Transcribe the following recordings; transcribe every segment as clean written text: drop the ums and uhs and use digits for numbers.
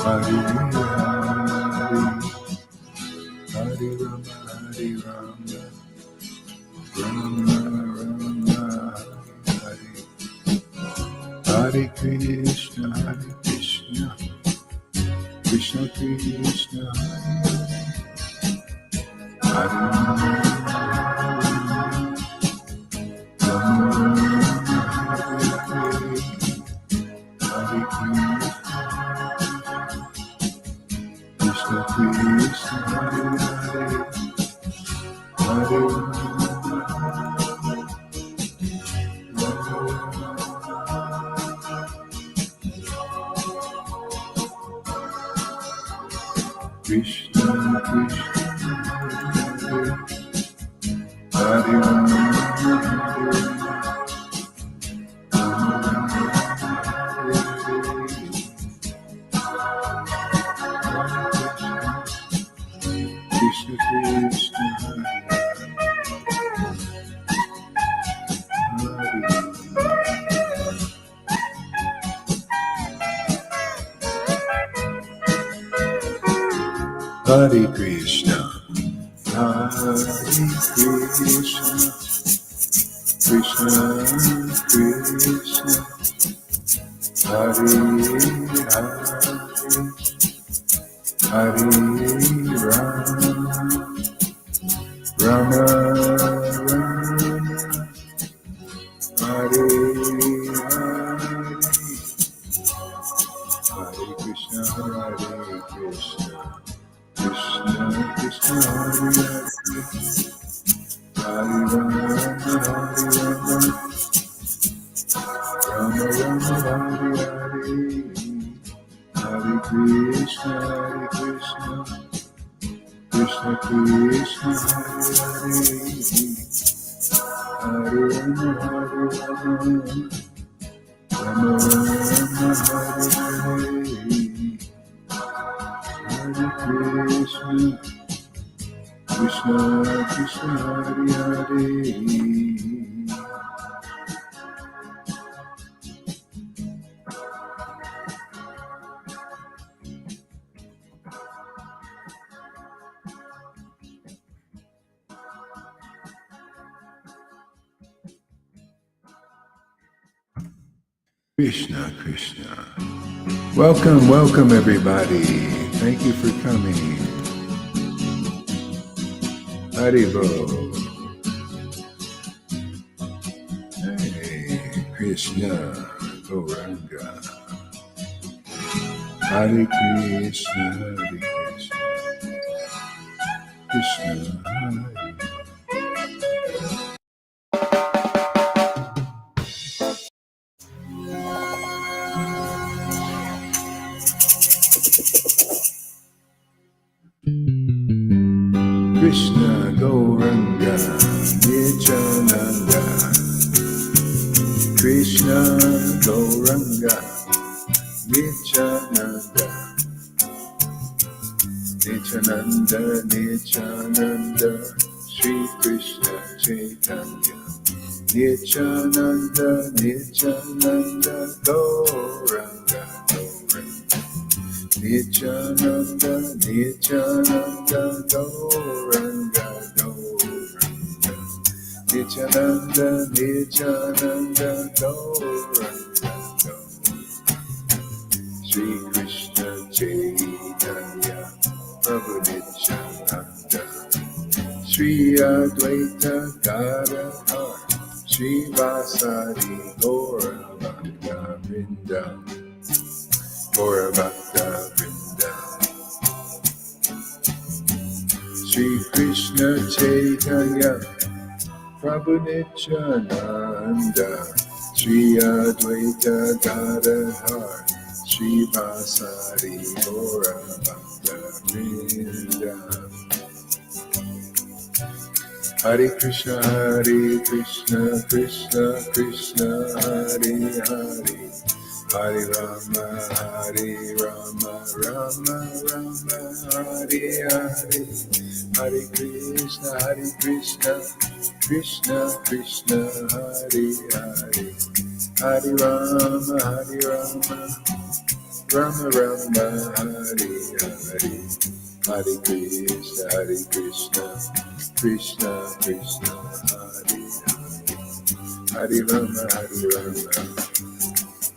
Hare Hare Rama, Hare Rama, Rama Rama, Hare Hare Krishna, Krishna Krishna, Hare Hare Rama, Hare Krishna, Krishna Hare Hare Krishna Krishna Hare Rama, Krishna Krishna Hare Krishna, Hare Krishna, Krishna Krishna, Hare Hare, Hare Rama, Rama Rama, Hare Hare, Hare Krishna, Hare Krishna, Krishna Krishna, Hare Hare, Hare Rama, Rama Rama, Hare Hare, Hare Krishna, Krishna Krishna, Hare Hare, Hare Rama, Rama Rama, Hare Hare, Hare Krishna, Krishna Krishna, Hare Hare. Krishna Krishna. Welcome, welcome everybody. Thank you for coming. Haribo. Hey, Krishna Gauranga. Hare Krishna, Hare Krishna, Krishna Hare. Krishna Gauranga Nityananda, Krishna Gauranga Nityananda, Nityananda Nityananda, Shri Krishna Chaitanya, Nityananda Nityananda, Gauranga Gauranga, Nityananda Nityananda, Gauranga Gauranga, Nityananda Nityananda, Gauranga Gauranga, Shri Krishna Chaitanya, Prabhu Nityananda, Shri Advaita Gadadhar, Shri Vasari Gaura Bhakta Vrinda, Gaura Bhakta Vrinda, Shri Krishna Chaitanya, Prabhu Nityananda, Shri Advaita Gadadhar, Shri Vasari Gaura Bhakta Vrinda. Hare Krishna, Krishna Krishna, Hare Hare, Hare Rama, Rama Rama, Hare Hare, Hare Krishna, Krishna Krishna, Hare Hare, Hare Rama, Rama Rama, Hare Hare, Hare Krishna, Hare Krishna, Krishna Krishna, Hare Hare, Hare Rama,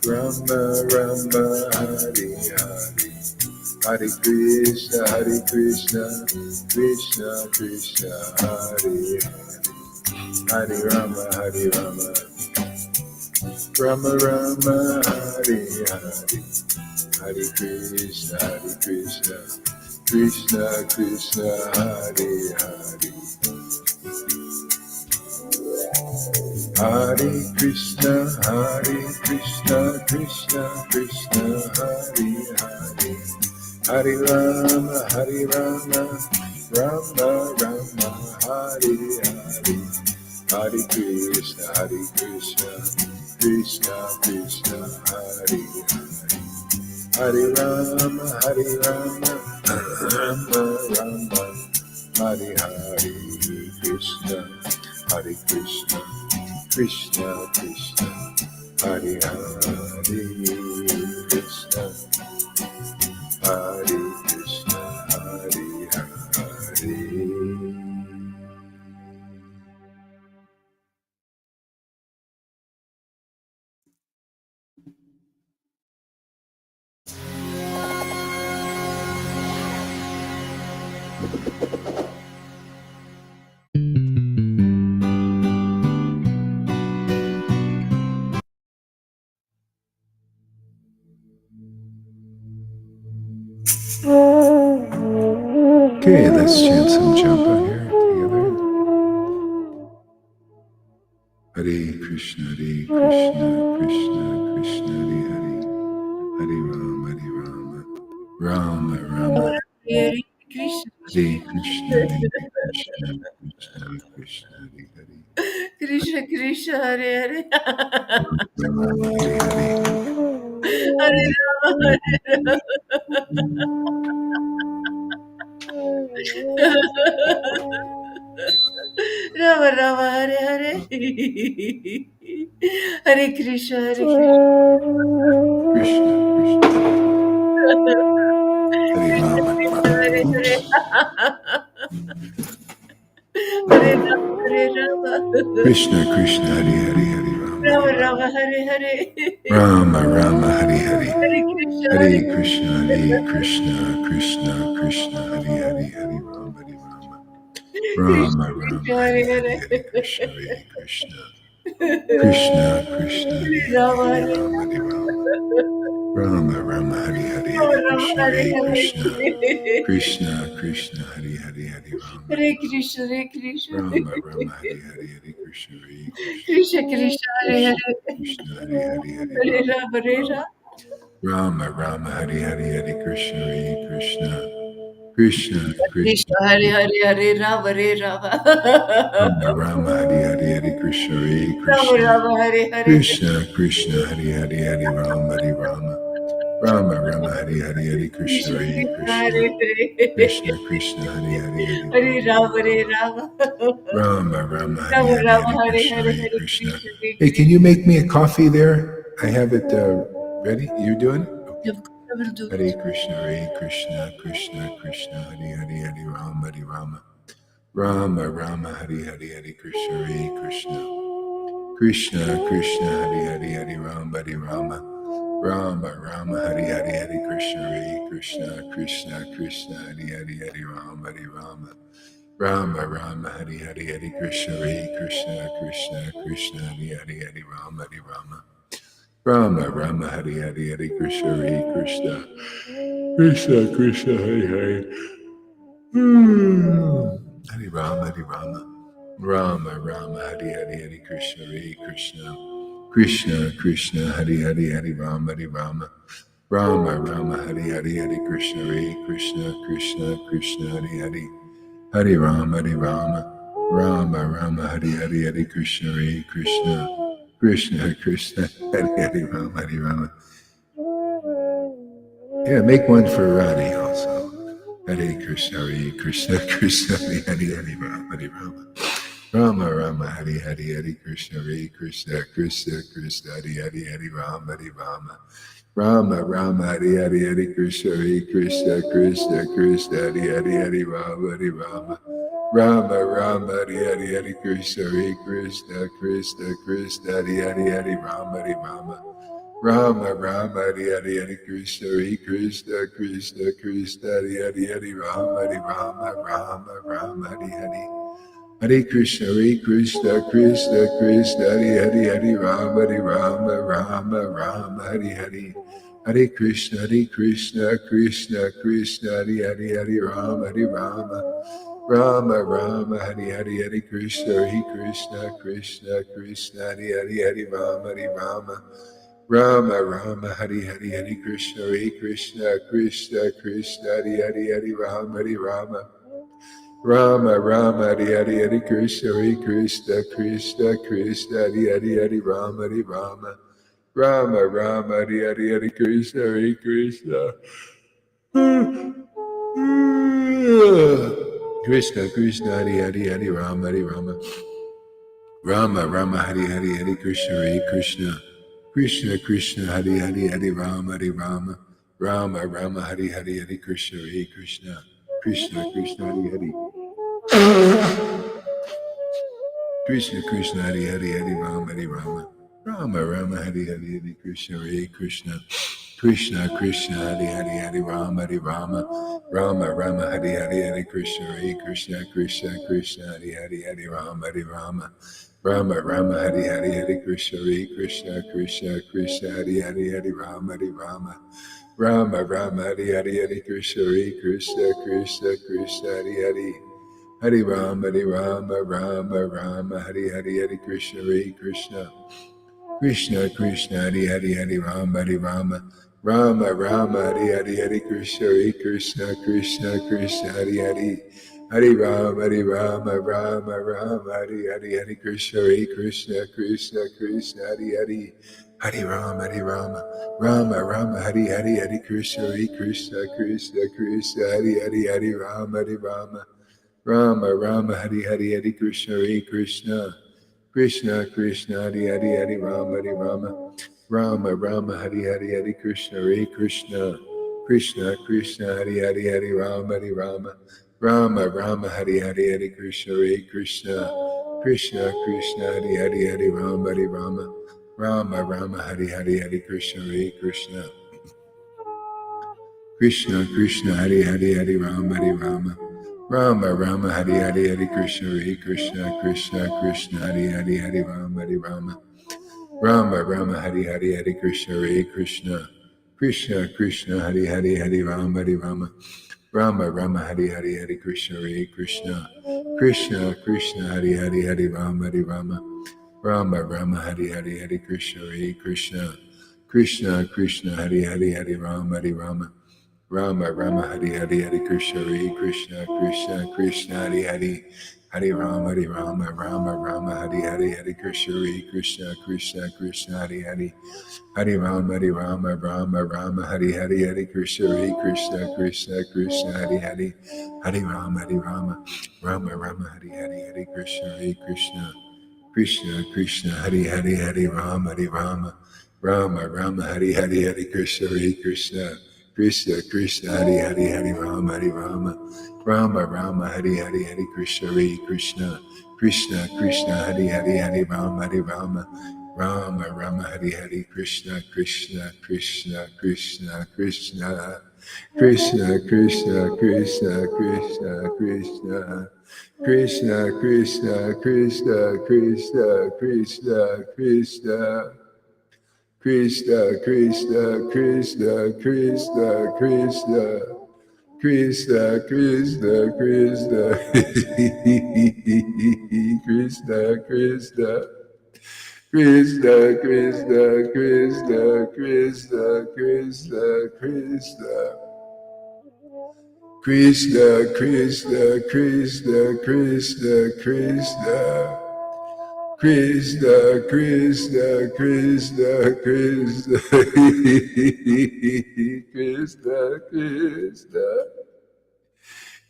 Rama Rama, Hare Hare, Hare Krishna, Krishna Krishna, Hare Hare, Hare Rama, Rama Rama, Hare Hare, Hare Krishna, Krishna Krishna, Hare Hare, Hare Krishna, Krishna Krishna, Hare Hare, Hare Rama, Rama Rama, Hare Hare, Hare Krishna, Krishna Krishna, Hare Hare, Hare Rama, Rama Rama, Hare Hare, Krishna, Krishna Krishna, Hare Hare, Krishna, Hare Krishna, Hare Hare. Okay, let's chant some japa here together. Hare Krishna, Krishna Krishna, Hare Hare, Hare Rama, Rama Rama, Hare Krishna, Hare Krishna, Krishna Hare Hare, Krishna Krishna, Hare Hare, Rama Hare Hare, Hare Rama, Rama Rama, Hare Hare, Hare Krishna, Krishna Krishna, Hare Rama, Hare Hare, Hare Rama, Hare Rama, Krishna Krishna, Hare Hare, Hare Rama Rama, Hare Hare, Rama, Rama Hare Hare, Hare Krishna, Hare Krishna, Krishna Krishna, Hare Hare, Hare Rama, Rama Krishna, Hare Hare Hare, Hare, Hare Krishna, Krishna Krishna, Hare Rama, Hare, Hare Rama Rama, Hare Hare, Rama, Hare Rama, Krishna, Hare Krishna Hare, Krishna Krishna, Hare Hare, Hare Rama, Hare Krishna, Hare Krishna, Rama Rama, Hare Hare, Hare Krishna, Krishna Krishna, Hare Krishna Hare, Krishna, Hare Hare, Hare Hare Rama, Rama, Hare Rama, Rama Rama, Hare Hare, Hare Krishna, Krishna Krishna Krishna, Krishna Hare Hare, Hare Rama, Hare Rama, Rama Rama, Hare Hare, Hare Krishna, Rama Krishna Rama, Hare Hare, Krishna Krishna, Hare Hare, Hare Rama, Hare Rama, Rama Rama, Hare Hare, Hare Krishna, Krishna Krishna, Krishna Hare Hare, Krishna Krishna, Hare Hare, Hare Hare Rama, Rama, Hare Rama, Rama Rama, Hare Rama Hare, Rama, Hare Hare Krishna, Hare, Hare Krishna. Krishna, Hare Hey, can you make me a coffee there? I have it ready. You doing it? Okay. Of course I will do Hare it. Krishna, Krishna Krishna, Hare Hare, Hare Rama, Hare Rama, Rama Rama, Hare Hare, Hare Krishna, Krishna Krishna Krishna, Hare Hare, Hare Rama, Hare Rama, Rama Rama, Hare Hare, Hare Krishna, Krishna Krishna, Hare Hare, Hare Rama, Hare Rama, Rama Rama, Hare Hare, Hare Krishna, Krishna Hare Hare, Hare Rama, Hare Rama, Rama Rama, Hare Hare, Hare Krishna, Krishna Krishna, Hare Hare, Hare Rama, Hare Rama, Rama Rama, Hare Hare, Hare Krishna, Krishna Hare Hare, Hare Rama, Hare Rama, Rama Rama, Hare Hare, Hare Krishna, Krishna Hare Hare, Hare Rama, Hare Rama, Rama Rama, Hare Hare, Hare Krishna, Krishna Hare Hare, Rama, Hare Rama. Yeah, make one for Rani also. Hare Krishna, Krishna Hare Hare, Hare Rama, Hare Rama. Rama Rama Hari Hari Hari Krishna Hare Krishna Krishna Krishna Hari Hari Hari Rama Hari Rama Rama Rama Hari Hari Hari Krishna Hare Krishna Krishna Krishna Hari Hari Hari Rama Hari Rama Rama Rama Hari Hari Hari Krishna Hare Krishna Krishna Krishna Hari Hari Hari Rama Hari Rama Rama Rama Hari Hari Hari Krishna Hare Krishna Krishna Krishna Hari Hari Hari Rama Hari Rama Rama Rama Hari Hari Hare Krishna Krishna Krishna Hare Hare Hare Rama Rama Rama Hare Hare Hare Krishna Krishna Krishna Hare Hare Hare Rama Rama Rama Hare Hare Hare Krishna Krishna Krishna Hare Hare Hare Rama Rama Hare Hare Hare Krishna Krishna Krishna Hare Hare Hare Rama Rama Rama Hare Hare Hare Krishna Krishna Krishna Hare Hare Hare Rama Rama Rama Hare Hare Hare Krishna Krishna Hare Hare Hare Rama Rama Rama Hare Hare Hare Krishna Krishna Hare Hare Hare Rama Rama Rama Hare Hare Hare Krishna Krishna Hare Hare Krishna Hare Hare Hare Rama Rama Hare Hare Hare Krishna Krishna Hare Hare Hare Rama Rama Hare Hare Hare Krishna Krishna Hare Hare Hare Rama Rama Hare Hare Hare Krishna Krishna Hare Hare Hare Rama Rama Hare Hare Hare Krishna Krishna Hare Hare Hare Rama Rama Hare Hare Hare Krishna Krishna Hare Hare Hare Rama Rama Hare Hare Hare Krishna Krishna Hare Hare Hare Rama Rama Hare Hare Hare Krishna Krishna Hare Hare Hare Rama Hare Hare Hare Krishna Krishna Hare Hare Hare Rama Hare Hare Hare Krishna Krishna Hare Hare Hare Rama Hare Hare Hare Krishna Krishna Hare Hare Hare Rama Hare Hare Hare Krishna Krishna Hare Hare Hare Rama Hare Hare Hare Krishna Krishna Hare Hare Hare Rama Hare Hare Hare Krishna Krishna Hare Hare Hare Rama Hare Hare Hare Krishna Krishna Hare Hare Hare Rama Hare Hare Hare Krishna Krishna Hare Hare Hare Rama Hare Hare Hare Krishna Krishna Hare Hare Hare Rama Hare Hare Hare Krishna Hare Hare Hare Rama Hare Hare Hare Krishna Hare Hare Hare Rama Hare Hare Hare Krishna Hare Hare Hare Rama Hare Hare Hare Krishna Hare Hare Hare Rama Hare Hare Hare Krishna Hare Hare Hare Rama Hare Hare Hare Krishna Hare Hare Hare Rama Hare Hare Krishna Krishna Krishna Krishna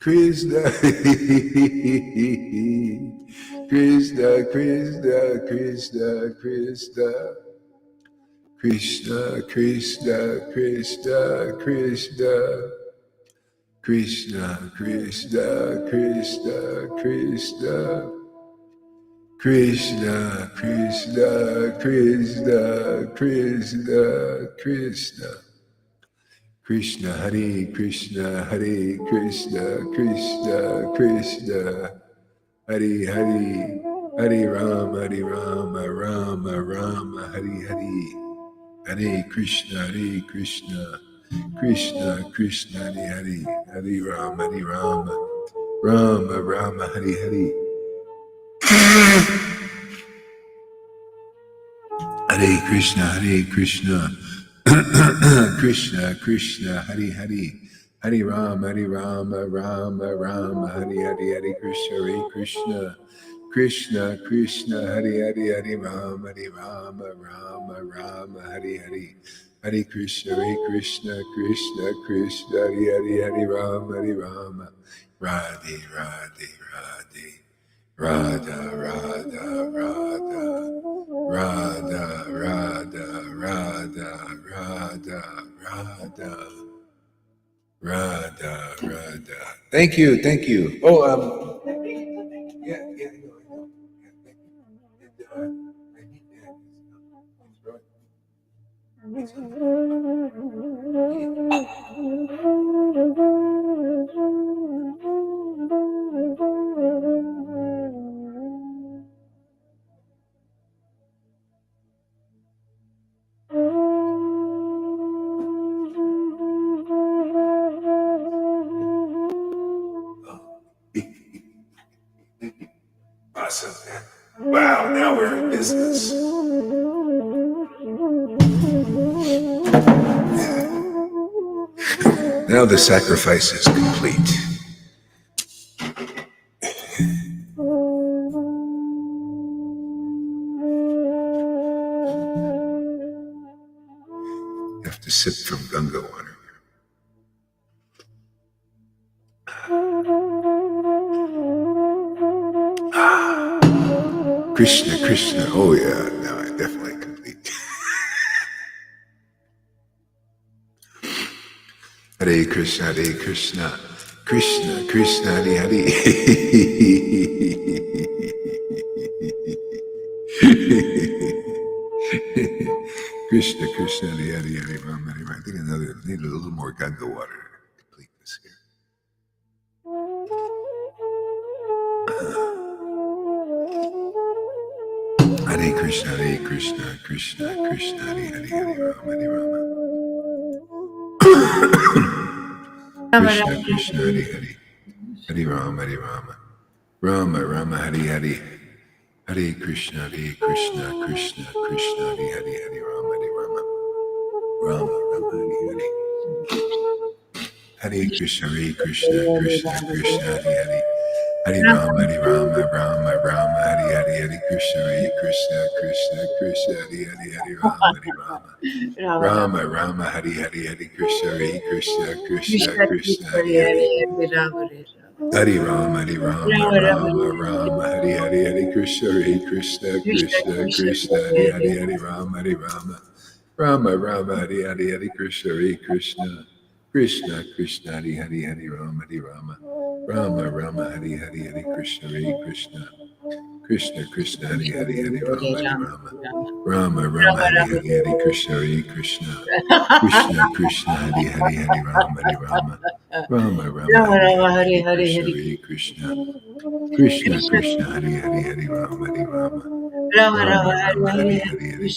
Krishna Krishna, Krishna, Krishna, Krishna. Krishna, Krishna, Krishna, Krishna. Krishna, Krishna, Krishna, Krishna. Krishna, Krishna, Krishna, Krishna, Krishna. Krishna, Hare Krishna, Hare Krishna, Krishna, Krishna, Hare Hare, Hare Rama, Rama Rama, Hare Hare, Hare Krishna, Krishna, Krishna, Hare Hare, Hare Rama, Rama Rama, Hare Hare. Hare Krishna, Krishna, Krishna, Hare Hare, Hare Rama, Rama Rama, Hare Hare, Hare Krishna, Krishna, Krishna, Hare Hare, Hare Rama, Rama Rama, Hare Hare, Hare Krishna, Krishna, Krishna, Hare Hare, Hare Rama, Radhe, Radhe, Radhe. Radha, Radha, Radha, Radha, Radha, Radha, Radha, Radha, Radha, Radha. Thank you. Oh, yeah, no, I know. Yeah, thank you. And, I need that. Awesome, man. Wow, now we're in business. Now the sacrifice is complete. You have to sip from Ganga water. Krishna, Krishna. Oh yeah, now I definitely complete. Hare Krishna, Hare Krishna, Krishna, Krishna, Hare Hare. Krishna, Krishna, Hare Hare, Hare Rama, Hare Rama. I think I need a little more Ganga water to complete this here. Hare Krishna, Krishna, Krishna, Hare Hare, Hare Rama, Hare Rama. Krishna, Krishna, Hare Hare, Hare Rama, Hare Rama. Rama, Rama, Hare Hare. Hare Krishna, Krishna, Krishna, Hare Hare, Hare Rama, Hare Rama. Rama, Rama, Hare Hare. Hare Krishna, Krishna, Krishna, Hare Hare. Hare Rama, Rama Rama, Hare Hare, Hare Krishna, Krishna, Krishna, Hare Hare, Hare Rama, Rama Rama, Hare Hare, Hare Krishna, Krishna, Krishna, Hare Hare. Hare Rama, Rama Rama, Hare Hare, Hare Krishna, Krishna, Krishna, Hare Hare, Hare Rama, Rama Rama, Hare Hare, Hare Krishna, Krishna, Krishna, Hare Hare, Hare Rama, Rama Rama, Hare Hare, Hare Krishna, Krishna, Krishna, Hare Hare, Hare Rama, Rama Rama, Hare Hare, Hare Krishna, Krishna, Krishna, Hare Hare, Hare Rama, Rama Rama, Hare Hare, Hare Krishna, Krishna, Hare Hare, Hare Rama, Rama Rama, Hare Hare, Hare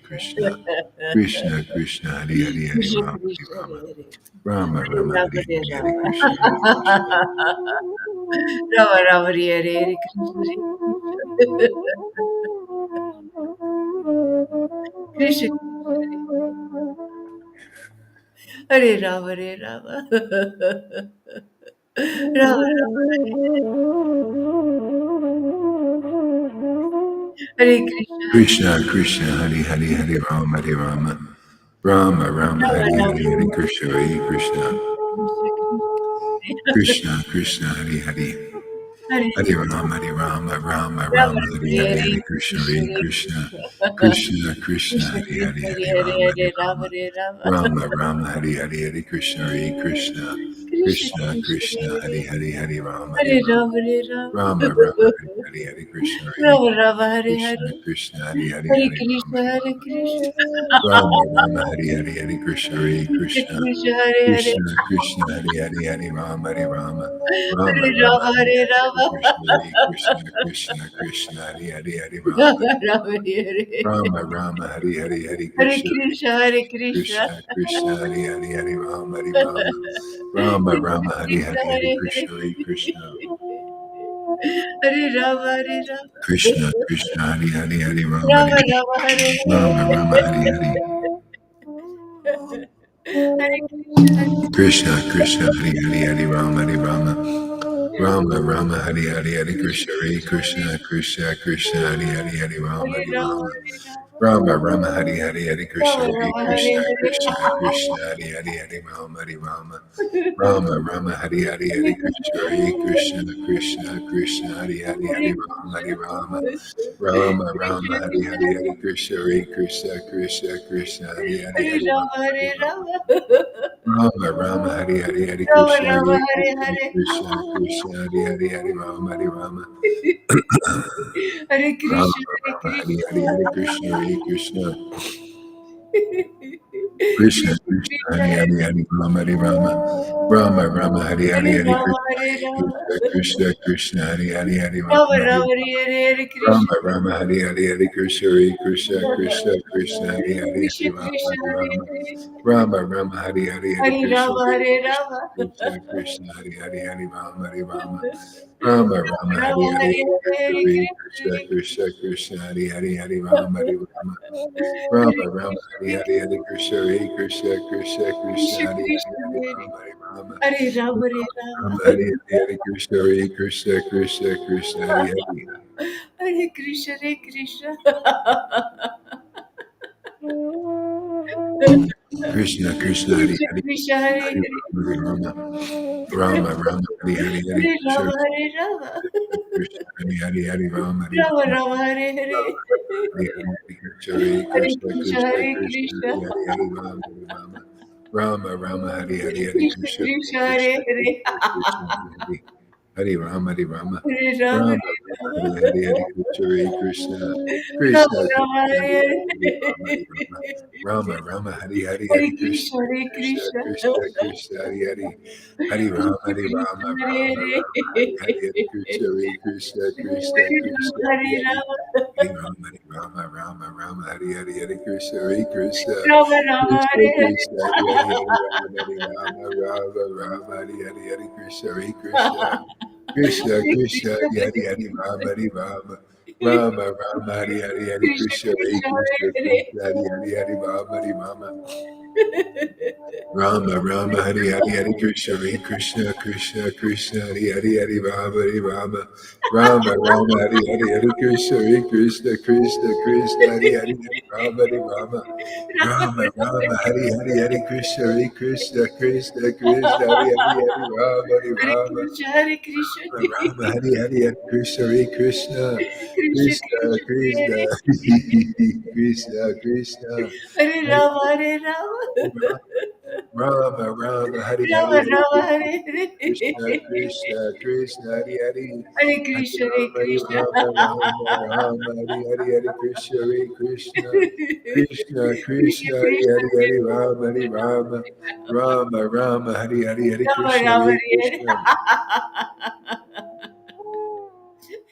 Krishna, Krishna, Hare Hare, Hare Rama, Rama Rama, Hare Hare, Hare Krishna, Rama Rama, Hare Hare, Hare Krishna, Hare Rama, Hare Rama. Rama Rama, Hare Krishna, Krishna, Hare Hare, Hare Rama, Rama Rama, Hare Hare, Hare Krishna, Krishna, Krishna, Hare Hare. Hare Hare Rama, Hare Rama, Rama Rama, Rama, Hare Hare Hare, Hare, Hare Krishna, Krishna, Hare Hare Krishna, Krishna. Krishna Krishna, Krishna, Hare Hare, Krishna, Hare Hare Rama, Hare, Hare Hare Rama, Rama, Hare Rama. Rama Rama, Hare Hare, Hare Krishna, Hare Krishna, Krishna, Krishna Krishna, Krishna, Hare Hare Hare, Hare, Hare Rama, Hare Hare Rama, Rama, Hare Rama. Rama Rama, Hare Hare, Hare Krishna, Hare Rama, Rama, Hare Krishna, Hare, Krishna, Hare Hare, Hare Hare Rama, Krishna, Hare Hare Rama, Krishna. Rama Rama, Hare Hare, Hare Krishna, Hare Krishna, Krishna, Krishna, Hare Hare, Krishna Krishna, Hare Hare, Hare Rama, Hare Rama, Rama Hare Rama, Rama, Hare Hare Hare, Hare Rama. Krishna, Hare Krishna, Krishna Krishna, Hare Hare, Hare Rama, Rama, Rama, Hare Hare. Rama Rama, Hare Hare, Hare Hare Krishna, Krishna, Hare Krishna. Krishna Krishna, Hare Hare, Hare Rama, Hare Rama, Rama Rama, Hare Krishna, Hare, Hare Hare Hare. Krishna, Hare Krishna, Hare Rama, Hare Rama. Krishna Krishna, Hare Hare, Hare Rama, Rama, Hare Rama, Hare Rama Hare. Rama, Hare Hare, Hare Krishna, Hare Krishna Krishna, Hare Hare, Hare Rama, Hare Rama, Rama Rama, Hare Hare, Hare Krishna, Hare Krishna, Krishna Krishna, Hare Hare, Hare Rama, Hare Hare Rama, Rama, Hare Rama. Rama Rama, Hare Hare, Hare Krishna, Rama, Hare Rama, Hare Krishna, Hare. Krishna Krishna, Hare Hare, Hare Rama, Hare Rama, Rama Rama, Hare Hare, Hare Krishna, Hare Krishna, Krishna Krishna, Hare Hare, Hare Hare Rama, Hare Rama, Rama Rama, Hare Hare, Hare Krishna, Hare Krishna, Krishna Krishna, Hare Hare, Hare Hare Rama, Rama, Hare Hare Rama, Rama. Rama Rama, Hare Hare, Hare Rama, Krishna, Rama, Hare Hare Krishna, Hare. Krishna Krishna, Hare Hare, Hare Rama, Hare Rama, Hare Rama Krishna, Hare Rama, Hare Krishna. Hare, Hare Krishna, Hare Krishna, Krishna Krishna, Krishna, Krishna, Hare Hare Hare, Hare Rama, Hare Rama, Rama Rama, Hare Hare, Hare Hare Rama, Krishna, Hare Rama. Hare Krishna, Krishna Krishna, Hare Hare, Hare Rama, Rama, Hare Rama, Hare Hare, Hare Rama Krishna. Rama, Hare Hare, Hare Krishna, Hare Krishna, Krishna Krishna, Hare Hare, Krishna, Hare Rama, Krishna, Hare Hare Rama, Hare. Rama Rama, Hare Hare, Hare Hare Krishna, Rama, Hare Hare Krishna, Rama. Krishna Krishna, Hare Hare, Hare Rama, Hare Rama, Rama Rama, Rama, Hare Rama, Hare, Hare Hare Hare, Hare Krishna, Krishna Krishna, Krishna, Krishna Hare Hare, Hare Rama, Hare Rama, Rama Hare Rama, Hare Krishna, Hare, Hare Krishna, Hare Krishna, Krishna Krishna, Krishna, Hare Hare, Krishna, Hare Hare Rama, Hare Rama, Hare Rama, Hare Rama Rama. Hare Hare, Hare Krishna, Hare Krishna, Krishna Krishna, Hare Hare, Hare Krishna, Hare Krishna. Krishna Krishna, Hare Krishna, Hare, Krishna, Hare Hare Hare. Rama, Rama Rama, Hare Hare, Hare Hare Krishna, Rama, Hare Rama. Krishna, Hare Hare, Hare Rama, Hare Rama, Rama, Rama, Hare Hare. Hare Hare, Hare Hare Krishna, Krishna, Krishna Hare Krishna, Krishna. Hare Hare, Hare Rama, Hare Rama, Rama Rama, Hare Hare, Hare Krishna, Krishna, Krishna, Hare Krishna Hare. Krishna, Krishna Hare Hare Rama, Hare Rama, Hare Rama, Rama Hare Rama, Rama. Hare Hare, Hare Krishna, Hare Krishna, Rama, Krishna Rama, Krishna, Hare Hare Hare. Hare, Rama Hare Rama, Rama Rama, Hare Hare, Hare Hare Krishna, Krishna, Hare Krishna Krishna. Krishna, Krishna Hare Hare, Hare Rama, Krishna, Hare Krishna, Rama, Hare Rama Hare. Rama, Hare Hare, Hare Krishna, Hare Krishna, Krishna Hare Krishna, Rama, Hare Hare Hare, Rama. Hare Rama, Hare Rama, Rama Rama, Hare Hare, Hare Krishna, Hare Krishna, Rama, Rama, Krishna Hare Hare. Krishna, Hare Hare, Hare Rama, Hare Rama, Rama Rama, Hare Hare, Hare Krishna, Hare Krishna, Krishna Hare Krishna, Krishna, Hare Hare, Hare Rama, Hare Rama, Rama Rama, Hare Hare, Hare Krishna, Krishna, Hare Krishna, Krishna, Hare Krishna Hare Hare, Hare Rama, Hare Rama, Hare. Rama Rama, Hare Hare, Hare Krishna, Hare Krishna, Krishna Krishna, Hare Hare, Hare Rama, Hare Rama, Rama Rama, Hare Hare, Hare Krishna, Hare Krishna, Krishna Krishna, Hare Hare, Hare Rama, Hare Rama, Rama, Rama Rama, Hare Hare, Hare Krishna, Hare Krishna, Krishna Krishna, Hare Hare, Hare Rama, Hare Hare Rama, Krishna, Hare Krishna. Rama Rama, Hare Hare, Hare Krishna, Hare Krishna, Krishna, Krishna Krishna, Krishna, Hare Krishna Krishna, Hare Hare Rama, Hare Rama. Rama, Rama Rama, Hare Rama, Hare, Hare Rama, Krishna, Hare Hare. Krishna Krishna, Krishna Hare Hare, Hare Hare Krishna, Hare Rama, Hare Krishna. Rama, Rama Rama, Hare Hare, Hare Krishna, Hare Krishna, Krishna Krishna, Krishna, Hare Krishna, Hare, Hare Rama, Hare Rama, Rama Rama, Hare Hare, Hare Rama, Krishna, Rama, Hare Hare Krishna,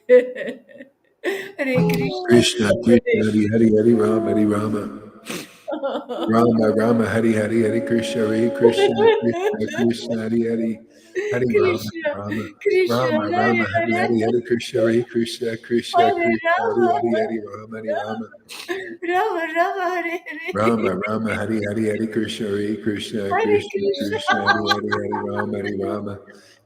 Hare. Hare Krishna, Krishna Krishna, Hare Hare, Hare Rama, Hare Rama, Rama Rama, Hare Hare, Hare Krishna, Hare Krishna, Krishna Krishna, Hare Hare, Hare Rama, Krishna, Rama, Krishna, Rama Hare Rama, Hare Hare, Hare, Hare Krishna, Hare Krishna, Krishna Hare Krishna, Hare Rama, Hare, Hare Rama, Hare Rama, Rama, Rama, Hare Hare, Rama Rama, Hare Hare, Hare Krishna, Hare Krishna, Hare Krishna Krishna, Krishna, Hare Hare, Hare Rama, Hare Rama,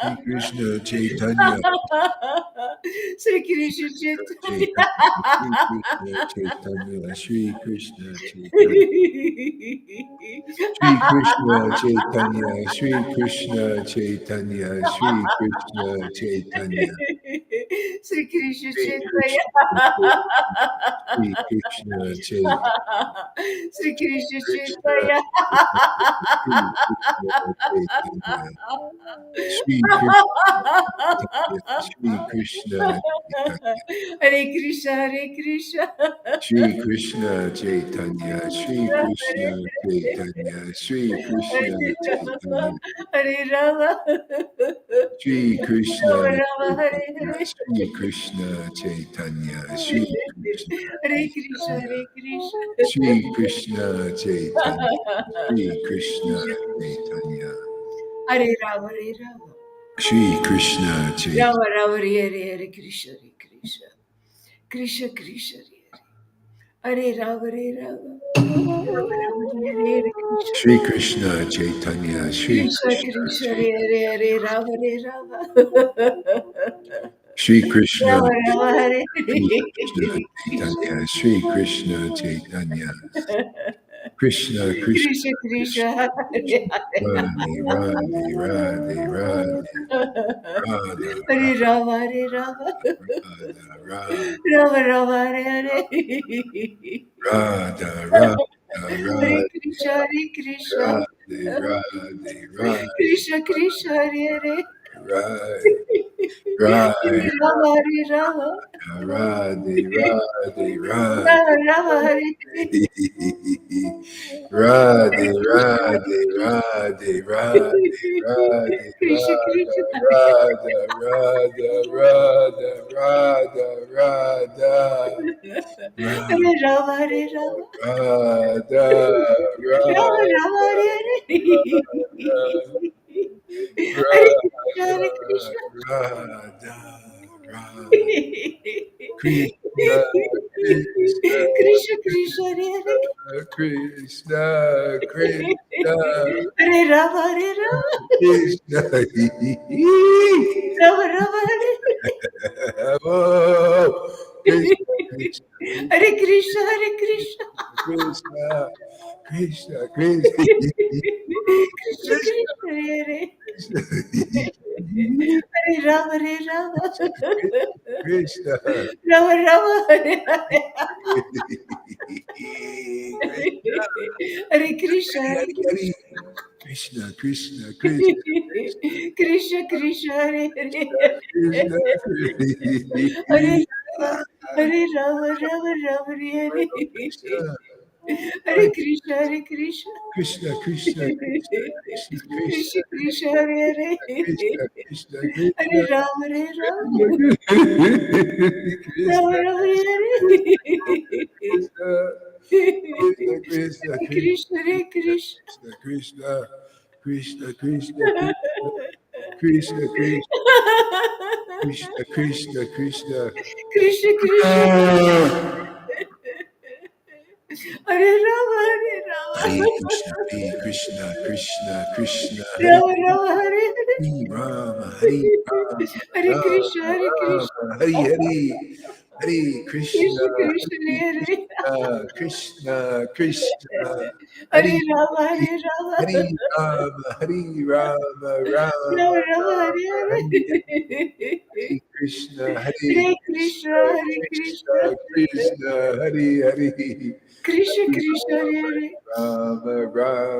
Shri Krishna Chaitanya, Sri Krishna Chaitanya. Chaitanya, Shri Krishna Chaitanya, Shri Krishna Chaitanya, Shri Krishna Chaitanya, Shri Krishna Chaitanya, Sri Krishna Shri Chaitanya. Krishna Chaitanya, Sri Krishna Krishna Chaitanya. Chaitanya, Shri Krishna Chaitanya, Shri Krishna Chaitanya, Hare Krishna, Hare Krishna. Shri Krishna Chaitanya, Shri Krishna Chaitanya, Shri Krishna Chaitanya, Hare Rama. Shri Krishna Rama Rama, Hare Chaitanya, Hare. Shri Krishna Chaitanya, Shri Krishna Hare Krishna, Chaitanya, Hare Krishna. Shri Krishna Chaitanya, Shri Krishna Chaitanya, Hare Rama, Hare Rama. Shri Krishna Chaitanya. Rama Rama, Hare Hare, Hare Krishna, Hare Krishna. Krishna Krishna, Hare Hare. Hare Rama, Hare Rama. Rama Rama, Hare Hare, Krishna. Shri Krishna Chaitanya, Shri Krishna Krishna Krishna, Hare Chaitanya, Hare, Hare Rama, Hare Rama. Shri Krishna Rama Rama, Hare Shri Krishna Hare. Chaitanya, Shri Krishna Chaitanya, Krishna Krishna Krishna Krishna, Hare Radhe Radhe Radhe Radhe Radha Hare Rama, Hare Rama. Radha Rama Rama, Hare Hare. Radha Radha Hare Radha Krishna, Hare Krishna. Radhe Radhe Radhe Krishna Krishna, Hare Hare. Radhe Hare Radhe Rama, Hare Rama. Radhe Radhe Radhe Rama Rama, Hare Hare. Radhe Radhe Radhe Radhe Radhe Krishna Krishna, Radha Radha Radha Radha Radha Hare Rama, Hare Rama. Radha Rama Rama, Hare Hare. Hare Krishna, Hare Krishna. Krishna Krishna Krishna Krishna, Hare Hare. Krishna Krishna Hare Rama, Hare Rama. Krishna Rama Rama, Hare Oh, Krishna Krishna Hare Krishna, Hare Krishna. Krishna Krishna Krishna Krishna Krishna, Hare Hare. Krishna Hare Rama, Hare Rama. Krishna Rama Rama, Hare Hare. Hare Krishna, Hare Krishna. Krishna Krishna Krishna Krishna Krishna, Hare Hare. Krishna Hare Rama, Hare Rama, Rama Rama, Hare Hare. Hare Krishna, Hare Krishna. Krishna Krishna Krishna Krishna Krishna, Hare Hare. Krishna Krishna Hare Rama, Hare Rama. Krishna Rama Rama, Hare Hare. Krishna Hare Krishna, Hare Krishna. Krishna Krishna Krishna Krishna Krishna Krishna Krishna Krishna Krishna. Hare Rama, Hare Rama. Hare Krishna Krishna Krishna Hare Rama Rama, Hare Hare. Rama Hare Rama Hare Krishna, Hare Krishna. Hare Hare Hare Krishna Krishna Krishna, Hare Hare. Krishna Krishna Hare Rama, Hare Rama. Hare Rama Hare Rama Rama Rama Rama, Hare Hare. Hare Krishna Hare Hare Krishna, Hare Krishna. Krishna Hare Hare Krishna Krishna, Hare Hare. Rama Rama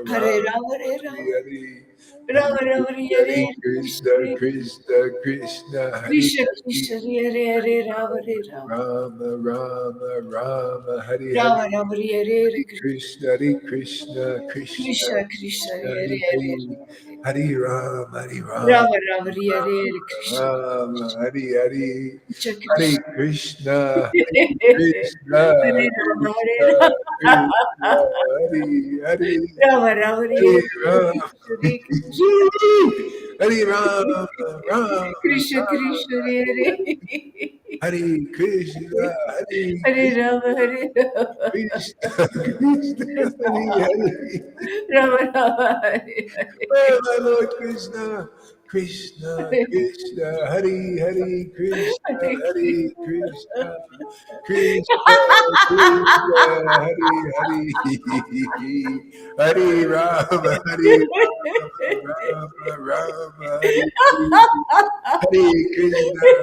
Hare Rama Rama, Hare Rama. Hare Rama Rama, Hare Hare Hare. Krishna Krishna Krishna Hare Krishna Krishna, Hare Hare, Rama Hare Rama. Rama Rama Rama Hare Rama Hare Rama, Hare Hare. Krishna Hare Krishna Krishna Krishna Krishna, Hare Hare Hare. Hare Rama Hare Rama Rama Rama, Hare Hare. Krishna Rama Hare Hare Krishna. Hare Krishna Krishna Hare Rama, Hare Krishna Rama. Hare Hare Rama Rama, Hare Hare Hare. Hare Rama Rama Krishna Krishna, Hare Hare. Hare Krishna Hare Hare Rama, Hare Rama. Krishna Krishna Hare Hare Rama Rama, Hare Hare. Oh, my Lord Krishna Krishna, Krishna, Hari Hari, Krishna, Hari Krishna, Krishna, Krishna, Hari Hari, Hari Rama, Hari Rama, Rama Rama, Hari Hari,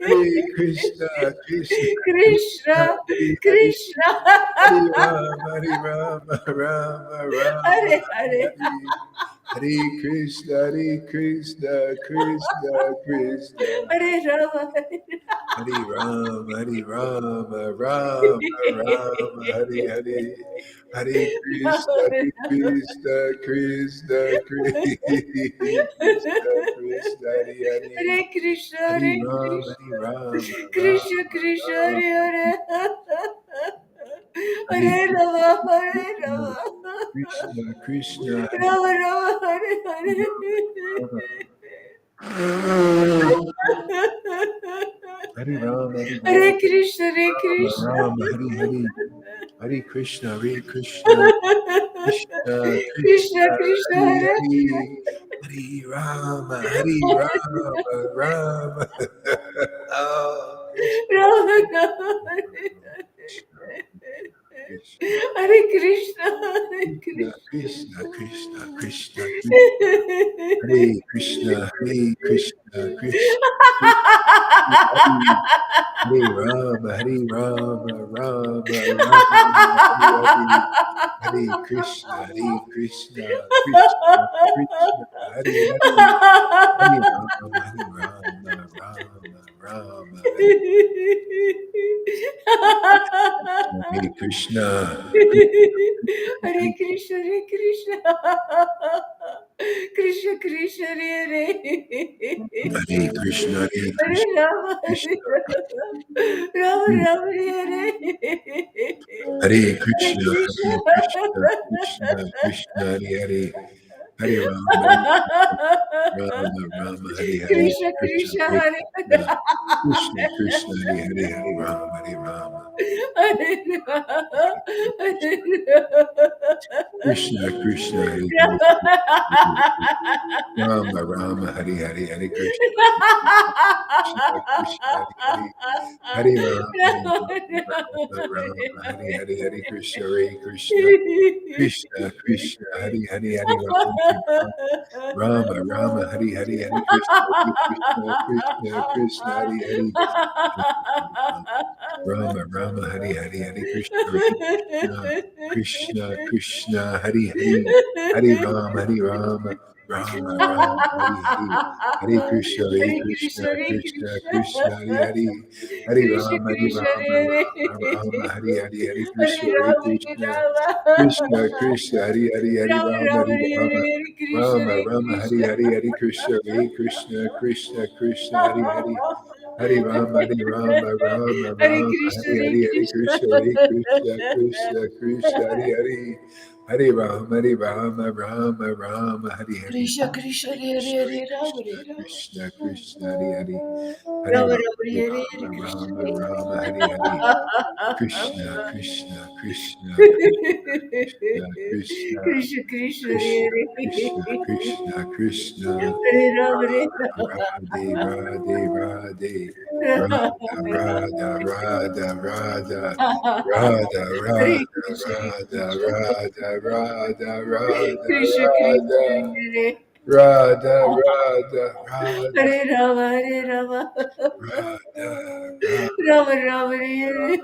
Hare Krishna, Krishna Krishna, Krishna, Hare Hare, Krishna, Hare Rama, Rama Rama, Hare Hare Hare, Hare. Hare Krishna, Krishna Krishna, Hare Rama, Hare Rama, Rama Rama, Hare Hare. Hare Krishna, Krishna Krishna, Krishna Krishna, Hare Hare. Hare Krishna, Hare Hare Rama, Krishna, Rama Krishna Krishna, Rama, Hare Hare, Hare Hare Rama, Hare Krishna, Rama, Krishna Krishna, Hare Rama Rama, Hare Hare. Rama. Hare Rama, Hare Krishna, Hare Rama Krishna. Rama, Hare Hare. Hare Krishna, Krishna Krishna, Krishna Krishna, Krishna, Hare Hare Hare. Hare Rama, Rama. Oh, Krishna, Rama Rama, Krishna, Hare Krishna, Hare Krishna, Krishna. Krishna, Krishna, Hare Krishna, Krishna, Krishna, Hare Hare Rama, Rama, Hare Hare. Hare Krishna, Krishna, Krishna, Hare Hare. Hare Rama, Rama, Hare Krishna, Hare Krishna, Hare Krishna. Krishna Krishna, Hare Hare. Hare Krishna, Hare Rama, Hare Krishna, Rama, Rama, Hare Hare Hare Krishna, Krishna. Krishna, Hare Hare. Hare Rama, Rama, Hare Hare. Krishna Krishna, Krishna, Hare Hare Krishna, Krishna, Hare Hare, Hare Rama, Rama. Hare Hare Krishna, Krishna, Hare Rama, Rama, Hare Hare, Hare Krishna, Krishna, Hare Hare Rama, Rama, Hare Hare, Hare Krishna, Krishna, Krishna, Hare Hare, Hare Rama, Rama, Hare Hare, Hare Krishna, Krishna, Hare Hare. Rama, Hare Hare, Hare Krishna, Krishna, Krishna, Hare Hare, Hare Rama, Rama, Hare Hare, Hare Krishna, Hare Krishna, Krishna, Hare Krishna, Krishna. Krishna, Hare Hare, Hare Krishna Rama, Krishna, Rama, Hare Hare, Hare Hare Krishna, Rama, Krishna, Hare Krishna, Krishna, Hare Hare, Hare Rama, Rama, Rama, Hare Krishna, Rama, Hare Rama, Hare Krishna. Hare, Hare Krishna, Krishna, Krishna, Hare Hare. Hare Rama, Hare Rama, Krishna, Hare Hare Hare, Hare Krishna. Krishna, Krishna, Hare Hare. Hare Rama, Rama, Hare Hare. Krishna Krishna, Hare Hare, Rama, Hare Krishna, Hare Hare. Hare Rama, Rama, Rama, Hare Hare Krishna. Rama, Hare Hare. Krishna, Krishna, Krishna Krishna, Hare Krishna, Hare. Krishna, Hare Rama, Hare Radhe, Radhe, Radhe, Rama. Radha, Hare Krishna, Hare Krishna. Krishna Krishna, Hare Hare Rama, Hare Rama. Rama Rama, Hare Hare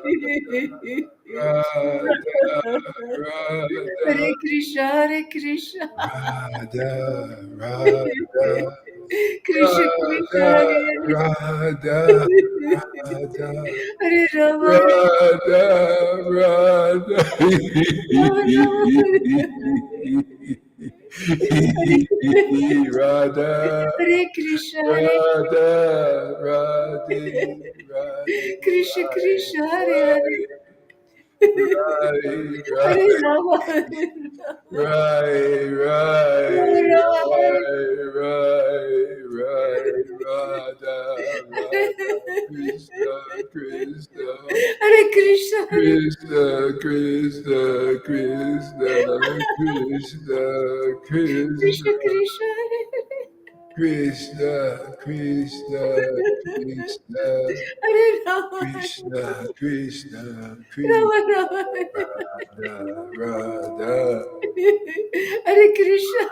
Krishna, Hare Krishna. Krishna Krishna, Hare Hare Rama, Hare Radha. Rama, Rama, Radha, Hare Krishna, Hare Radha, Radhe, Radhe, Krishna Krishna, Hare Hare Radhe, Hare Radhe, Rama, Radhe, Rama Radhe, Rama, Hare Radha, Radha, Krishna, Krishna, Hare Krishna, Hare Krishna, Krishna, Krishna, Krishna, Krishna Krishna. Krishna, Hare Krishna, Krishna, Krishna, Hare Rama, Krishna, Krishna, Rama Krishna, Rama, Radha, Radha, Hare Krishna.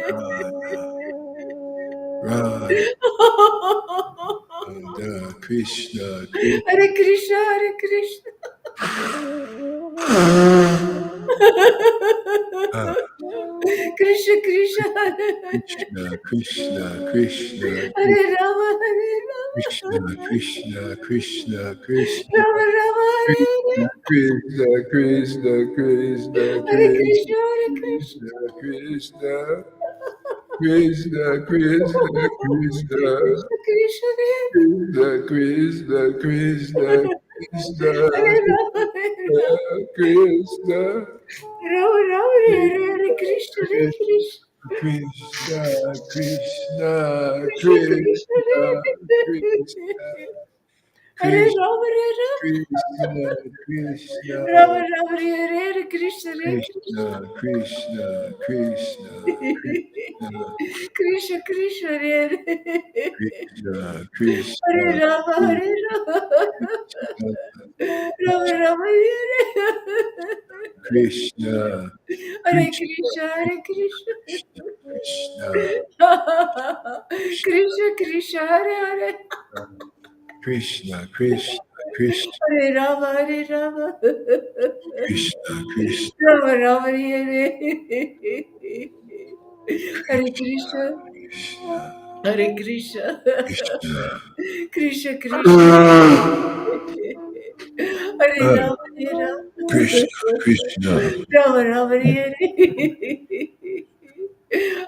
Radha, Radha, Radha, Krishna, Krishna. Hare Krishna, Hare Krishna. Krishna Krishna, Krishna, Krishna, Krishna, Hare Rama, Hare Rama, Krishna, Krishna, Krishna, Krishna, Rama Rama, Hare Krishna, Rama. Krishna, Krishna, Krishna, Hare Krishna, Krishna, Hare Krishna. Krishna, Krishna, Krishna, Krishna, Krishna Krishna, Krishna, Krishna, Krishna, Krishna, Hare Rama, Hare Rama. Krishna, Rama Rama, Hare Hare Krishna, Hare Krishna, Krishna. Krishna, Krishna, Krishna Krishna, Krishna, Krishna, Hare Hare Krishna, Rama, Hare Rama. Krishna, Krishna, Rama Rama, Hare Hare Krishna, Hare Krishna, Krishna, Krishna, Krishna, Krishna Krishna, Hare Krishna, Hare Krishna, Rama, Hare Rama. Rama Rama, Krishna, Hare Krishna, Krishna, Hare Krishna. Krishna, Krishna Krishna, Hare Hare. Krishna, Krishna, Krishna, Hare Rama, Hare Rama. Krishna, Krishna, Rama Rama, Hare Hare Krishna. Hare Krishna. Krishna, Krishna Krishna. Hare Rama, Hare Rama. Krishna, Krishna, Rama Rama, Hare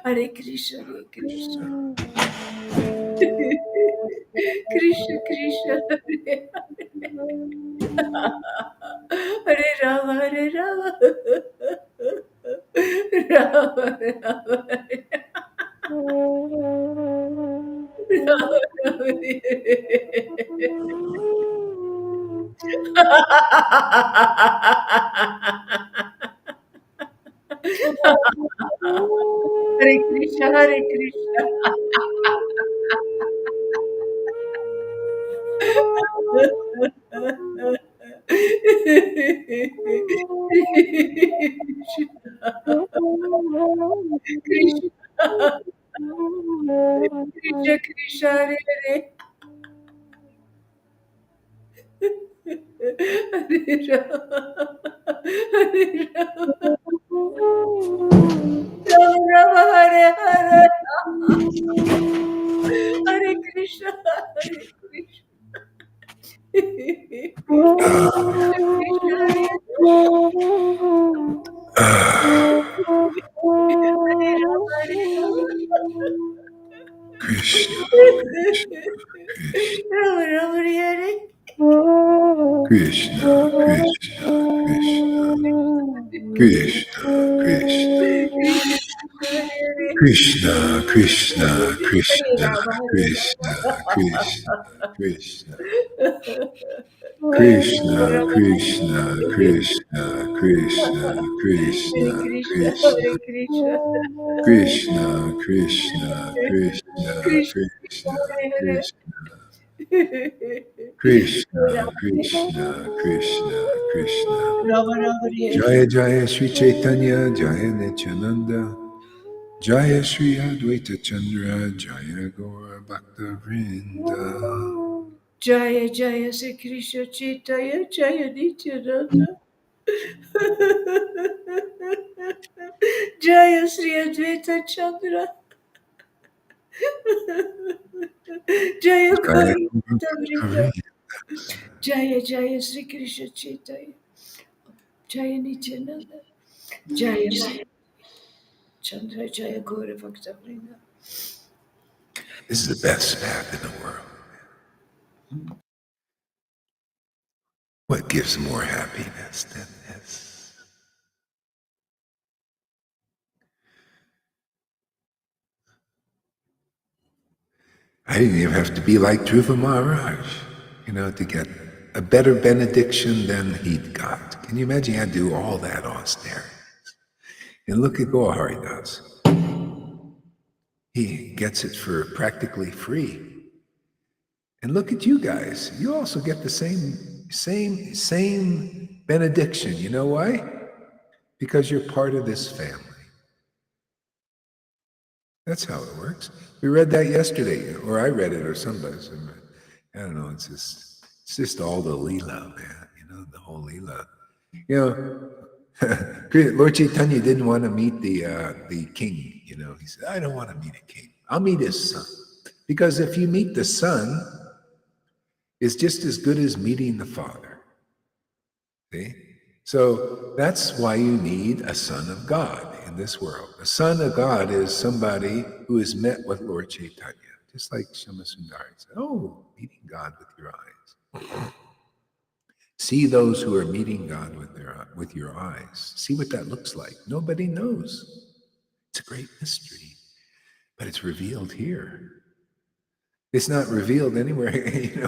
Hare Krishna, Hare Krishna. Krishna Krishna, Hare Hare Rama, Hare Rama. Rama Rama, Rama Rama, Hare Krishna, Hare Krishna. Krishna, Krishna, Krishna, Hare Hare. Hare Rama, Hare Rama, Rama Rama, Hare Hare. Hare Krishna, Hare Krishna. Krishna, Krishna, Hare Hare Rama, Hare Rama. Krishna, Rama Rama, Hare Krishna, Krishna, Krishna, Krishna, Krishna, Krishna, Krishna, Krishna, Krishna, Krishna, Krishna, Krishna, Krishna, Krishna, Krishna, Hare Krishna, Krishna, Krishna, Krishna, Krishna, Krishna, Hare Krishna, Krishna, Krishna, Krishna. Rama Rama, Hare Jaya Jaya Sri Chaitanya, Jaya Nityananda, Jaya Sri Advaita Chandra, Jaya Gaura Bhakta Vrinda. Jaya Jaya Sri Krishna Chaitanya, Jaya Nityananda. Jaya Sri Advaita Chandra. Jaya Jaya Gauri Gaura Bhakta Vrinda. Vrinda. Jaya Jaya Sri Krishna Chaitanya, Jaya Nityananda. Jaya Sri Chandra, Jaya Gauri Bhakta Vrinda. This is the best path in the world. What gives more happiness than this? I didn't even have to be like Dhruva Maharaj, to get a better benediction than he'd got. Can you imagine? He had to do all that austerity. And look at Gaur Haridas. He gets it for practically free. And look at you guys. You also get the same benediction. You know why? Because you're part of this family. That's how it works. We read that yesterday, or I read it, or somebody. I don't know. It's just all the Leela, man. The whole Leela. Lord Chaitanya didn't want to meet the king. He said, "I don't want to meet a king. I'll meet his son, because if you meet the son, it's just as good as meeting the father." See? So that's why you need a son of God in this world. A son of God is somebody who has met with Lord Chaitanya, just like Shama Sundari said, "Oh, meeting God with your eyes." See those who are meeting God with your eyes. See what that looks like. Nobody knows. It's a great mystery, but it's revealed here. It's not revealed anywhere,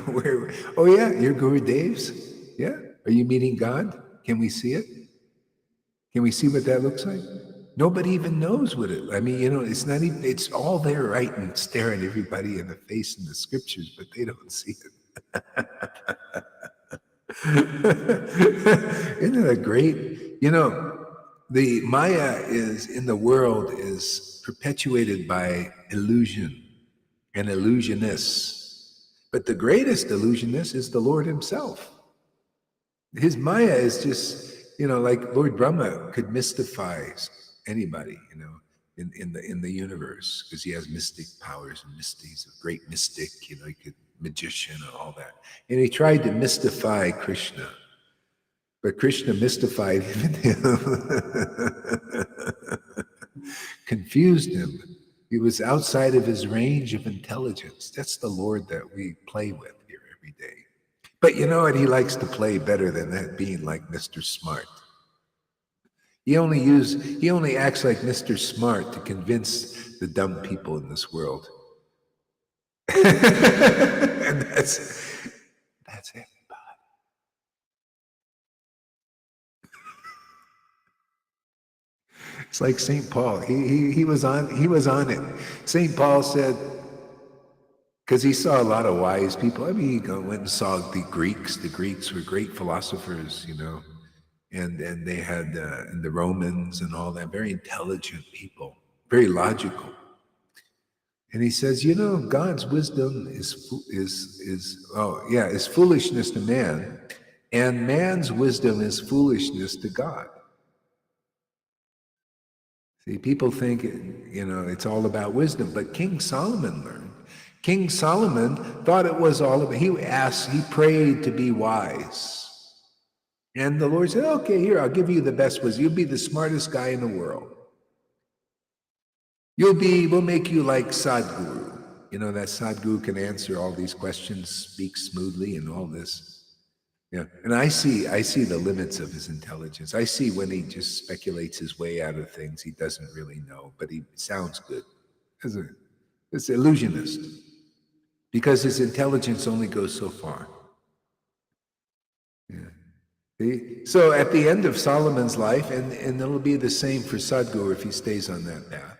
where, oh yeah, you're Guru Dev's? Yeah? Are you meeting God? Can we see it? Can we see what that looks like? Nobody even knows what it, it's not even, it's all there right and staring everybody in the face in the scriptures, but they don't see it. Isn't it a great, the Maya is in the world is perpetuated by illusion and illusionists. But the greatest illusionist is the Lord himself. His Maya is just, like Lord Brahma could mystify anybody, in the universe, because he has mystic powers and mysteries, a great mystic, he could magician and all that. And he tried to mystify Krishna, but Krishna mystified him, confused him. He was outside of his range of intelligence. That's the Lord that we play with here every day. But you know what? He likes to play better than that, being like Mr. Smart. He only acts like Mr. Smart to convince the dumb people in this world. And that's everybody. It's like St. Paul. He was on it. St. Paul said, because he saw a lot of wise people. He went and saw the Greeks. The Greeks were great philosophers, and they had and the Romans and all that, very intelligent people, very logical. And he says, God's wisdom is foolishness to man, and man's wisdom is foolishness to God. See, people think, it's all about wisdom, but King Solomon learned. King Solomon thought it was all about, he prayed to be wise. And the Lord said, okay, here, I'll give you the best wisdom. You'll be the smartest guy in the world. We'll make you like Sadhguru. That Sadhguru can answer all these questions, speak smoothly and all this. Yeah. And I see the limits of his intelligence. I see when he just speculates his way out of things, he doesn't really know, but he sounds good. It's an illusionist. Because his intelligence only goes so far. Yeah. See? So at the end of Solomon's life, and it'll be the same for Sadhguru if he stays on that path,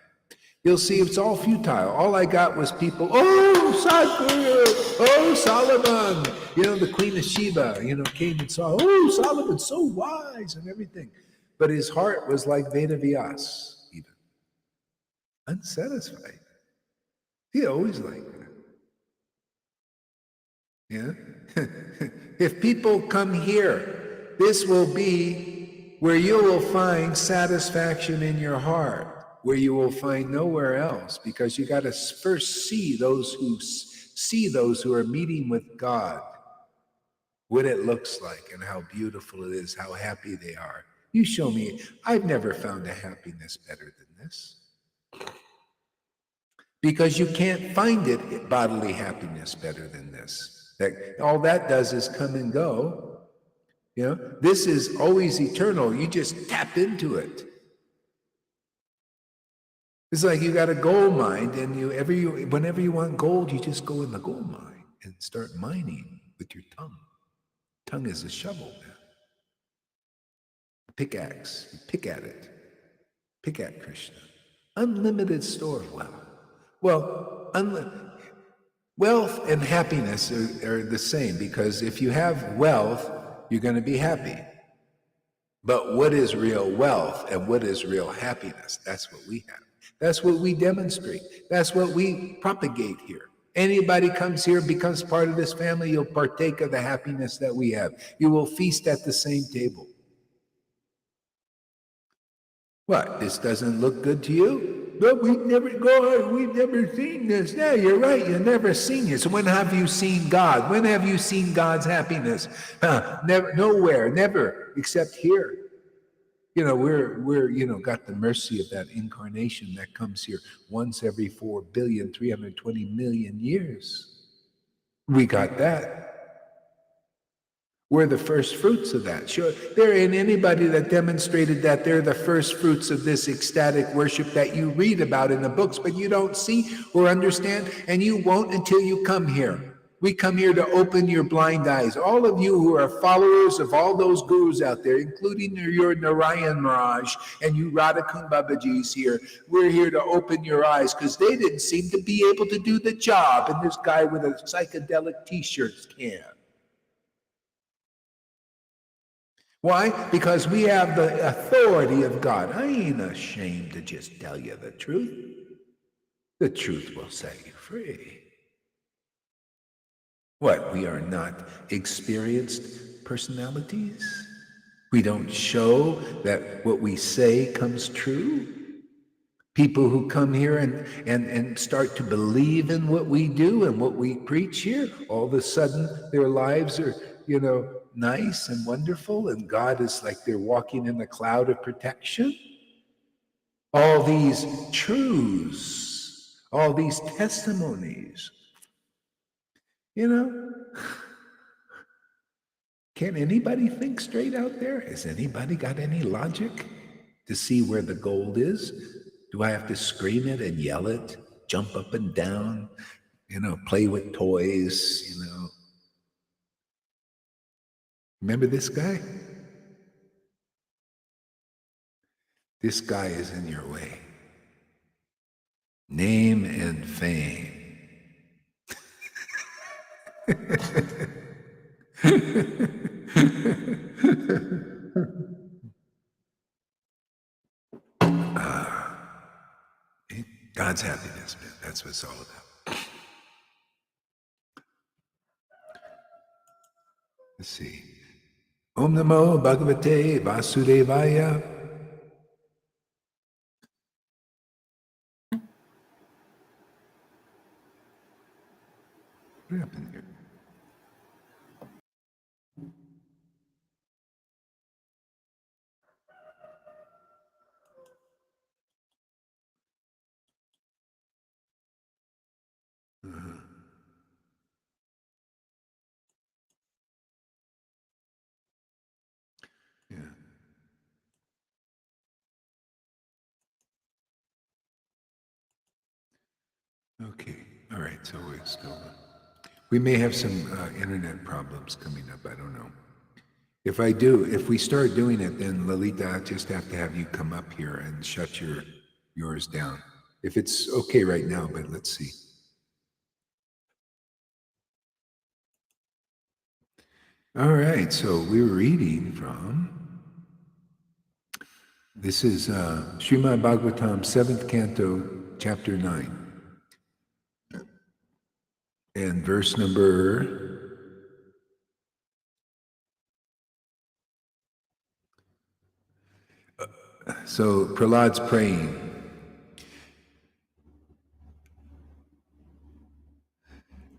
you'll see it's all futile. All I got was people, oh, Sadhguru, oh, Solomon. The Queen of Sheba, came and saw, oh, Solomon's so wise and everything. But his heart was like Vedavyas, even. Unsatisfied. He always like that. Yeah. If people come here, this will be where you will find satisfaction in your heart, where you will find nowhere else, because you got to first see those who are meeting with God, what it looks like and how beautiful it is, how happy they are. You show me. I've never found a happiness better than this. Because you can't find it, bodily happiness, better than this. All that does is come and go. This is always eternal. You just tap into it. It's like you got a gold mine, and whenever you want gold, you just go in the gold mine and start mining with your tongue. Tongue is a shovel, man. A pickaxe. You pick at it. Pick at Krishna. Unlimited store of wealth. Well, wealth and happiness are the same, because if you have wealth, you're going to be happy. But what is real wealth and what is real happiness? That's what we have. That's what we demonstrate. That's what we propagate here. Anybody comes here, becomes part of this family, you'll partake of the happiness that we have. You will feast at the same table. What? This doesn't look good to you? But we've never seen this. Yeah, you're right. You've never seen it. So when have you seen God? When have you seen God's happiness? Never, nowhere, never, except here. We're got the mercy of that incarnation that comes here once every 4,320,000,000 years. We got that. We're the first fruits of that. Sure, there ain't anybody that demonstrated that they're the first fruits of this ecstatic worship that you read about in the books, but you don't see or understand, and you won't until you come here. We come here to open your blind eyes. All of you who are followers of all those gurus out there, including your Narayan Maharaj and you Radhakund Babajis here, we're here to open your eyes, because they didn't seem to be able to do the job, and this guy with a psychedelic t-shirt can. Why? Because we have the authority of God. I ain't ashamed to just tell you the truth. The truth will set you free. What? We are not experienced personalities? We don't show that what we say comes true? People who come here and start to believe in what we do and what we preach here, all of a sudden their lives are, nice and wonderful, and God is like they're walking in a cloud of protection. All these truths, all these testimonies, can anybody think straight out there? Has anybody got any logic to see where the gold is? Do I have to scream it and yell it, jump up and down, play with toys, Remember this guy? This guy is in your way. Name and fame. God's happiness, man. That's what it's all about. Let's see. Om Namo Bhagavate Vasudevaya. What happened here? Yeah. Okay. All right. So we're still. We may have some internet problems coming up. I don't know. If we start doing it, then Lalita, I just have to have you come up here and shut yours down. If it's okay right now, but let's see. All right. So we're reading from. This is Srimad Bhagavatam, 7th Canto, Chapter 9. And verse number 15. So Prahlad's praying.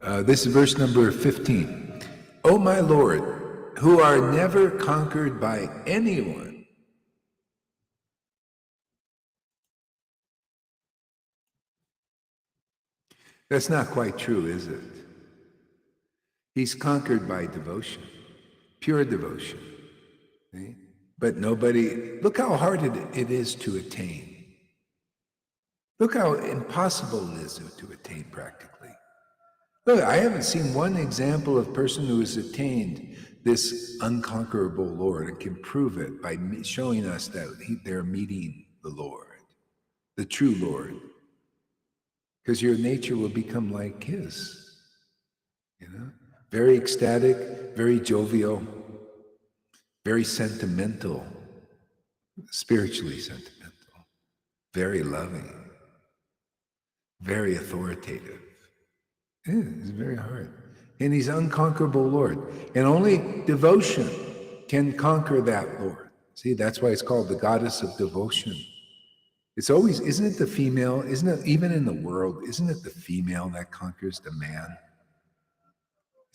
This is verse number 15. O my Lord, who are never conquered by anyone, that's not quite true, is it? He's conquered by devotion, pure devotion. Okay? But nobody, look how hard it is to attain. Look how impossible it is to attain practically. Look, I haven't seen one example of a person who has attained this unconquerable Lord and can prove it by showing us that they're meeting the Lord, the true Lord. because your nature will become like his, you know? Very ecstatic, very jovial, very sentimental, spiritually sentimental, very loving, very authoritative. Yeah, it's very hard. And he's unconquerable Lord. And only devotion can conquer that Lord. See, that's why it's called the goddess of devotion. It's always, isn't it the female? Isn't it, even in the world, isn't it the female that conquers the man?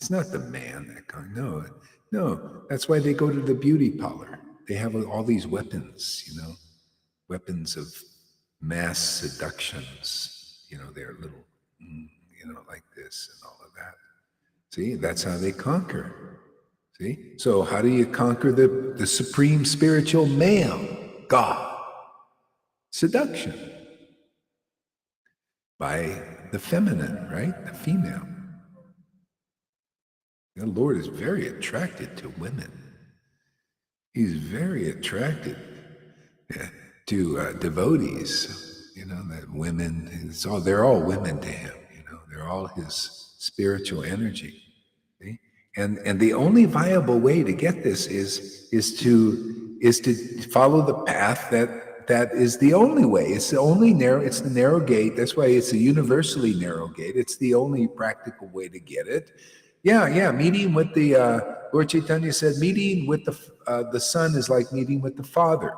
It's not the man that conquers. No. That's why they go to the beauty parlor. They have all these weapons, weapons of mass seductions. They're little, like this and all of that. See, that's how they conquer. See? So how do you conquer the supreme spiritual male, God? Seduction. By the feminine, right? The female. The Lord is very attracted to women. He's very attracted to devotees. That women, they're all women to him. They're all his spiritual energy. See? And the only viable way to get this is to follow the path that is the only way. It's the narrow gate. That's why it's a universally narrow gate. It's the only practical way to get it. Yeah. Meeting with the Lord Chaitanya said, meeting with the Son is like meeting with the Father.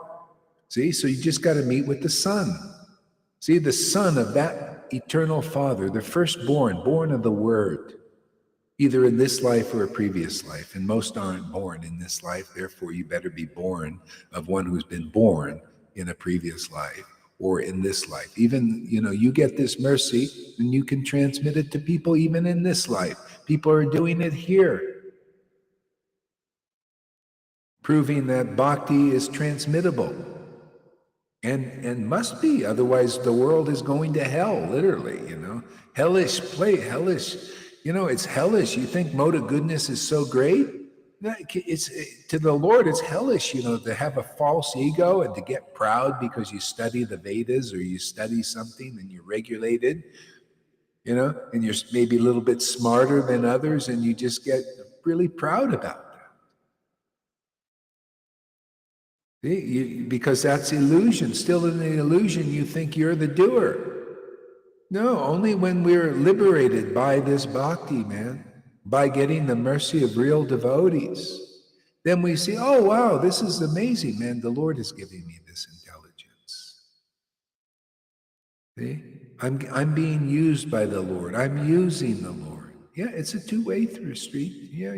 See, so you just got to meet with the Son. See, the Son of that eternal Father, the firstborn, born of the Word, either in this life or a previous life. And most aren't born in this life. Therefore, you better be born of one who's been born in a previous life or in this life. Even, you get this mercy and you can transmit it to people even in this life. People are doing it here, proving that bhakti is transmittable and must be. Otherwise, the world is going to hell, literally, hellish. It's hellish. You think mode of goodness is so great? It's to the Lord, it's hellish, to have a false ego and to get proud because you study the Vedas or you study something and you're regulated, and you're maybe a little bit smarter than others and you just get really proud about that. See, because that's illusion. Still in the illusion, you think you're the doer. No, only when we're liberated by this bhakti, man, by getting the mercy of real devotees, then we see, oh, wow, this is amazing, man. The Lord is giving me this intelligence. See? I'm being used by the Lord. I'm using the Lord. Yeah, it's a two-way through street. Yeah.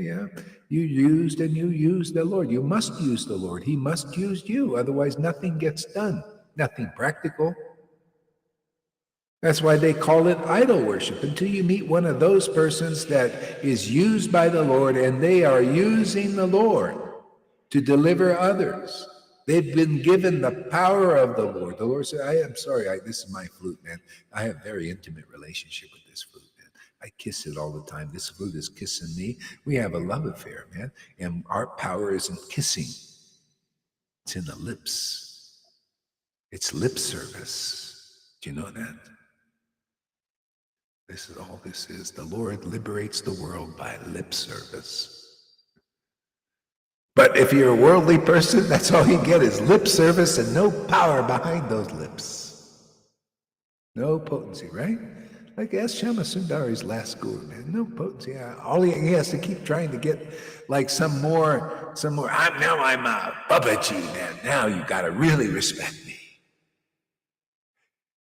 You used and you use the Lord. You must use the Lord. He must use you. Otherwise, nothing gets done. Nothing practical. That's why they call it idol worship, until you meet one of those persons that is used by the Lord and they are using the Lord to deliver others. They've been given the power of the Lord. The Lord said, I am sorry, this is my flute, man. I have a very intimate relationship with this flute, man. I kiss it all the time. This flute is kissing me. We have a love affair, man. And our power isn't kissing. It's in the lips. It's lip service. Do you know that? This is all this is. The Lord liberates the world by lip service. But if you're a worldly person, that's all you get is lip service and no power behind those lips. No potency, right? Like ask Shama Sundari's last guru, man. No potency. All he has to keep trying to get like some more. I'm a Babaji, man. Now you got to really respect me.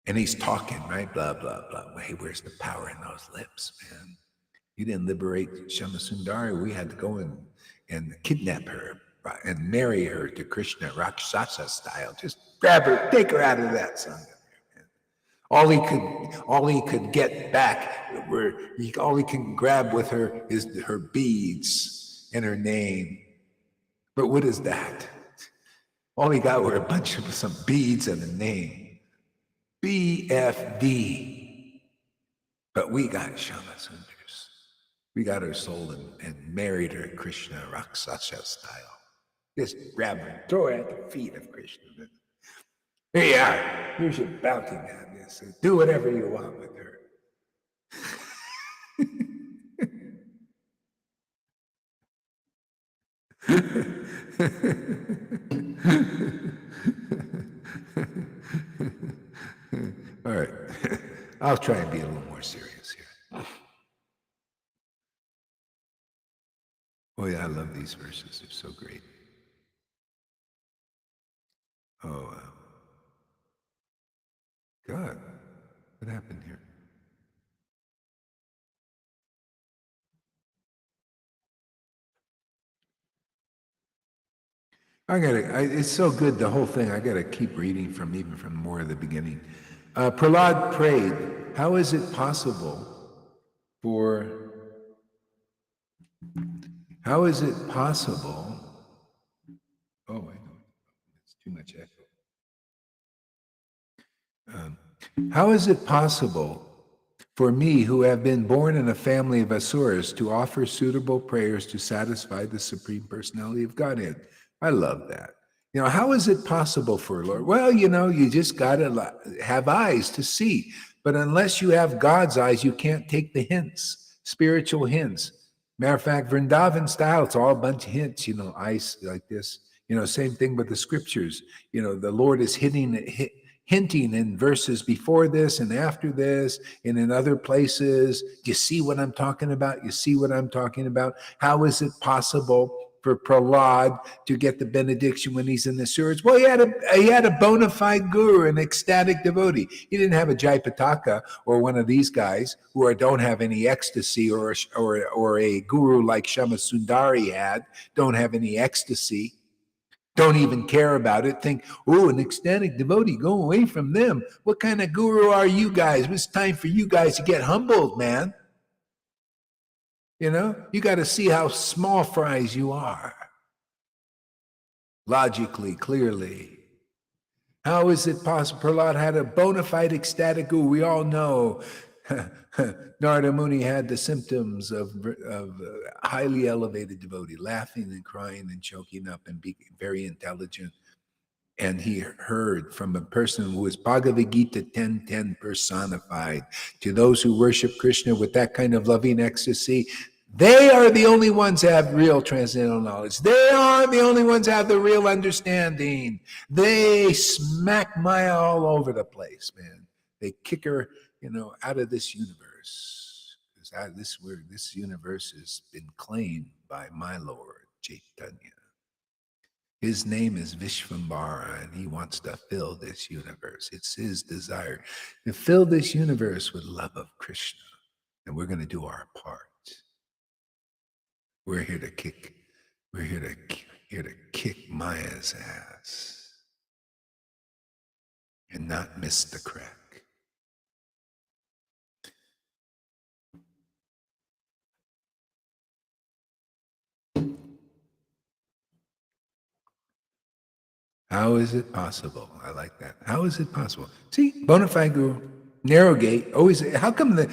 And he's talking, right? Blah, blah, blah. Hey, where's the power in those lips, man? You didn't liberate Shama Sundari. We had to go and kidnap her and marry her to Krishna, Rakshasa style. Just grab her, take her out of that sangha. All he could get back, all he can grab with her is her beads and her name. But what is that? All he got were a bunch of some beads and a name. BFD. But we got Shama Sundars. We got her soul and married her Krishna Rakshasa style. Just grab her and throw her at the feet of Krishna. Here you are. Here's your bounty, man. Do whatever you want with her. All right. I'll try and be a little more serious here. Oh, yeah, I love these verses. They're so great. Oh, God, what happened here? It's so good, the whole thing. I gotta keep reading even from more of the beginning. Prahlad prayed, how is it possible for, how is it possible? Oh, I know, it's too much echo. How is it possible for me, who have been born in a family of asuras, to offer suitable prayers to satisfy the Supreme Personality of Godhead? I love that. How is it possible for Lord? Well, you just got to have eyes to see. But unless you have God's eyes, you can't take the hints, spiritual hints. Matter of fact, Vrindavan style, it's all a bunch of hints, eyes like this. Same thing with the scriptures. The Lord is hinting in verses before this and after this and in other places. Do you see what I'm talking about? You see what I'm talking about? How is it possible for Prahlad to get the benediction when he's in the sewers? Well, he had a bona fide guru, an ecstatic devotee. He didn't have a Jaipataka or one of these guys who don't have any ecstasy, or a guru like Shama Sundari had, don't have any ecstasy. Don't even care about it. Think, oh, an ecstatic devotee, go away from them. What kind of guru are you guys? It's time for you guys to get humbled, man. You got to see how small fries you are. Logically, clearly. How is it possible? Prahlad had a bona fide ecstatic guru. We all know Narada Muni had the symptoms of highly elevated devotee, laughing and crying and choking up and being very intelligent. And he heard from a person who was Bhagavad Gita 10:10 personified. To those who worship Krishna with that kind of loving ecstasy, they are the only ones who have real transcendental knowledge. They are the only ones who have the real understanding. They smack Maya all over the place, man. They kick her, out of this universe. Because this universe has been claimed by my Lord, Chaitanya. His name is Vishvambara, and he wants to fill this universe. It's his desire to fill this universe with love of Krishna. And we're going to do our part. We're here to kick Maya's ass and not miss the crack. How is it possible? I like that. How is it possible? See, bona fide guru, narrow gate, always. How come the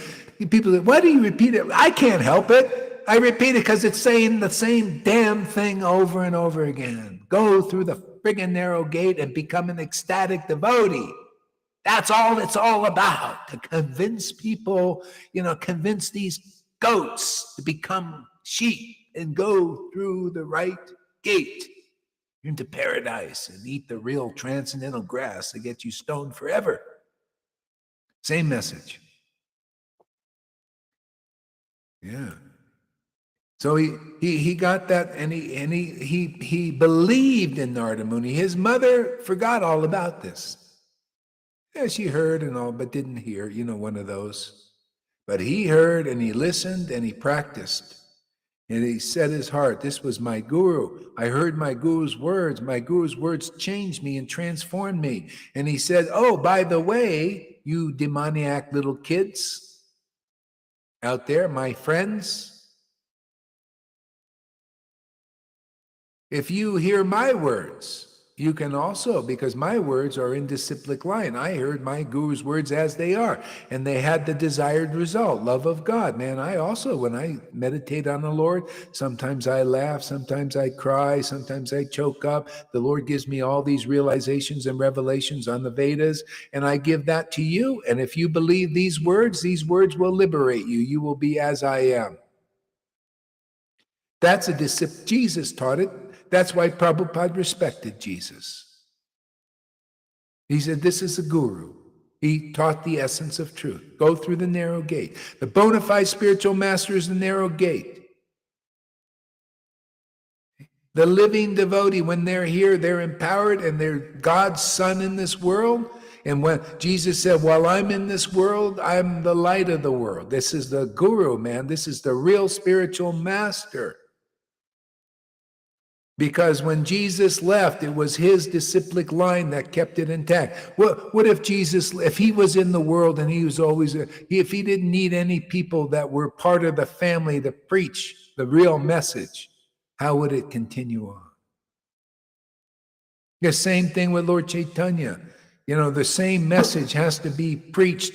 people, why do you repeat it? I can't help it. I repeat it because it's saying the same damn thing over and over again. Go through the friggin' narrow gate and become an ecstatic devotee. That's all it's all about, to convince people, convince these goats to become sheep and go through the right gate into paradise and eat the real transcendental grass that gets you stoned forever. Same message. Yeah. So he got that, and he believed in Narada Muni. His mother forgot all about this. Yeah, she heard and all, but didn't hear. One of those. But he heard and he listened and he practiced. And he set his heart, this was my guru. I heard my guru's words. My guru's words changed me and transformed me. And he said, oh, by the way, you demoniac little kids out there, my friends, if you hear my words, You can also, because my words are in disciplic line. I heard my guru's words as they are, and they had the desired result, love of God. Man, I also, when I meditate on the Lord, sometimes I laugh, sometimes I cry, sometimes I choke up. The Lord gives me all these realizations and revelations on the Vedas, and I give that to you. And if you believe these words will liberate you. You will be as I am. That's a discipline. Jesus taught it. That's why Prabhupada respected Jesus. He said, this is a guru. He taught the essence of truth. Go through the narrow gate. The bona fide spiritual master is the narrow gate. The living devotee, when they're here, they're empowered and they're God's son in this world. And when Jesus said, while I'm in this world, I'm the light of the world. This is the guru, man. This is the real spiritual master. Because when Jesus left, it was his disciplic line that kept it intact. What if Jesus, if he was in the world and he was always, if he didn't need any people that were part of the family to preach the real message, how would it continue on? The same thing with Lord Chaitanya. You know, the same message has to be preached.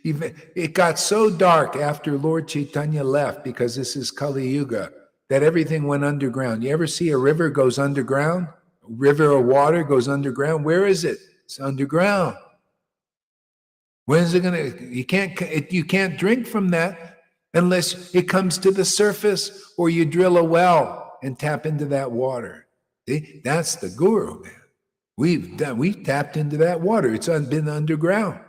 It got so dark after Lord Chaitanya left, because this is Kali Yuga, that everything went underground. You ever see a river goes underground? A river of water goes underground. Where is it? It's underground. When is it going to? You can't drink from that unless it comes to the surface, or you drill a well and tap into that water. See? That's the guru, man. We tapped into that water. It's been underground.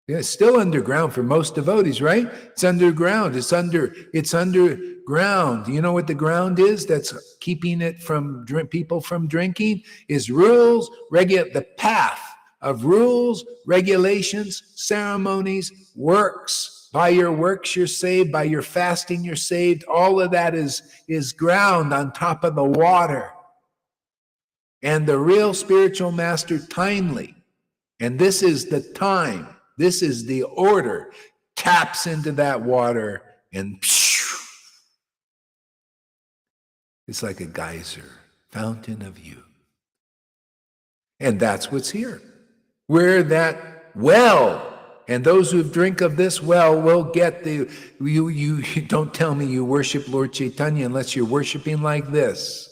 Yeah, it's still underground for most devotees, right? It's underground. It's underground. You know what the ground is that's keeping it from people from drinking? Is rules, the path of rules, regulations, ceremonies, works. By your works you're saved. By your fasting you're saved. All of that is ground on top of the water. And the real spiritual master, timely, and this is the time, this is the order, taps into that water and it's like a geyser, fountain of youth. And that's what's here. We're that well. And those who drink of this well will get you don't tell me you worship Lord Chaitanya unless you're worshiping like this.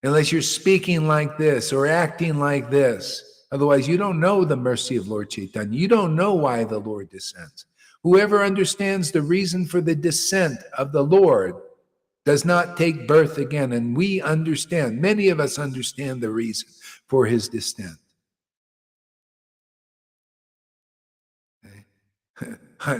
Unless you're speaking like this or acting like this. Otherwise, you don't know the mercy of Lord Chaitanya. You don't know why the Lord descends. Whoever understands the reason for the descent of the Lord does not take birth again. And we understand, many of us understand the reason for his descent.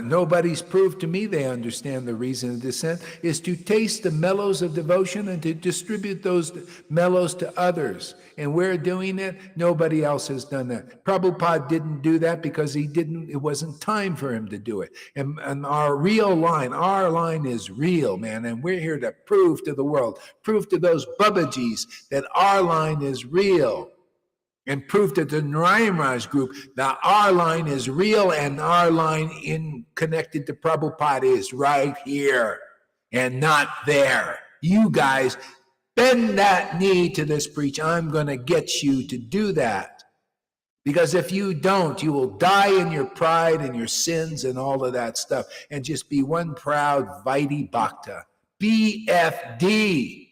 Nobody's proved to me they understand the reason of descent is to taste the mellows of devotion and to distribute those mellows to others. And we're doing it. Nobody else has done that. Prabhupada didn't do that because it wasn't time for him to do it. And our line is real, man. And we're here to prove to the world, prove to those Babajis that our line is real. And prove to the Narayan Raj group that our line is real and our line connected to Prabhupada is right here and not there. You guys bend that knee to this preach. I'm going to get you to do that. Because if you don't, you will die in your pride and your sins and all of that stuff and just be one proud Vaidhi Bhakta. BFD.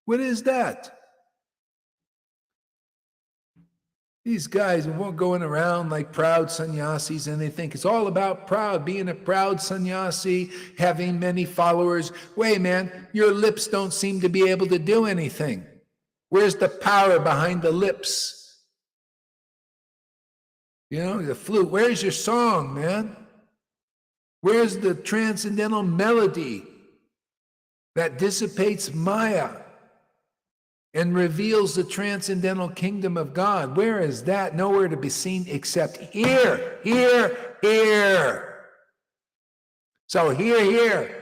What is that? These guys won't going around like proud sannyasis, and they think it's all about being a proud sannyasi, having many followers. Wait, man, your lips don't seem to be able to do anything. Where's the power behind the lips? You know, the flute. Where's your song, man? Where's the transcendental melody that dissipates Maya and reveals the transcendental kingdom of God? Where is that? Nowhere to be seen except here, here, here. So here, here,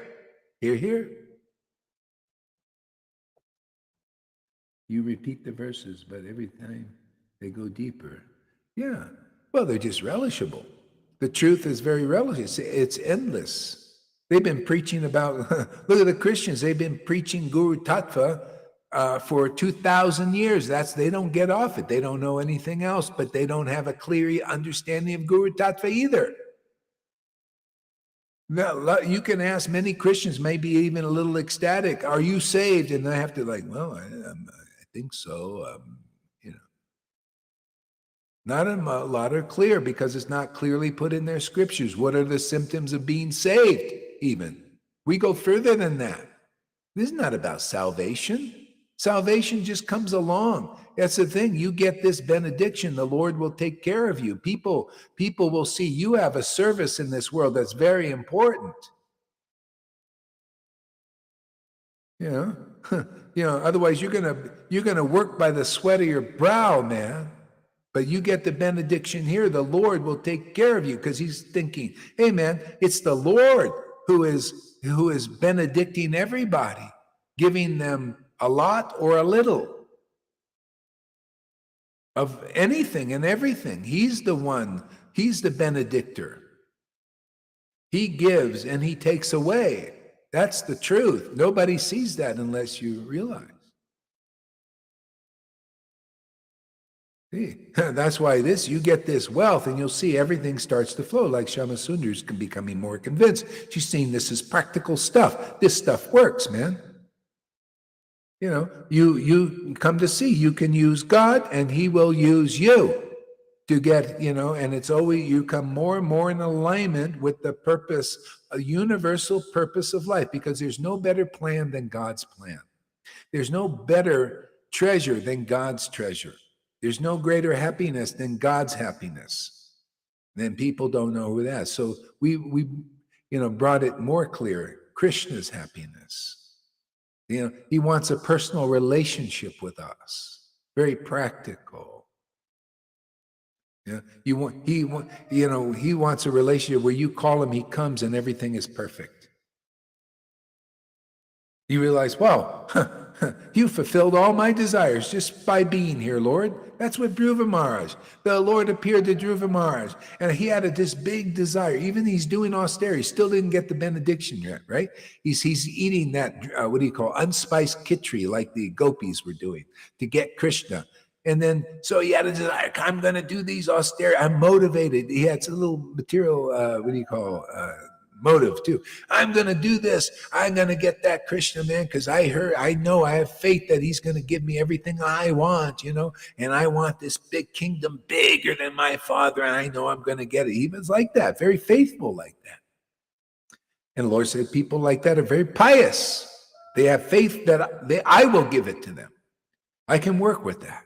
here, here. You repeat the verses, but every time they go deeper. Yeah, well, they're just relishable. The truth is very relishable. It's endless. They've been preaching about, look at the Christians, they've been preaching Guru Tattva for 2,000 years. They don't get off it. They don't know anything else, but they don't have a clear understanding of Guru Tattva either. Now, you can ask many Christians, maybe even a little ecstatic, are you saved? And they have to well, I think so. Not a lot are clear because it's not clearly put in their scriptures. What are the symptoms of being saved even? We go further than that. This is not about salvation. Salvation just comes along. That's the thing. You get this benediction, the Lord will take care of you. People will see you have a service in this world that's very important. Otherwise you're gonna work by the sweat of your brow, man. But you get the benediction here, the Lord will take care of you, because he's thinking, hey man, it's the Lord who is benedicting everybody, giving them a lot or a little of anything and everything. He's the one, he's the benedictor. He gives and he takes away. That's the truth. Nobody sees that unless you realize. See, that's why you get this wealth and you'll see everything starts to flow, like Shama Sundar's becoming more convinced. She's seeing this as practical stuff. This stuff works, man. You come to see you can use God and he will use you to get, and it's always, you come more and more in alignment with the purpose, a universal purpose of life, because there's no better plan than God's plan. There's no better treasure than God's treasure. There's no greater happiness than God's happiness. Then people don't know who that is. So we brought it more clear. Krishna's happiness. He wants a personal relationship with us. Very practical. He wants a relationship where you call him, he comes, and everything is perfect. You realize, wow, you fulfilled all my desires just by being here, Lord. That's what Dhruva Maharaj, the Lord appeared to Dhruva Maharaj, and he had this big desire. Even he's doing austerity, still didn't get the benediction yet, right? He's eating that, unspiced khichdi like the gopis were doing to get Krishna. And then, so he had a desire, I'm going to do these austerity. I'm motivated. He had some little material, motive too. I'm going to do this. I'm going to get that Krishna, man, because I know I have faith that he's going to give me everything I want, and I want this big kingdom bigger than my father, and I know I'm going to get it. He was like that, very faithful like that. And the Lord said, people like that are very pious. They have faith that I will give it to them. I can work with that.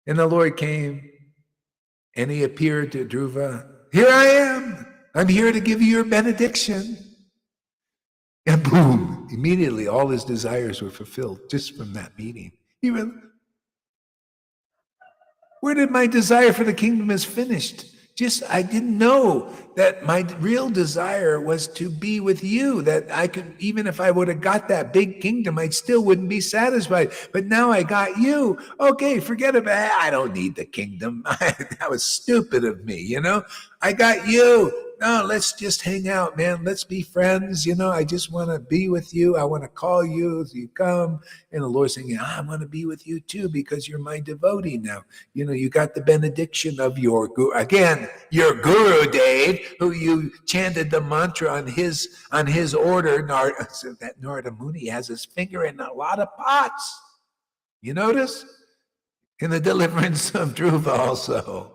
And the Lord came and he appeared to Dhruva. Here I am. I'm here to give you your benediction. And boom, immediately all his desires were fulfilled just from that meeting. Where did my desire for the kingdom is finished? I didn't know that my real desire was to be with you, that I could, even if I would have got that big kingdom, I still wouldn't be satisfied. But now I got you. Okay, forget about it. I don't need the kingdom. That was stupid of me, I got you. No, let's just hang out, man. Let's be friends. I just want to be with you. I want to call you if you come. And the Lord's saying, I want to be with you too, because you're my devotee now. You got the benediction of your guru. Again, your guru, Dave, who you chanted the mantra on his order. So that Narada Muni has his finger in a lot of pots. You notice? In the deliverance of Dhruva also.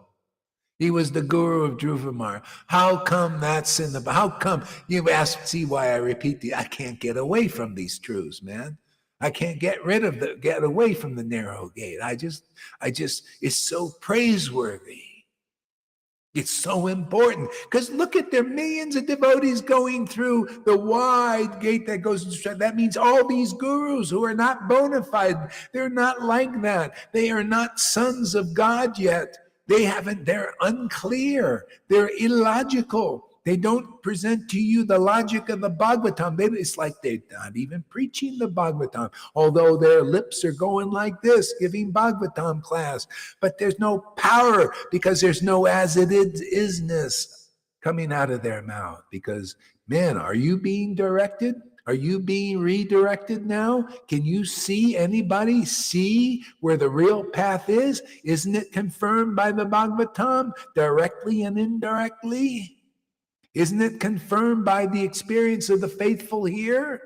He was the guru of Dhruva Maharaj. How come that's in the... How come... You see why I repeat I can't get away from these truths, man. I can't get away from the narrow gate. I just... It's so praiseworthy. It's so important. Because look at there are millions of devotees going through the wide gate that goes... That means all these gurus who are not bona fide. They're not like that. They are not sons of God yet. They're unclear. They're illogical. They don't present to you the logic of the Bhagavatam. It's like they're not even preaching the Bhagavatam, although their lips are going like this, giving Bhagavatam class. But there's no power because there's no as it isness coming out of their mouth. Because, man, are you being directed? Are you being redirected now? Can you see, anybody see where the real path is? Isn't it confirmed by the Bhagavatam directly and indirectly? Isn't it confirmed by the experience of the faithful here?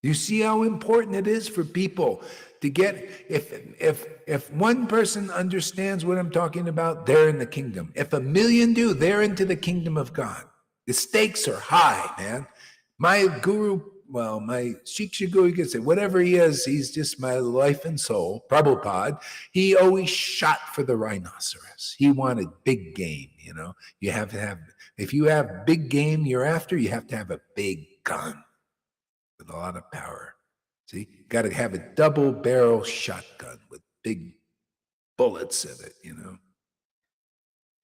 You see how important it is for people to get, if one person understands what I'm talking about, they're in the kingdom. If 1 million do, they're into the kingdom of God. The stakes are high, man. My guru, well, my Shiksha guru, you could say, whatever he is, he's just my life and soul, Prabhupada. He always shot for the rhinoceros. He wanted big game, you know. You have to have, if you have big game you're after, you have to have a big gun with a lot of power. See, got to have a double barrel shotgun with big bullets in it, you know.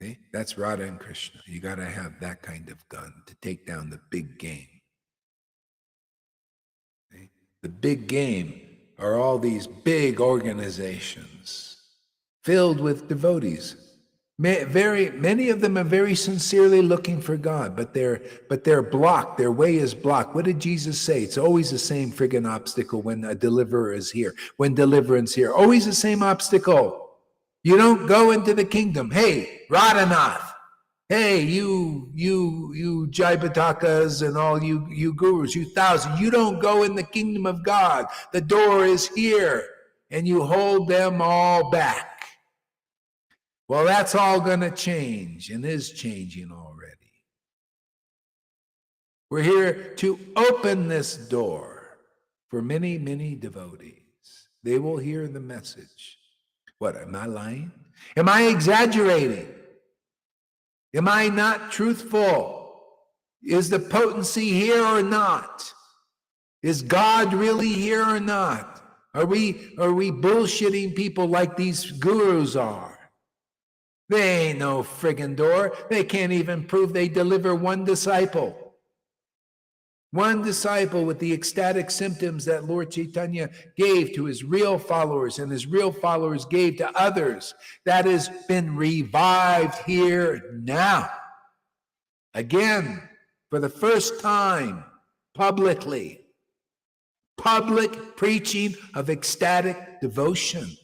See? That's Radha and Krishna. You got to have that kind of gun to take down the big game. See? The big game are all these big organizations filled with devotees. Many of them are very sincerely looking for God, but they're blocked. Their way is blocked. What did Jesus say? It's always the same friggin' obstacle when a deliverer is here, when deliverance here. Always the same obstacle. You don't go into the kingdom. Hey, Radhanath. Hey, you Jaipatakas and all you gurus, you thousand. You don't go in the kingdom of God. The door is here, and you hold them all back. Well, that's all going to change and is changing already. We're here to open this door for many, many devotees. They will hear the message. What, am I lying? Am I exaggerating? Am I not truthful? Is the potency here or not? Is God really here or not? Are we bullshitting people like these gurus are? They ain't no friggin' door. They can't even prove they deliver one disciple. One disciple with the ecstatic symptoms that Lord Chaitanya gave to his real followers and his real followers gave to others. That has been revived here now. Again, for the first time, publicly. Public preaching of ecstatic devotion.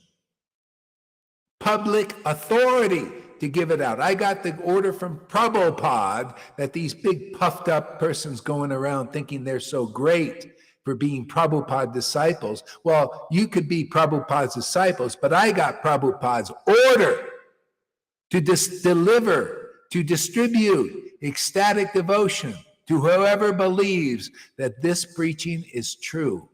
Public authority to give it out. I got the order from Prabhupada that these big puffed up persons going around thinking they're so great for being Prabhupada disciples. Well, you could be Prabhupada's disciples, but I got Prabhupada's order to deliver, to distribute ecstatic devotion to whoever believes that this preaching is true.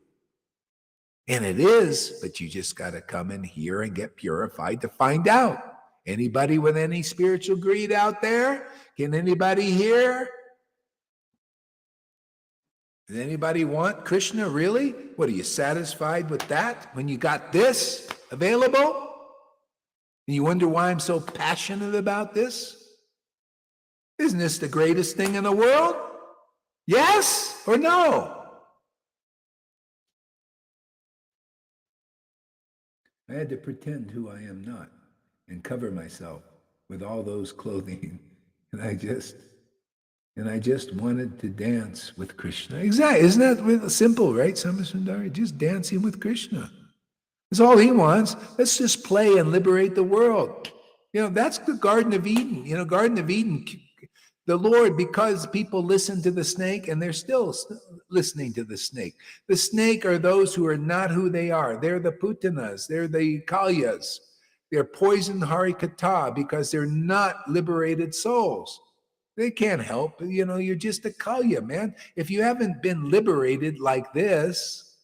And it is, but you just got to come in here and get purified to find out. Anybody with any spiritual greed out there? Can anybody hear? Does anybody want Krishna, really? What, are you satisfied with that when you got this available? And you wonder why I'm so passionate about this? Isn't this the greatest thing in the world? Yes or no? I had to pretend who I am not and cover myself with all those clothing. And I just wanted to dance with Krishna. Exactly. Isn't that simple, right, Samasundari? Just dancing with Krishna. That's all he wants. Let's just play and liberate the world. You know, that's the Garden of Eden. You know, Garden of Eden, the Lord, because people listen to the snake, and they're still listening to the snake. The snake are those who are not who they are. They're the putanas. They're the kalyas. They're poisoned harikata because they're not liberated souls. They can't help. You know, you're just a kalya, man. If you haven't been liberated like this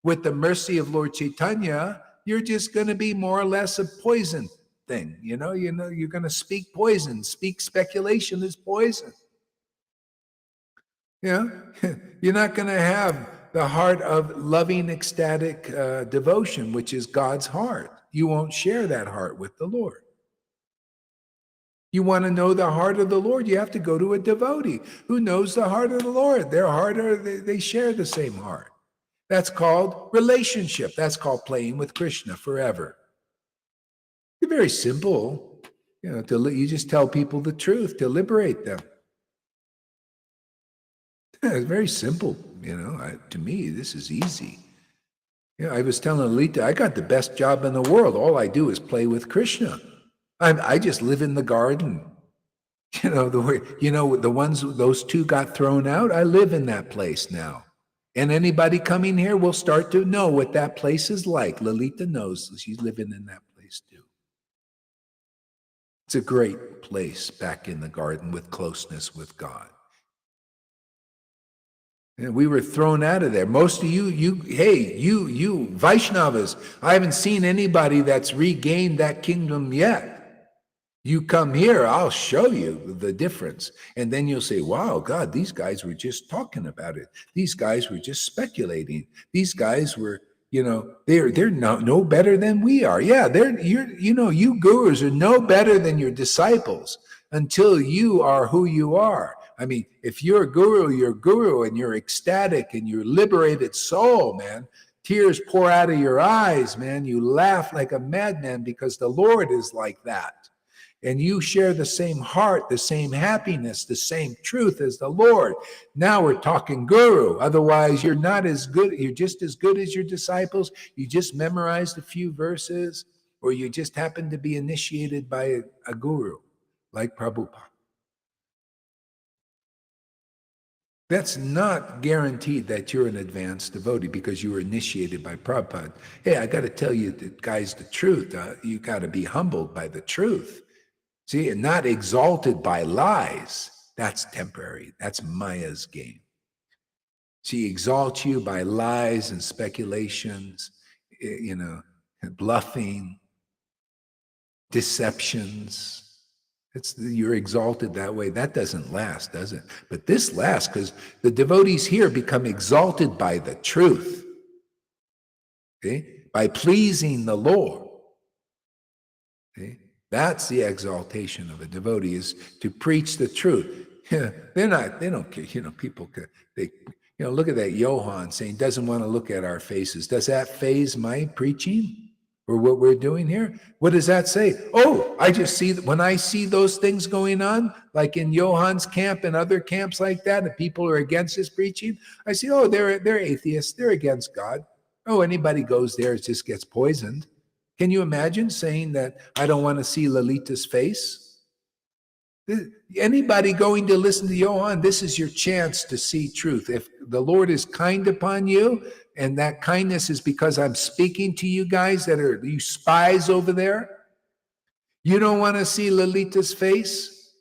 with the mercy of Lord Chaitanya, you're just going to be more or less a poison thing. You know, you're going to speak poison. Speak speculation is poison. Yeah, you're not going to have the heart of loving, ecstatic devotion, which is God's heart. You won't share that heart with the Lord. You want to know the heart of the Lord, you have to go to a devotee who knows the heart of the Lord. Their heart, they share the same heart. That's called relationship. That's called playing with Krishna forever. It's very simple. You know, you just tell people the truth to liberate them. It's very simple, to me, this is easy. I was telling Alita, I got the best job in the world. All I do is play with Krishna. I just live in the garden. The ones, those two got thrown out. I live in that place now. And anybody coming here will start to know what that place is like. Lalita knows she's living in that place too. It's a great place back in the garden with closeness with God. And we were thrown out of there. Most of you Vaishnavas, I haven't seen anybody that's regained that kingdom yet. You come here, I'll show you the difference. And then you'll say, wow, God, these guys were just talking about it. These guys were just speculating. These guys were, they're no better than we are. Yeah, you gurus are no better than your disciples until you are who you are. I mean, if you're a guru and you're ecstatic and you're liberated soul, man, tears pour out of your eyes, man. You laugh like a madman because the Lord is like that. And you share the same heart, the same happiness, the same truth as the Lord. Now we're talking guru. Otherwise, you're not as good. You're just as good as your disciples. You just memorized a few verses, or you just happen to be initiated by a guru like Prabhupada. That's not guaranteed that you're an advanced devotee because you were initiated by Prabhupada. Hey, I got to tell you, guys, the truth. You got to be humbled by the truth. See, and not exalted by lies. That's temporary. That's Maya's game. She exalts you by lies and speculations, bluffing, deceptions. You're exalted that way. That doesn't last, does it? But this lasts because the devotees here become exalted by the truth. Okay? By pleasing the Lord. Okay? That's the exaltation of a devotee, is to preach the truth. They don't care. People, look at that Johan saying, doesn't want to look at our faces. Does that faze my preaching or what we're doing here? What does that say? Oh, I just see that when I see those things going on, like in Johan's camp and other camps like that, and people are against his preaching, I see, oh, they're atheists. They're against God. Oh, anybody goes there, it just gets poisoned. Can you imagine saying that I don't want to see Lalita's face? Anybody going to listen to Johan, this is your chance to see truth. If the Lord is kind upon you, and that kindness is because I'm speaking to you guys that are you spies over there, you don't want to see Lalita's face?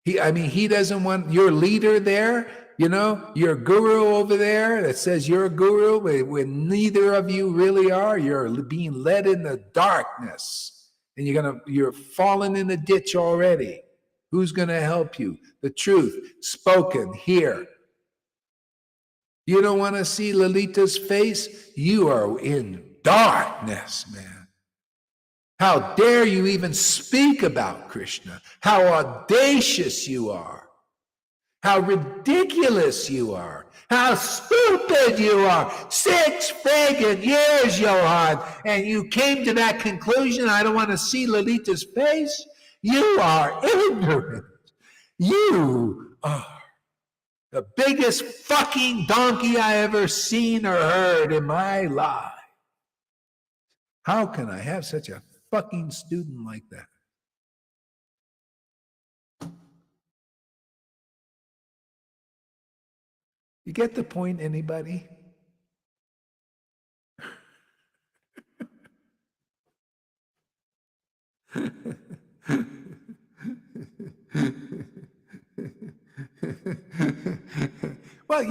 He doesn't want your leader there. Your guru over there that says you're a guru when neither of you really are. You're being led in the darkness and you're falling in the ditch already. Who's going to help you? The truth spoken here. You don't want to see Lalita's face? You are in darkness, man. How dare you even speak about Krishna? How audacious you are. How ridiculous you are. How stupid you are. 6 friggin' years, Johan, and you came to that conclusion, I don't want to see Lalita's face? You are ignorant. You are the biggest fucking donkey I ever seen or heard in my life. How can I have such a fucking student like that? You get the point, anybody? Well,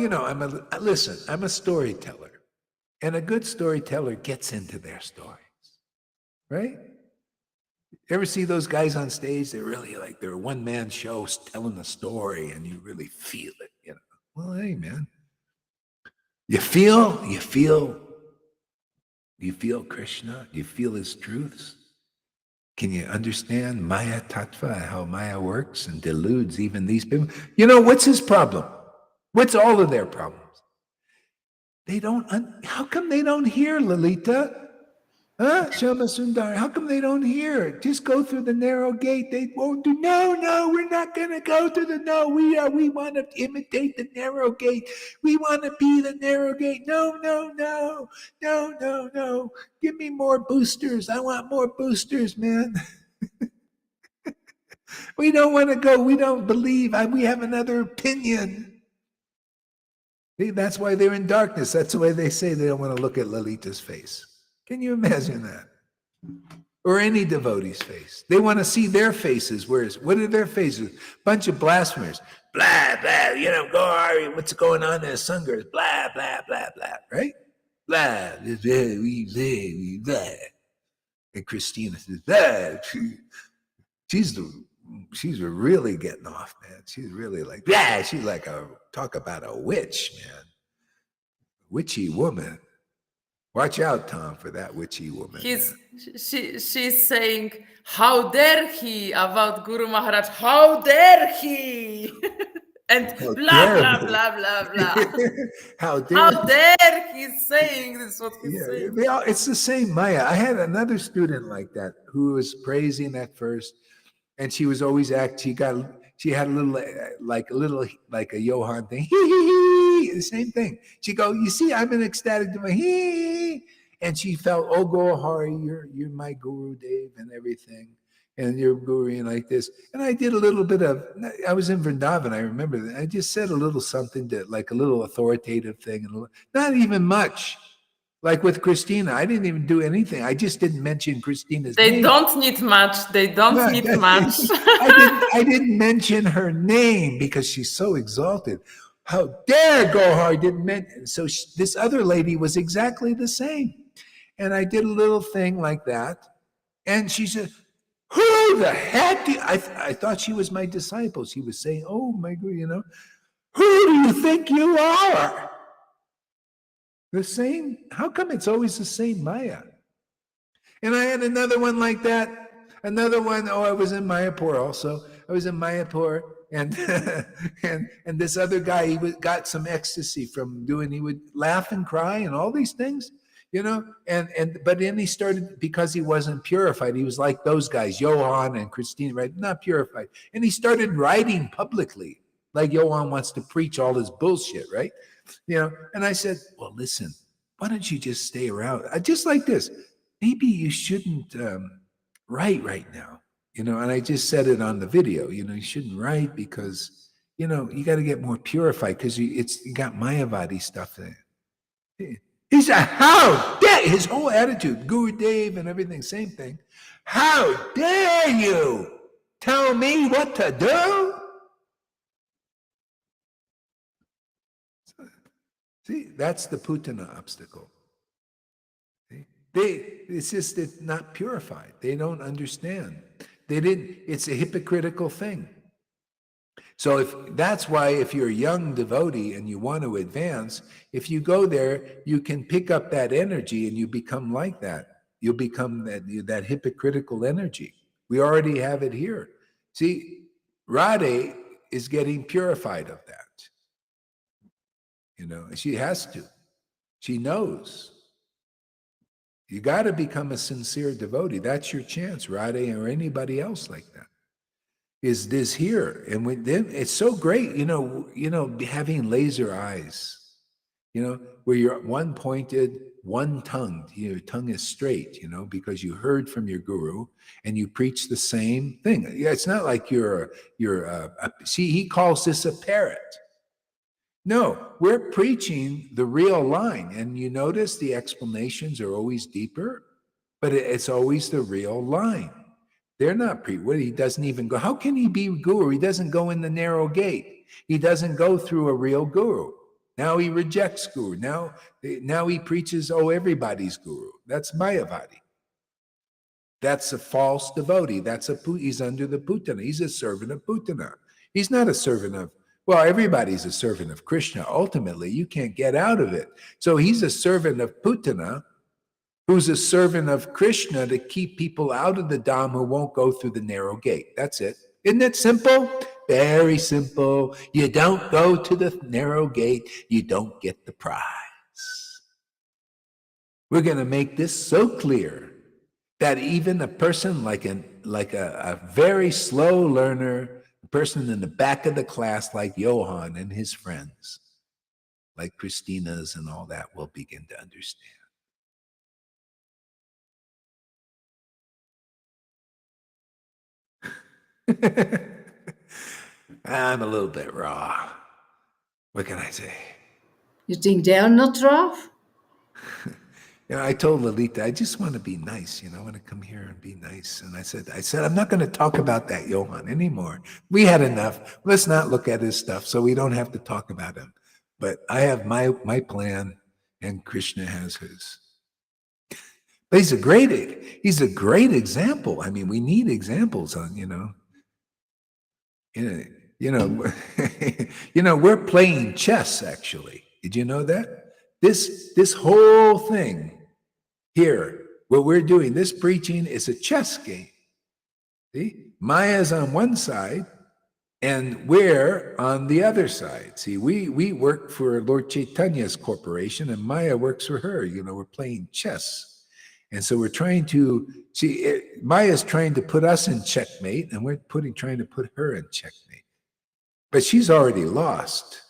I'm a storyteller, and a good storyteller gets into their stories, right? You ever see those guys on stage? They're really like they're a one-man show telling a story, and you really feel it, Well, hey, man. You feel Krishna? You feel his truths? Can you understand Maya Tattva, how Maya works and deludes even these people? What's his problem? What's all of their problems? How come they don't hear, Lalita? Huh? Shama Sundar. How come they don't hear it? Just go through the narrow gate. They won't do. No, we're not gonna go to the no. We want to imitate the narrow gate. We want to be the narrow gate. No. Give me more boosters. I want more boosters, man. We don't want to go. We don't believe. We have another opinion. That's why they're in darkness. That's the way they say they don't want to look at Lalita's face. Can you imagine that? Or any devotee's face. They want to see their faces. Whereas, what are their faces? Bunch of blasphemers. Blah, blah, Gauri, what's going on there? Sangars, blah, blah, blah, blah, right? Blah, blah. And Christina says, blah. She's really getting off, man. She's really like, yeah, she's like talk about a witch, man. Witchy woman. Watch out, Tom, for that witchy woman. She's saying, how dare he about Guru Maharaj? How dare he? And blah, blah, blah, blah, blah. How dare he's saying this, what he's saying. It's the same Maya. I had another student like that who was praising at first, and she was always she had a little like a Johann thing. The same thing. She go, you see, I'm an ecstatic to my and she felt, oh Gauri, you're my Guru, Dave, and everything. And you're Guru like this. And I did a little bit I was in Vrindavan, I remember that. I just said a little something like a little authoritative thing, not even much. Like with Christina, I didn't even do anything. I just didn't mention Christina's name. They don't need much. I didn't mention her name because she's so exalted. How dare Gauri didn't mention. So this other lady was exactly the same. And I did a little thing like that. And she said, who the heck do you? I thought she was my disciple. She was saying, oh my God, who do you think you are? The same. How come it's always the same Maya? And I had another one like that. Another one. I was in Mayapur also. I was in Mayapur, and and this other guy, he got some ecstasy from doing. He would laugh and cry and all these things, but then he started, because he wasn't purified. He was like those guys, Johann and Christine, right? Not purified, and he started writing publicly, like Johann wants to preach all this bullshit, right? And I said, well, listen, why don't you just stay around? Just like this. Maybe you shouldn't write right now, and I just said it on the video, you shouldn't write because, you got to get more purified because you got Mayavadi stuff there. He said, how dare, his whole attitude, Guru Dev and everything, same thing. How dare you tell me what to do? See, that's the Putana obstacle. See? It's just it's not purified. They don't understand. It's a hypocritical thing. So that's why if you're a young devotee and you want to advance, if you go there, you can pick up that energy and you become like that. You'll become that hypocritical energy. We already have it here. See, Radhe is getting purified of that. She has to. She knows. You got to become a sincere devotee. That's your chance, Radhe, or anybody else like that. Is this here? And it's so great, having laser eyes, where you're one-pointed, one-tongued. Your tongue is straight, because you heard from your guru and you preach the same thing. It's not like see, he calls this a parrot. No, we're preaching the real line. And you notice the explanations are always deeper, but it's always the real line. They're not he doesn't even go. How can he be guru? He doesn't go in the narrow gate. He doesn't go through a real guru. Now he rejects guru. Now he preaches, everybody's guru. That's Mayavadi. That's a false devotee. He's under the Putana. He's a servant of Putana. He's not a servant of, everybody's a servant of Krishna. Ultimately, you can't get out of it. So he's a servant of Putana, who's a servant of Krishna to keep people out of the Dham who won't go through the narrow gate. That's it. Isn't it simple? Very simple. You don't go to the narrow gate, you don't get the prize. We're going to make this so clear. that even a person like a very slow learner, a person in the back of the class like Johann and his friends, like Christina's and all that, will begin to understand. I'm a little bit raw. What can I say? You think they are not rough? I told Lolita, I just want to be nice. I want to come here and be nice. And I said, I'm not going to talk about that Johann anymore. We had enough. Let's not look at his stuff so we don't have to talk about him. But I have my plan, and Krishna has his. But he's a great example. I mean, we need examples on, we're playing chess, actually. Did you know that? This whole thing here, what we're doing, this preaching is a chess game. See? Maya's on one side, and we're on the other side. See, we work for Lord Chaitanya's corporation, and Maya works for her. We're playing chess. And so we're trying to, Maya's trying to put us in checkmate, and we're trying to put her in checkmate. But she's already lost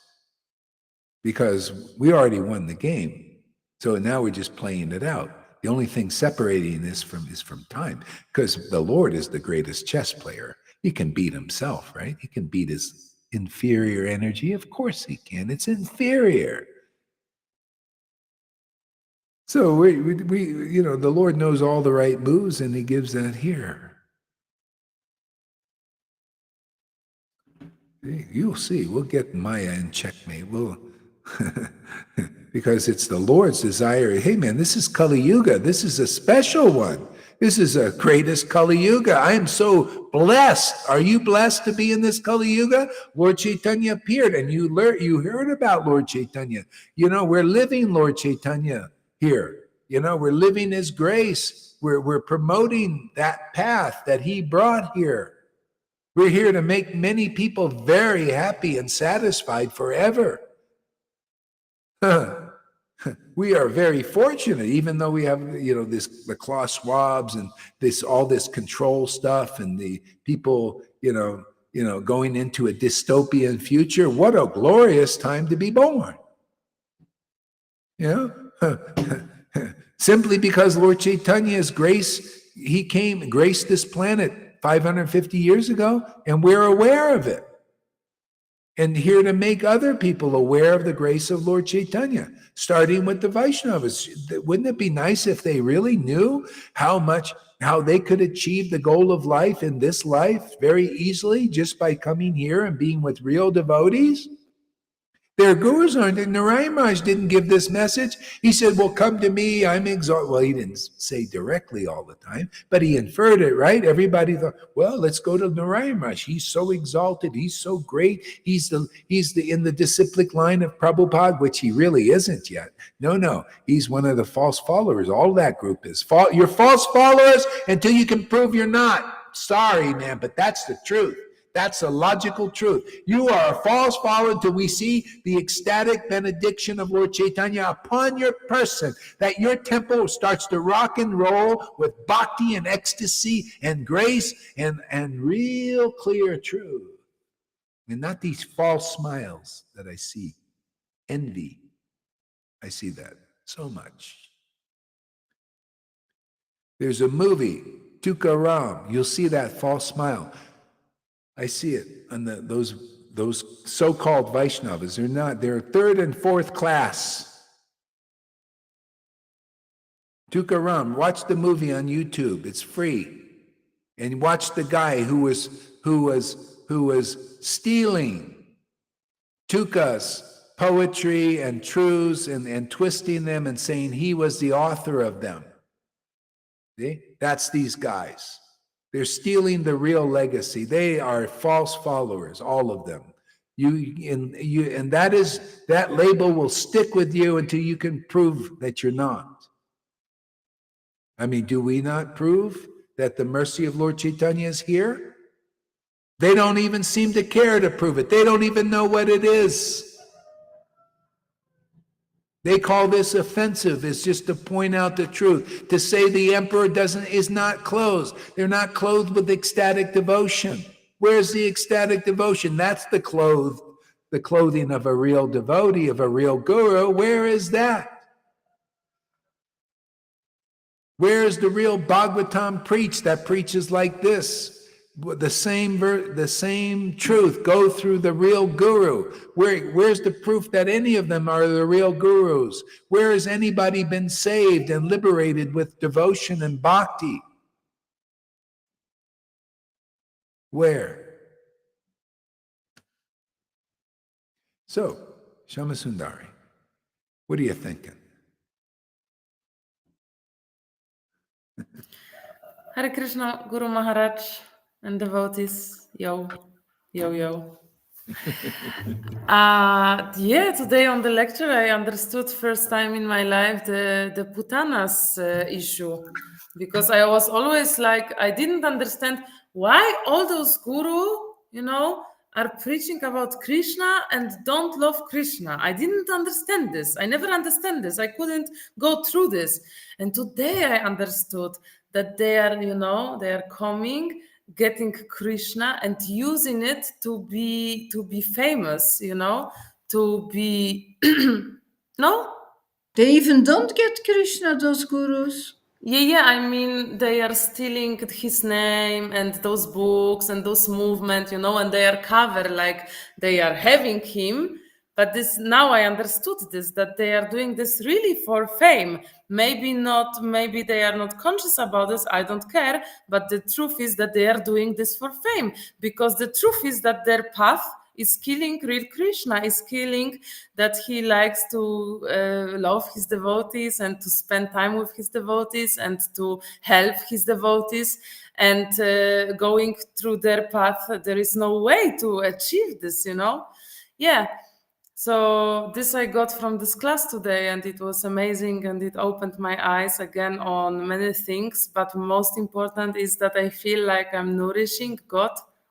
because we already won the game. So now we're just playing it out. The only thing separating this is from time, because the Lord is the greatest chess player. He can beat himself, right? He can beat his inferior energy. Of course he can. It's inferior. So we the Lord knows all the right moves, and he gives that here. You'll see. We'll get Maya in checkmate. Because it's the Lord's desire. Hey, man, this is Kali Yuga. This is a special one. This is a greatest Kali Yuga. I am so blessed. Are you blessed to be in this Kali Yuga? Lord Chaitanya appeared, and you heard about Lord Chaitanya. We're living Lord Chaitanya here. We're living his grace. We're promoting that path that he brought here. We're here to make many people very happy and satisfied forever. We are very fortunate, even though we have, the Klaus Schwabs and all this control stuff, and the people, going into a dystopian future. What a glorious time to be born. Simply because Lord Chaitanya's grace, he came and graced this planet 550 years ago, and we're aware of it. And here to make other people aware of the grace of Lord Chaitanya, starting with the Vaishnavas. Wouldn't it be nice if they really knew how they could achieve the goal of life in this life very easily just by coming here and being with real devotees? Their gurus aren't. Narayan Maharaj didn't give this message. He said, well, come to me, I'm exalted. Well, he didn't say directly all the time, but he inferred it, right? Everybody thought, well, let's go to Narayan Maharaj. He's so exalted. He's so great. He's in the disciplic line of Prabhupada, which he really isn't yet. No. He's one of the false followers. All that group is. You're false followers until you can prove you're not. Sorry, man, but that's the truth. That's a logical truth. You are a false follower until we see the ecstatic benediction of Lord Chaitanya upon your person, that your temple starts to rock and roll with bhakti and ecstasy and grace and real clear truth. And not these false smiles that I see. Envy. I see that so much. There's a movie, Tukaram. You'll see that false smile. I see it on those so-called Vaishnavas. They're third and fourth class. Tukaram, watch the movie on YouTube. It's free. And watch the guy who was stealing Tuka's poetry and truths and twisting them and saying he was the author of them. See? That's these guys. They're stealing the real legacy. They are false followers, all of them. And that label will stick with you until you can prove that you're not. I mean, do we not prove that the mercy of Lord Chaitanya is here? They don't even seem to care to prove it. They don't even know what it is. They call this offensive. It's just to point out the truth. To say the emperor is not clothed. They're not clothed with ecstatic devotion. Where's the ecstatic devotion? That's the clothing of a real devotee, of a real guru. Where is that? Where is the real Bhagavatam preach that preaches like this? The same truth go through the real guru. Where's the proof that any of them are the real gurus? Where has anybody been saved and liberated with devotion and bhakti? Where? So, Shamasundari, what are you thinking? Hare Krishna, Guru Maharaj and devotees. Yo, yo, yo. Yeah, today on the lecture, I understood first time in my life the Putanas issue, because I was always like, I didn't understand why all those guru, are preaching about Krishna and don't love Krishna. I didn't understand this. I never understand this. I couldn't go through this. And today I understood that they are coming, getting Krishna and using it to be famous, to be no? They even don't get Krishna, those gurus. Yeah, I mean, they are stealing his name and those books and those movements, and they are covered like they are having him. But now I understood this, that they are doing this really for fame. Maybe they are not conscious about this, I don't care. But the truth is that they are doing this for fame, because the truth is that their path is killing real Krishna, is killing that he likes to love his devotees and to spend time with his devotees and to help his devotees. And going through their path, there is no way to achieve this, Yeah. So this I got from this class today, and it was amazing, and it opened my eyes again on many things. But most important is that I feel like I'm nourishing God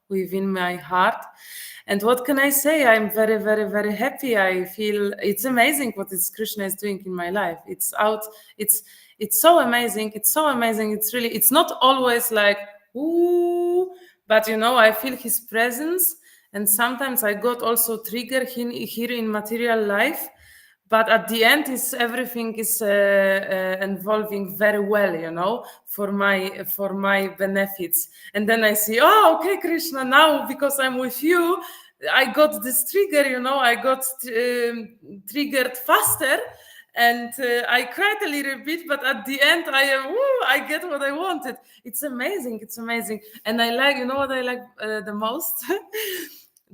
within my heart. And what can I say? I'm very, very, very happy. I feel it's amazing what Krishna is doing in my life. It's so amazing. It's so amazing. It's not always like, ooh, but I feel his presence. And sometimes I got also triggered here in material life, but at the end everything is involving very well, for my benefits. And then I see, oh, okay, Krishna, now because I'm with you, I got this trigger, I got triggered faster. And I cried a little bit, but at the end, I get what I wanted. It's amazing. It's amazing. And I like, what I like the most?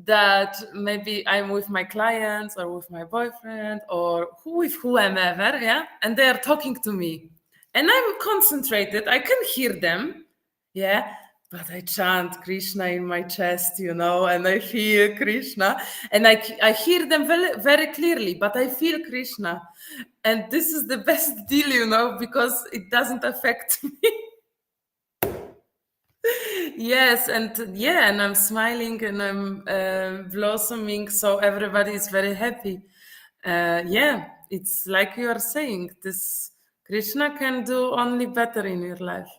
That maybe I'm with my clients or with my boyfriend or with whomever, yeah? And they are talking to me. And I'm concentrated. I can hear them, yeah? But I chant Krishna in my chest, and I feel Krishna. And I hear them very, very clearly, but I feel Krishna. And this is the best deal, because it doesn't affect me. Yes, and I'm smiling and I'm blossoming, so everybody is very happy. It's like you are saying, this Krishna can do only better in your life.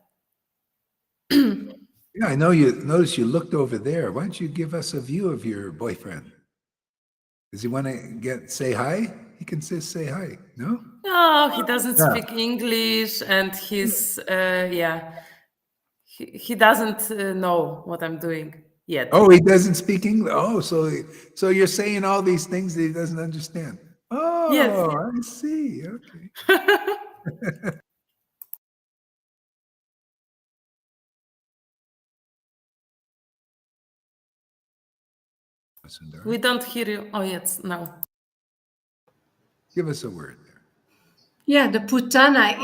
Yeah, I know notice you looked over there. Why don't you give us a view of your boyfriend? Does he want to say hi? He can just say hi, no? No, he doesn't speak English, and he's he doesn't know what I'm doing yet. Oh, he doesn't speak English. Oh, so you're saying all these things that he doesn't understand. Oh, yes. I see. Okay. We don't hear you. Oh, yes, now. Give us a word there. Yeah, the Putana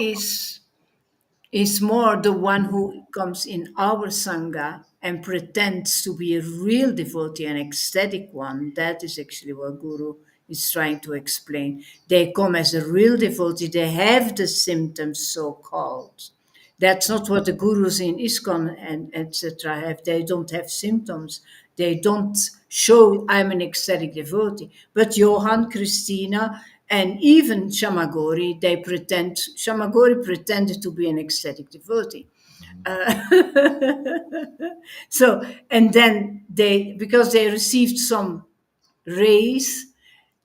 is more the one who comes in our Sangha and pretends to be a real devotee, an ecstatic one. That is actually what Guru is trying to explain. They come as a real devotee. They have the symptoms, so-called. That's not what the gurus in ISKCON and etc. have. They don't have symptoms. They don't show I'm an ecstatic devotee. But Johan, Christina, And even Shamagori, Shamagori pretended to be an ecstatic devotee. So, and then because they received some raise,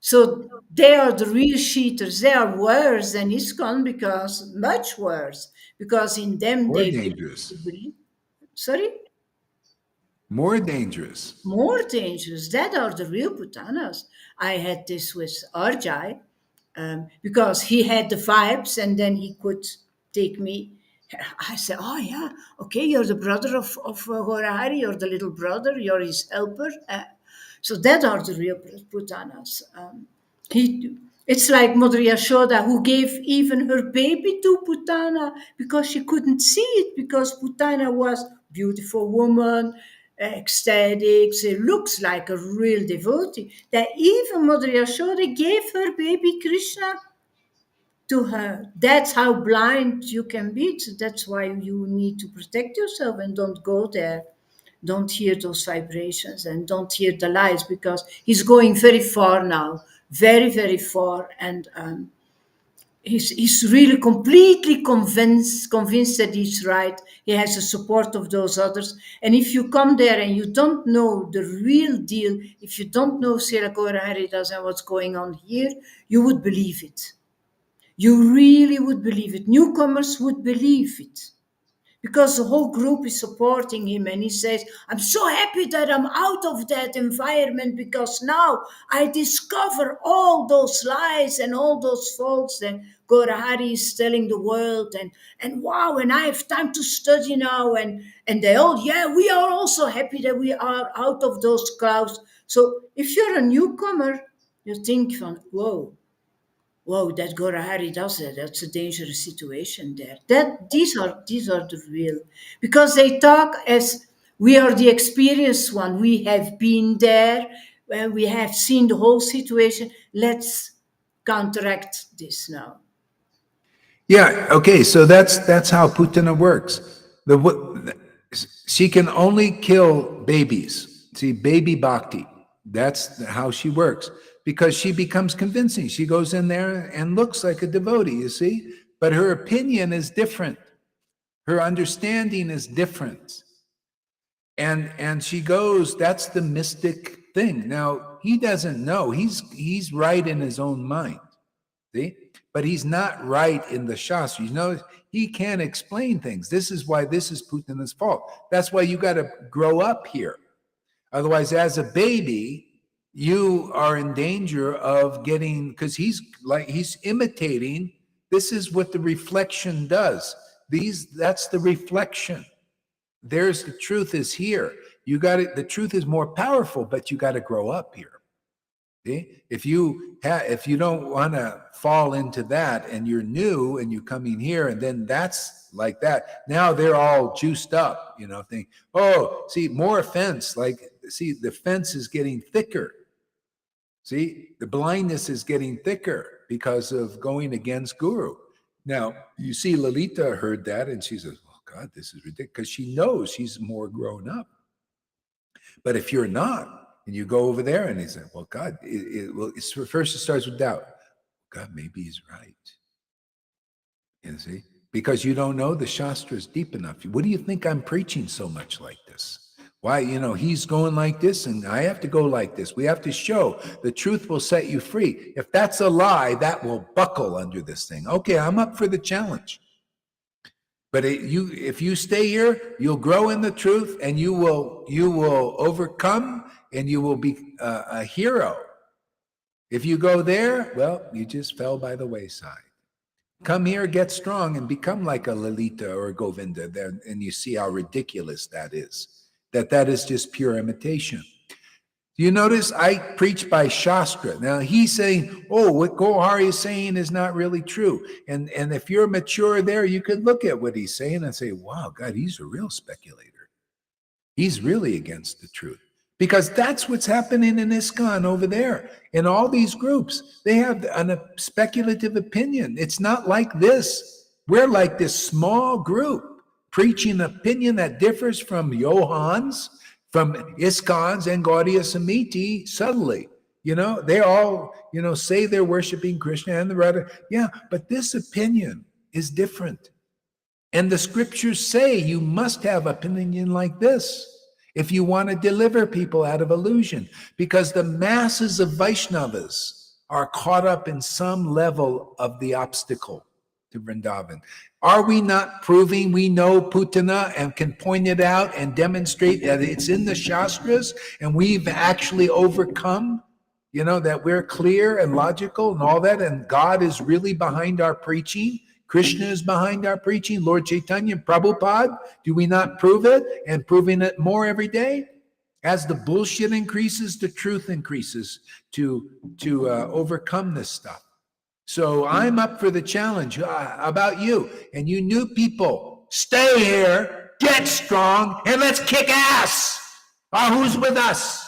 so they are the real cheaters. They are worse than ISKCON, because much worse, because in them More they dangerous. believe. Sorry? More dangerous. More dangerous. That are the real putanas. I had this with Arjai, because he had the vibes, and then he could take me. I said, "Oh yeah, okay, you're the brother of Horahari, you're the little brother, you're his helper." So that are the real putanas. It's like Mother Yashoda, who gave even her baby to Putana because she couldn't see it, because Putana was beautiful woman, ecstatic. She looks like a real devotee. That even Mother Yashoda gave her baby Krishna to her. That's how blind you can be. So that's why you need to protect yourself and don't go there. Don't hear those vibrations and don't hear the lies, because he's going very far now, very, very far. And he's really completely convinced that he's right. He has the support of those others. And if you come there and you don't know the real deal, if you don't know Srila Gaura Haridas and what's going on here, you would believe it. You really would believe it. Newcomers would believe it, because the whole group is supporting him, and he says, "I'm so happy that I'm out of that environment, because now I discover all those lies and all those faults that Gaurahari is telling the world, and wow, and I have time to study now." And they all, yeah, we are also happy that we are out of those clouds. So if you're a newcomer, you think from, whoa, that Gorahari does that. That's a dangerous situation there. These are the real, because they talk as we are the experienced one. We have been there, we have seen the whole situation. Let's counteract this now. Yeah. Okay. So that's how Putana works. She can only kill babies. See, baby bhakti. That's how she works, because she becomes convincing. She goes in there and looks like a devotee. You see, but her opinion is different. Her understanding is different. And she goes, that's the mystic thing. Now, he doesn't know. He's right in his own mind. See? But he's not right in the Shastra. You know, he can't explain things. This is why this is Putana's fault. That's why you got to grow up here. Otherwise, as a baby, you are in danger of getting, because he's imitating. This is what the reflection does. That's the reflection. There's the truth is here. You got it. The truth is more powerful, but you got to grow up here. See? If you don't want to fall into that, and you're new and you coming here, and then that's like that. Now they're all juiced up, think, oh, see, more offense. Like, see, the fence is getting thicker. See, the blindness is getting thicker because of going against Guru. Now, you see, Lalita heard that and she says, oh God, this is ridiculous, because she knows she's more grown up. But if you're not, and you go over there and he said, well, God, first it starts with doubt. God, maybe he's right. You see? Because you don't know the Shastras deep enough. What do you think I'm preaching so much like this? Why, he's going like this and I have to go like this. We have to show the truth will set you free. If that's a lie, that will buckle under this thing. Okay, I'm up for the challenge. But if you stay here, you'll grow in the truth, and you will overcome, and you will be a hero. If you go there, well, you just fell by the wayside. Come here, get strong, and become like a Lalita or a Govinda, and you see how ridiculous that is. That is just pure imitation. You notice I preach by Shastra. Now he's saying, oh, what Gaurahari is saying is not really true. And if you're mature there, you could look at what he's saying and say, wow, God, he's a real speculator. He's really against the truth. Because that's what's happening in ISKCON over there. In all these groups, they have a speculative opinion. It's not like this. We're like this small group preaching an opinion that differs from Johann's, from ISKCON's and Gaudiya Samiti subtly. They all, say they're worshiping Krishna and the Radha. Yeah, but this opinion is different. And the scriptures say you must have opinion like this if you want to deliver people out of illusion, because the masses of Vaishnavas are caught up in some level of the obstacle to Vrindavan. Are we not proving we know Putana and can point it out and demonstrate that it's in the Shastras and we've actually overcome, that we're clear and logical and all that, and God is really behind our preaching? Krishna is behind our preaching, Lord Chaitanya, Prabhupada. Do we not prove it and proving it more every day? As the bullshit increases, the truth increases to overcome this stuff. So I'm up for the challenge. How about you? And you new people, stay here, get strong, and let's kick ass. Who's with us?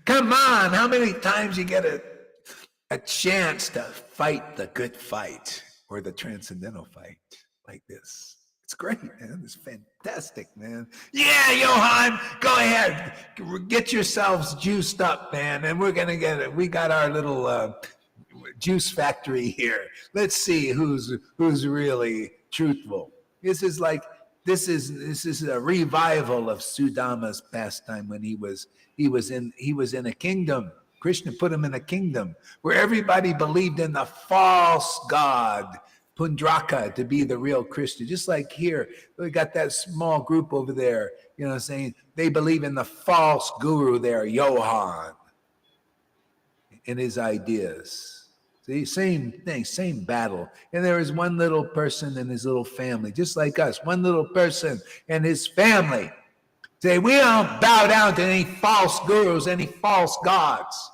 Come on, how many times you get a chance to fight the good fight or the transcendental fight like this? It's great, man. It's fantastic, man. Yeah, Johan, go ahead. Get yourselves juiced up, man. And we're going to get it. We got our little juice factory here. Let's see who's really truthful. This is a revival of Sudama's pastime when he was in a kingdom. Krishna put him in a kingdom where everybody believed in the false god Pundraka to be the real Krishna. Just like here, we got that small group over there, saying they believe in the false guru there, Johan, and his ideas. See, same thing, same battle. And there is one little person and his little family, just like us, one little person and his family. Say, we don't bow down to any false gurus, any false gods,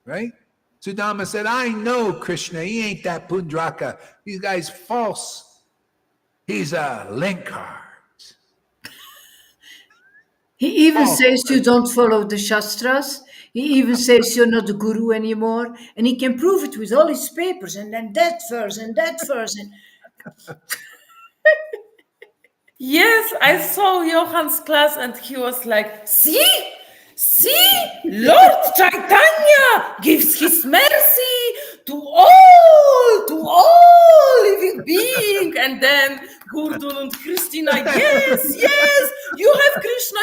right? Sudama said, I know Krishna. He ain't that Pundraka. These guys false. He's a linkard. He even says you don't follow the Shastras. He even says you're not the guru anymore. And he can prove it with all his papers. And then that verse and that verse. And Yes, I saw Johan's class and he was like, see, Lord Chaitanya gives his mercy to all living beings. And then Gurdun and Christina, yes, you have Krishna,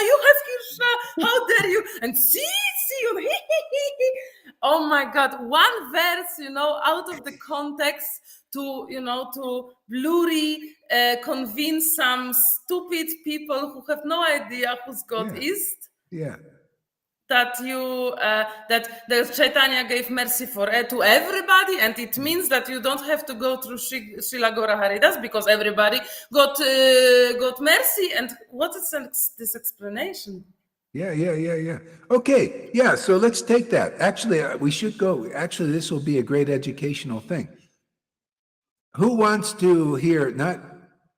how dare you? And see, oh my God, one verse, out of the context to blurry convince some stupid people who have no idea whose God is. Yeah. That that Chaitanya gave mercy to everybody, and it means that you don't have to go through Srila Gaura Haridas because everybody got mercy. And what is this explanation? Yeah. Okay, yeah, so let's take that. Actually, we should go. Actually, this will be a great educational thing. Who wants to hear, not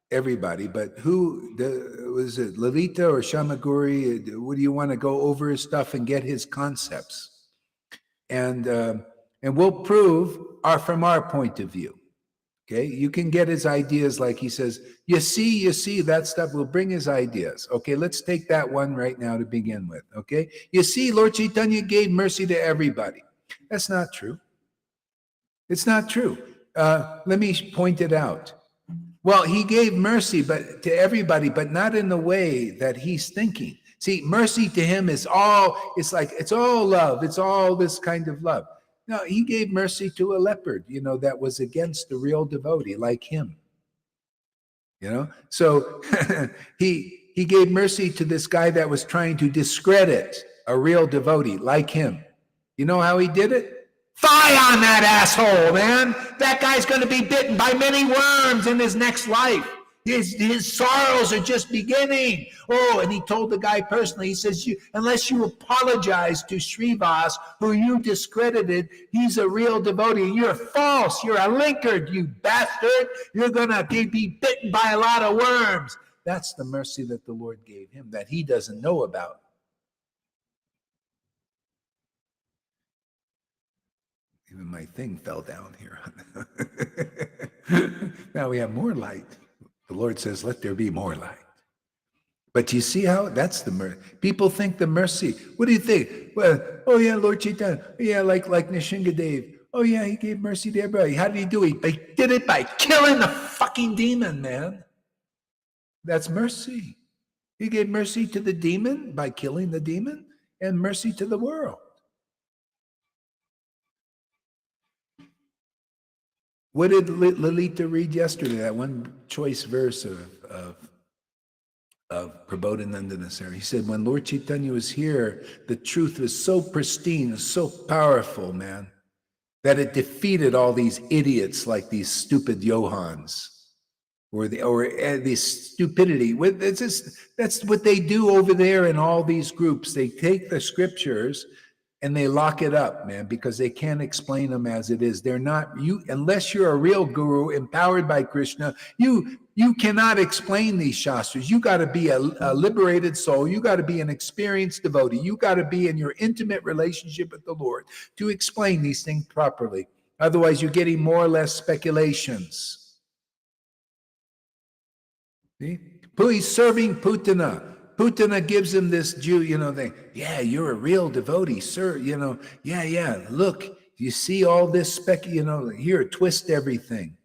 everybody, but was it Lalita or Shamaguri? Would you want to go over his stuff and get his concepts? And we'll prove from our point of view. Okay, you can get his ideas, like he says, you see that stuff. We'll bring his ideas. Okay, let's take that one right now to begin with. Okay, you see, Lord Chaitanya gave mercy to everybody. That's not true. It's not true. Let me point it out. Well, he gave mercy to everybody, but not in the way that he's thinking. See, mercy to him it's all love. It's all this kind of love. No, he gave mercy to a leopard, that was against the real devotee like him. So he gave mercy to this guy that was trying to discredit a real devotee like him. You know how he did it? Fie on that asshole, man. That guy's going to be bitten by many worms in his next life. His sorrows are just beginning. Oh, and he told the guy personally, he says, unless you apologize to Srivas, who you discredited, he's a real devotee. You're false. You're a linkard, you bastard. You're going to be bitten by a lot of worms. That's the mercy that the Lord gave him that he doesn't know about. Even my thing fell down here. Now we have more light. The Lord says, let there be more light. But you see how that's the mercy. People think the mercy. What do you think? Well, oh yeah, Lord Chaitanya. Yeah, like Nishingadev. Oh yeah, he gave mercy to everybody. How did he do it? He did it by killing the fucking demon, man. That's mercy. He gave mercy to the demon by killing the demon, and mercy to the world. What did Lalita read yesterday? That one choice verse of Prabodhananda Sir. He said, when Lord Chaitanya was here, the truth was so pristine, so powerful, man, that it defeated all these idiots like these stupid Johans or this stupidity. That's what they do over there in all these groups. They take the scriptures and they lock it up, man, because they can't explain them as it is. They're not, you, unless you're a real guru empowered by Krishna, you cannot explain these shastras. You got to be a liberated soul. You got to be an experienced devotee. You got to be in your intimate relationship with the Lord to explain these things properly. Otherwise, you're getting more or less speculations. See? He's serving Putana. Putana gives him this Jew, thing. Yeah, you're a real devotee, sir. Yeah. Look, you see all this here, twist everything.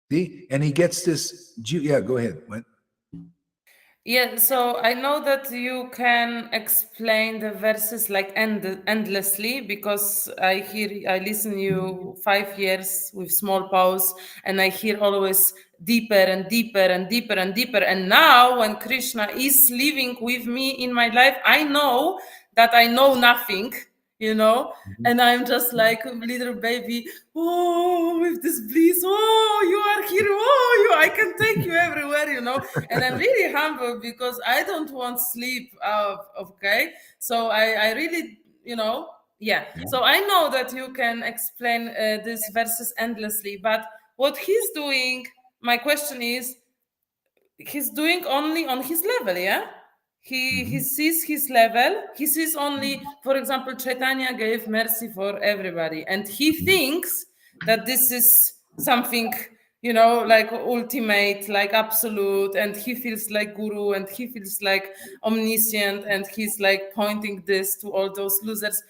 See? And he gets this Jew. Yeah, go ahead. What? Yeah, so I know that you can explain the verses like endlessly, because I listen you 5 years with small pause, and I hear always deeper and deeper and deeper and deeper. And now when Krishna is living with me in my life, I know that I know nothing, and I'm just like a little baby, with this bliss, you are here, I can take you everywhere, and I'm really humble because I don't want sleep, okay? So I really, So I know that you can explain these verses endlessly, but what he's doing, my question is, he's doing only on his level, yeah? He sees his level. He sees only, for example, Chaitanya gave mercy for everybody, and he thinks that this is something, like ultimate, like absolute, and he feels like guru, and he feels like omniscient, and he's like pointing this to all those losers.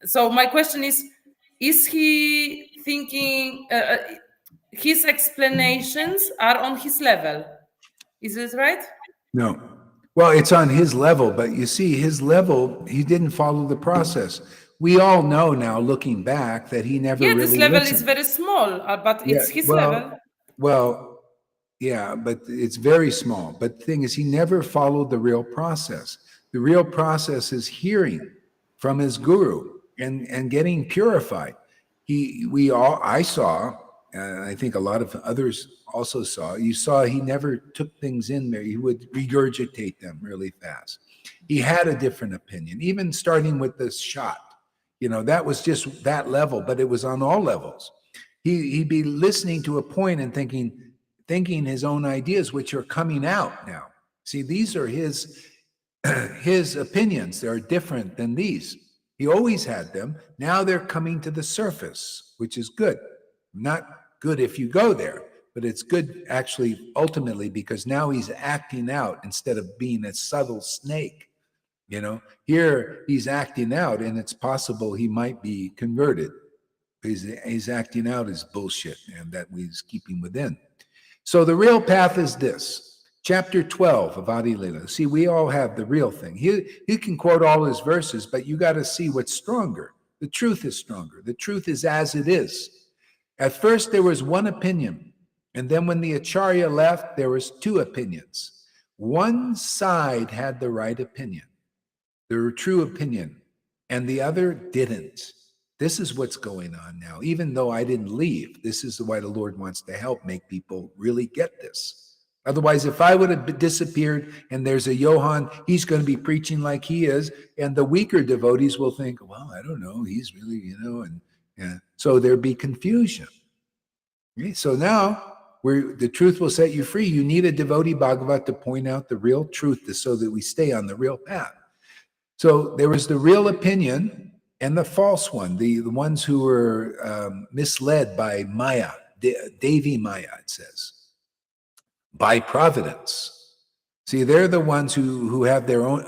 So my question is he thinking his explanations are on his level? Is it right? No. Well, it's on his level, but you see, his level, he didn't follow the process. We all know now, looking back, that he never really this level listened. is very small, but it's his level. Well, yeah, but it's very small. But the thing is, he never followed the real process. The real process is hearing from his guru and getting purified. I saw, I think a lot of others also saw, he never took things in there. He would regurgitate them really fast. He had a different opinion, even starting with this shot. That was just that level, but it was on all levels. He'd be listening to a point and thinking his own ideas, which are coming out now. See, these are his opinions. They're different than these. He always had them. Now they're coming to the surface, which is good. Not good if you go there, but it's good actually ultimately, because now he's acting out instead of being a subtle snake. Here he's acting out, and it's possible he might be converted. He's acting out his bullshit, and that he's keeping within. So the real path is this. Chapter 12 of Adi Lila. See, we all have the real thing. He can quote all his verses, but you got to see what's stronger. The truth is stronger. The truth is as it is. At first, there was one opinion. And then when the Acharya left, there was two opinions. One side had the right opinion, the true opinion, and the other didn't. This is what's going on now. Even though I didn't leave, this is why the Lord wants to help make people really get this. Otherwise, if I would have disappeared and there's a Johan, he's going to be preaching like he is, and the weaker devotees will think, well, I don't know, he's really, and so there'd be confusion. Okay? So now, the truth will set you free. You need a devotee Bhagavat to point out the real truth so that we stay on the real path. So there was the real opinion and the false one, the ones who were misled by Maya, Devi Maya, it says. by providence. See, they're the ones who have their own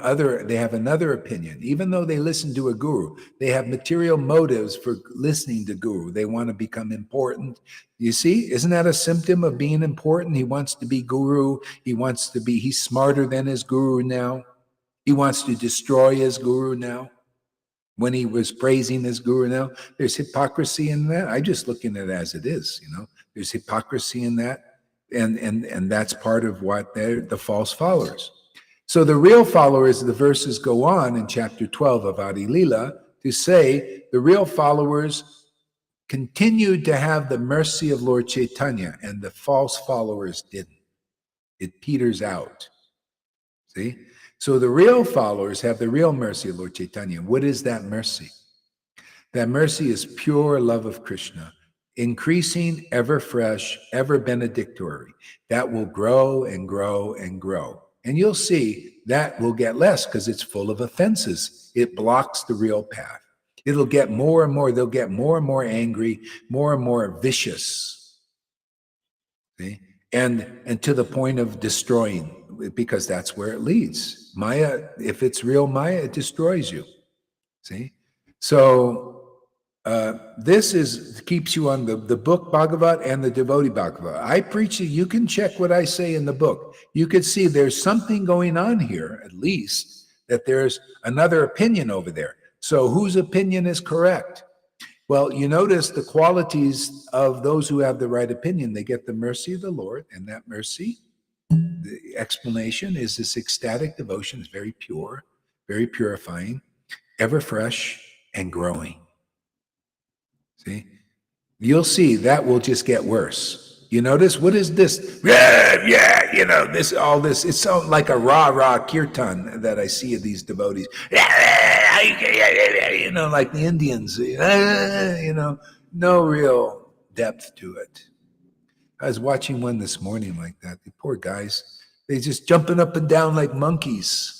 they have another opinion. Even though they listen to a guru, they have material motives for listening to guru. They want to become important. You see, isn't that a symptom of being important? He wants to be guru. He's smarter than his guru now. He wants to destroy his guru now. When he was praising his guru now, there's hypocrisy in that. I just looking at it as it is, there's hypocrisy in that. And that's part of what they're the false followers. So the real followers, the verses go on in chapter 12 of Adi Lila to say the real followers continued to have the mercy of Lord Chaitanya, and the false followers didn't. It peters out. See? So the real followers have the real mercy of Lord Chaitanya. What is that mercy? That mercy is pure love of Krishna, increasing, ever fresh, ever benedictory. That will grow and grow and grow. And you'll see that will get less because it's full of offenses. It blocks the real path. It'll get more and more. They'll get more and more angry, more and more vicious. See? And to the point of destroying, because that's where it leads. Maya, if it's real Maya, it destroys you. See? So this keeps you on the book Bhagavat and the devotee Bhagavat. I preach it. You can check what I say in the book. You could see there's something going on here, at least, that there's another opinion over there. So whose opinion is correct? Well, you notice the qualities of those who have the right opinion. They get the mercy of the Lord, and that mercy, the explanation is this ecstatic devotion is very pure, very purifying, ever fresh, and growing. See? You'll see that will just get worse. You notice, what is this? All this, it's so like a rah kirtan that I see of these devotees. Like the Indians, no real depth to it. I was watching one this morning like that. The poor guys, they just jumping up and down like monkeys.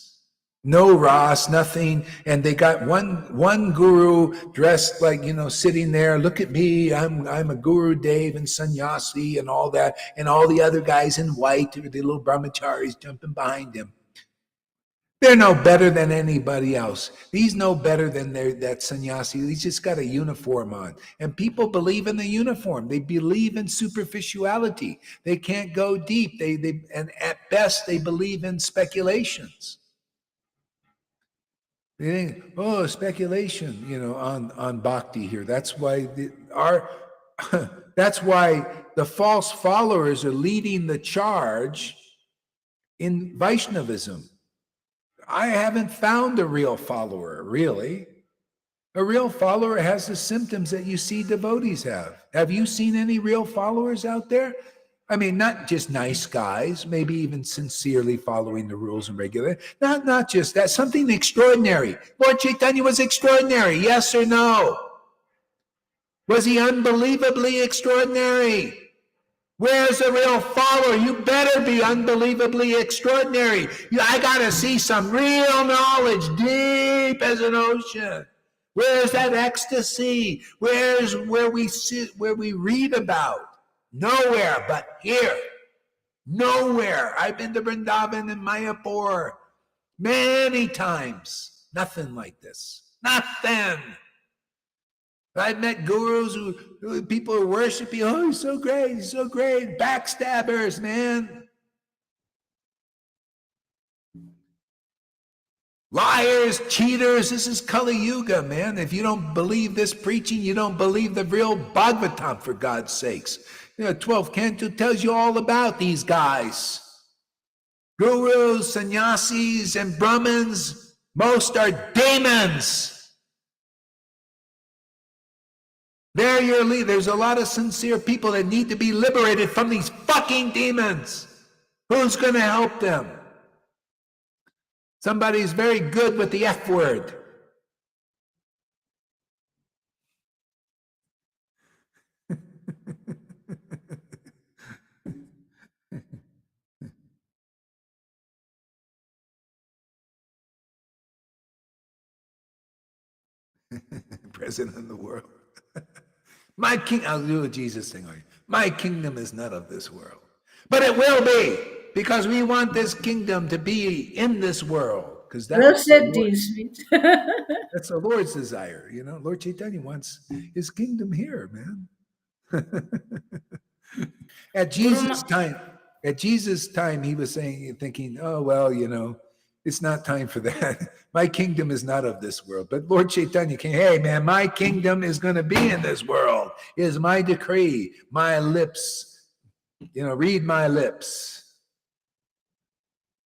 No ras, nothing. And they got one guru dressed like, sitting there. Look at me. I'm a Guru Dev and sannyasi and all that. And all the other guys in white, the little brahmacharis jumping behind him. They're no better than anybody else. He's no better than that sannyasi. He's just got a uniform on. And people believe in the uniform. They believe in superficiality. They can't go deep. And at best, they believe in speculations. They think, speculation, on bhakti here. That's why that's why the false followers are leading the charge in Vaishnavism. I haven't found a real follower, really. A real follower has the symptoms that you see devotees have. Have you seen any real followers out there? I mean, not just nice guys, maybe even sincerely following the rules and regulations. Not just that, something extraordinary. Lord Chaitanya was extraordinary, yes or no? Was he unbelievably extraordinary? Where's the real follower? You better be unbelievably extraordinary. I got to see some real knowledge deep as an ocean. Where's that ecstasy? Where's where we read about? Nowhere but here. Nowhere. I've been to Vrindavan and Mayapur many times. Nothing like this. Nothing. I've met gurus who people are worshiping. Oh, he's so great. He's so great. Backstabbers, man. Liars, cheaters. This is Kali Yuga, man. If you don't believe this preaching, you don't believe the real Bhagavatam, for God's sakes. 12th Canto tells you all about these guys. Gurus, sannyasis, and Brahmins, most are demons. They're your leader. There's a lot of sincere people that need to be liberated from these fucking demons. Who's going to help them? Somebody's very good with the F word. President of the world. My king, I'll do a Jesus thing on you. My kingdom is not of this world. But it will be, because we want this kingdom to be in this world. Because Well said, Dean Smith. that's the Lord's desire. You know, Lord Chaitanya wants his kingdom here, man. At Jesus' time, he was thinking, oh, well, you know, it's not time for that. My kingdom is not of this world. But Lord Chaitanya came, hey, man, my kingdom is going to be in this world. It is my decree, my lips, you know, read my lips.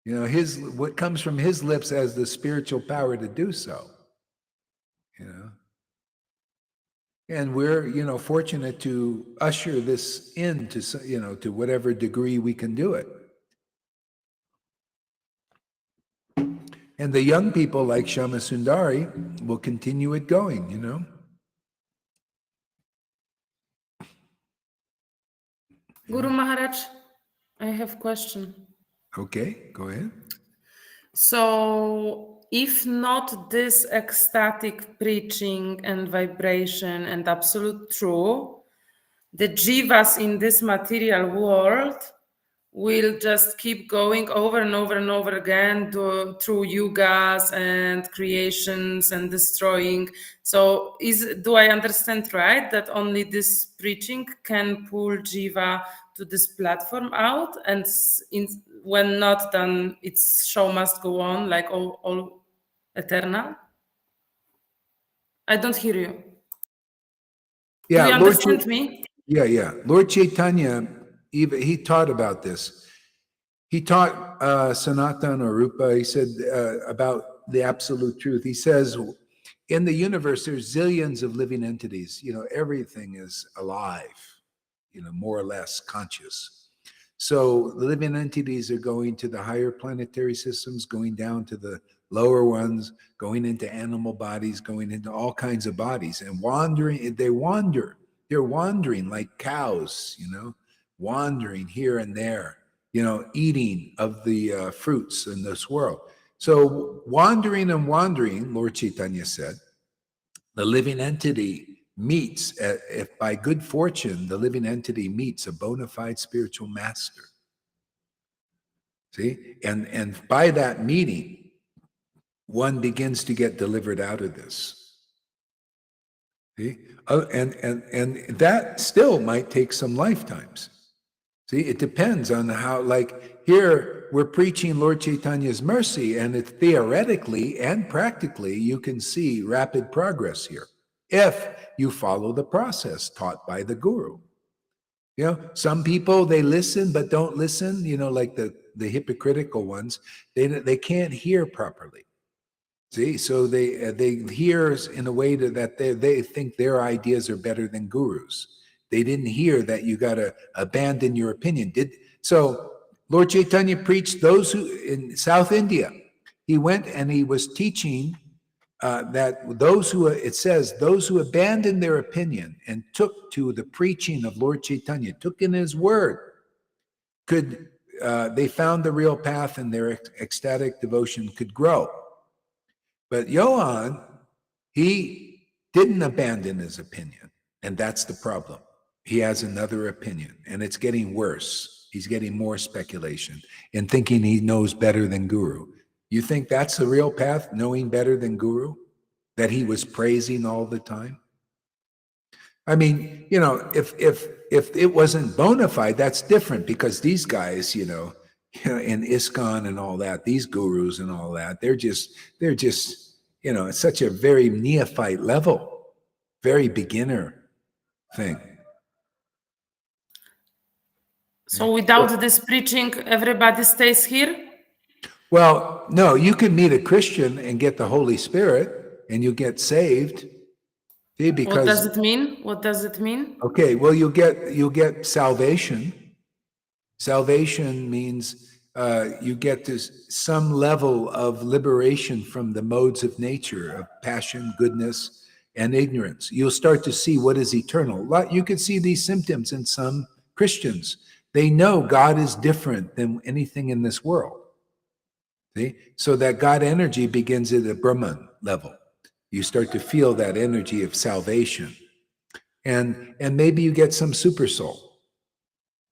You know, what comes from his lips has the spiritual power to do so. You know. And we're, you know, fortunate to usher this into, you know, to whatever degree we can do it. And the young people like Shama Sundari will continue it going, you know. Guru Maharaj, I have a question. Okay, go ahead. So, if not this ecstatic preaching and vibration and absolute truth, the jivas in this material world will just keep going over and over and over again through yugas and creations and destroying. So do I understand right that only this preaching can pull jiva to this platform out, and when not, then its show must go on like all eternal? I don't hear you. Yeah, do you understand me? Yeah. Lord Chaitanya, he taught about this. He taught Sanatana or Rupa, he said about the absolute truth. He says, in the universe, there's zillions of living entities. You know, everything is alive, you know, more or less conscious. So the living entities are going to the higher planetary systems, going down to the lower ones, going into animal bodies, going into all kinds of bodies, and wandering. They wander. They're wandering like cows, you know, wandering here and there, you know, eating of the fruits in this world. So wandering and wandering, Lord Chaitanya said, the living entity meets, if by good fortune, the living entity meets a bona fide spiritual master. See? And by that meeting, one begins to get delivered out of this. See? And that still might take some lifetimes. See, it depends on how, like here, we're preaching Lord Chaitanya's mercy, and it theoretically and practically, you can see rapid progress here if you follow the process taught by the Guru. You know, some people, they listen but don't listen, you know, like the hypocritical ones, they can't hear properly. See, so they hear in a way that they think their ideas are better than Guru's. They didn't hear that you got to abandon your opinion. So Lord Chaitanya preached those who in South India, he went and he was teaching that those who, it says, those who abandoned their opinion and took to the preaching of Lord Chaitanya, took in his word, they found the real path, and their ecstatic devotion could grow. But Johann, he didn't abandon his opinion, and that's the problem. He has another opinion, and it's getting worse. He's getting more speculation and thinking he knows better than Guru. You think that's the real path, knowing better than Guru, that he was praising all the time? I mean, you know, if it wasn't bona fide, that's different, because these guys, you know, in ISKCON and all that, these gurus and all that, they're just, you know, it's such a very neophyte level, very beginner thing. So without this preaching, everybody stays here? Well, no, you can meet a Christian and get the Holy Spirit, and you get saved. See, because what does it mean? What does it mean? Okay, well, you'll get salvation. Salvation means you get to some level of liberation from the modes of nature, of passion, goodness, and ignorance. You'll start to see what is eternal. You can see these symptoms in some Christians. They know God is different than anything in this world. See? So that God energy begins at the Brahman level. You start to feel that energy of salvation. And maybe you get some super soul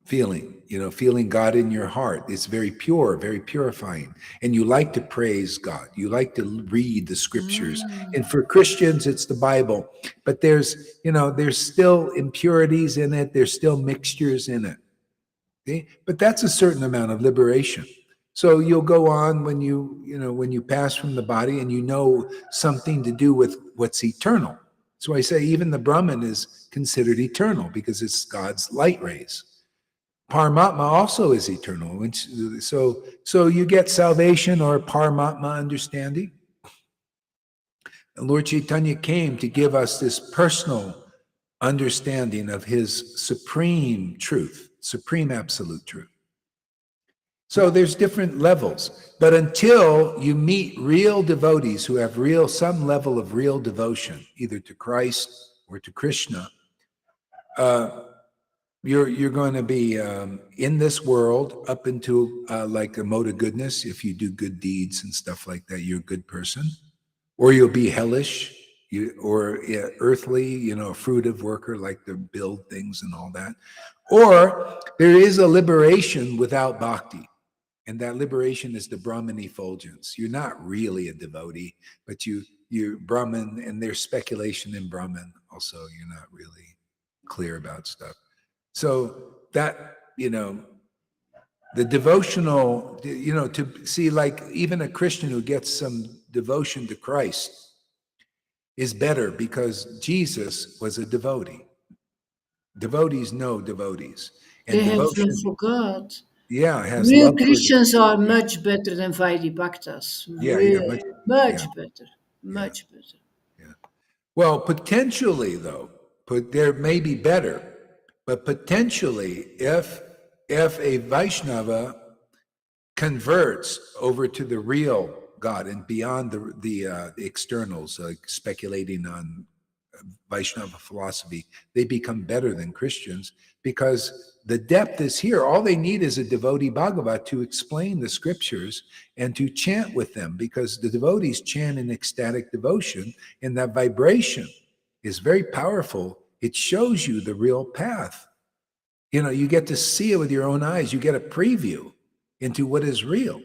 feeling, feeling God in your heart. It's very pure, very purifying. And you like to praise God. You like to read the scriptures. And for Christians, it's the Bible. But there's still impurities in it. There's still mixtures in it. Okay? But that's a certain amount of liberation. So you'll go on when you pass from the body and something to do with what's eternal. So I say even the Brahman is considered eternal because it's God's light rays. Paramatma also is eternal. So you get salvation or Paramatma understanding. And Lord Chaitanya came to give us this personal understanding of his supreme truth, supreme absolute truth. So there's different levels, but until you meet real devotees who have some level of real devotion, either to Christ or to Krishna, you're going to be in this world up into like a mode of goodness. If you do good deeds and stuff like that, you're a good person, or you'll be hellish, earthly, a fruitive worker, like to build things and all that. Or there is a liberation without bhakti. And that liberation is the Brahman effulgence. You're not really a devotee, but you're Brahman, and there's speculation in Brahman. Also, you're not really clear about stuff. So that, the devotional, to see, like even a Christian who gets some devotion to Christ is better because Jesus was a devotee. Devotees know devotees. And they have devotion, love for God. yeah, has Real love Christians are much better than Vaidhi Bhaktas. Yeah, Really, much yeah. better. Much better. Yeah. Well, potentially though, there may be better, but potentially if a Vaishnava converts over to the real God and beyond the externals, like speculating on Vaishnava philosophy, they become better than Christians because the depth is here. All they need is a devotee Bhagavat to explain the scriptures and to chant with them, because the devotees chant in ecstatic devotion, and that vibration is very powerful. It shows you the real path. You get to see it with your own eyes. You get a preview into what is real.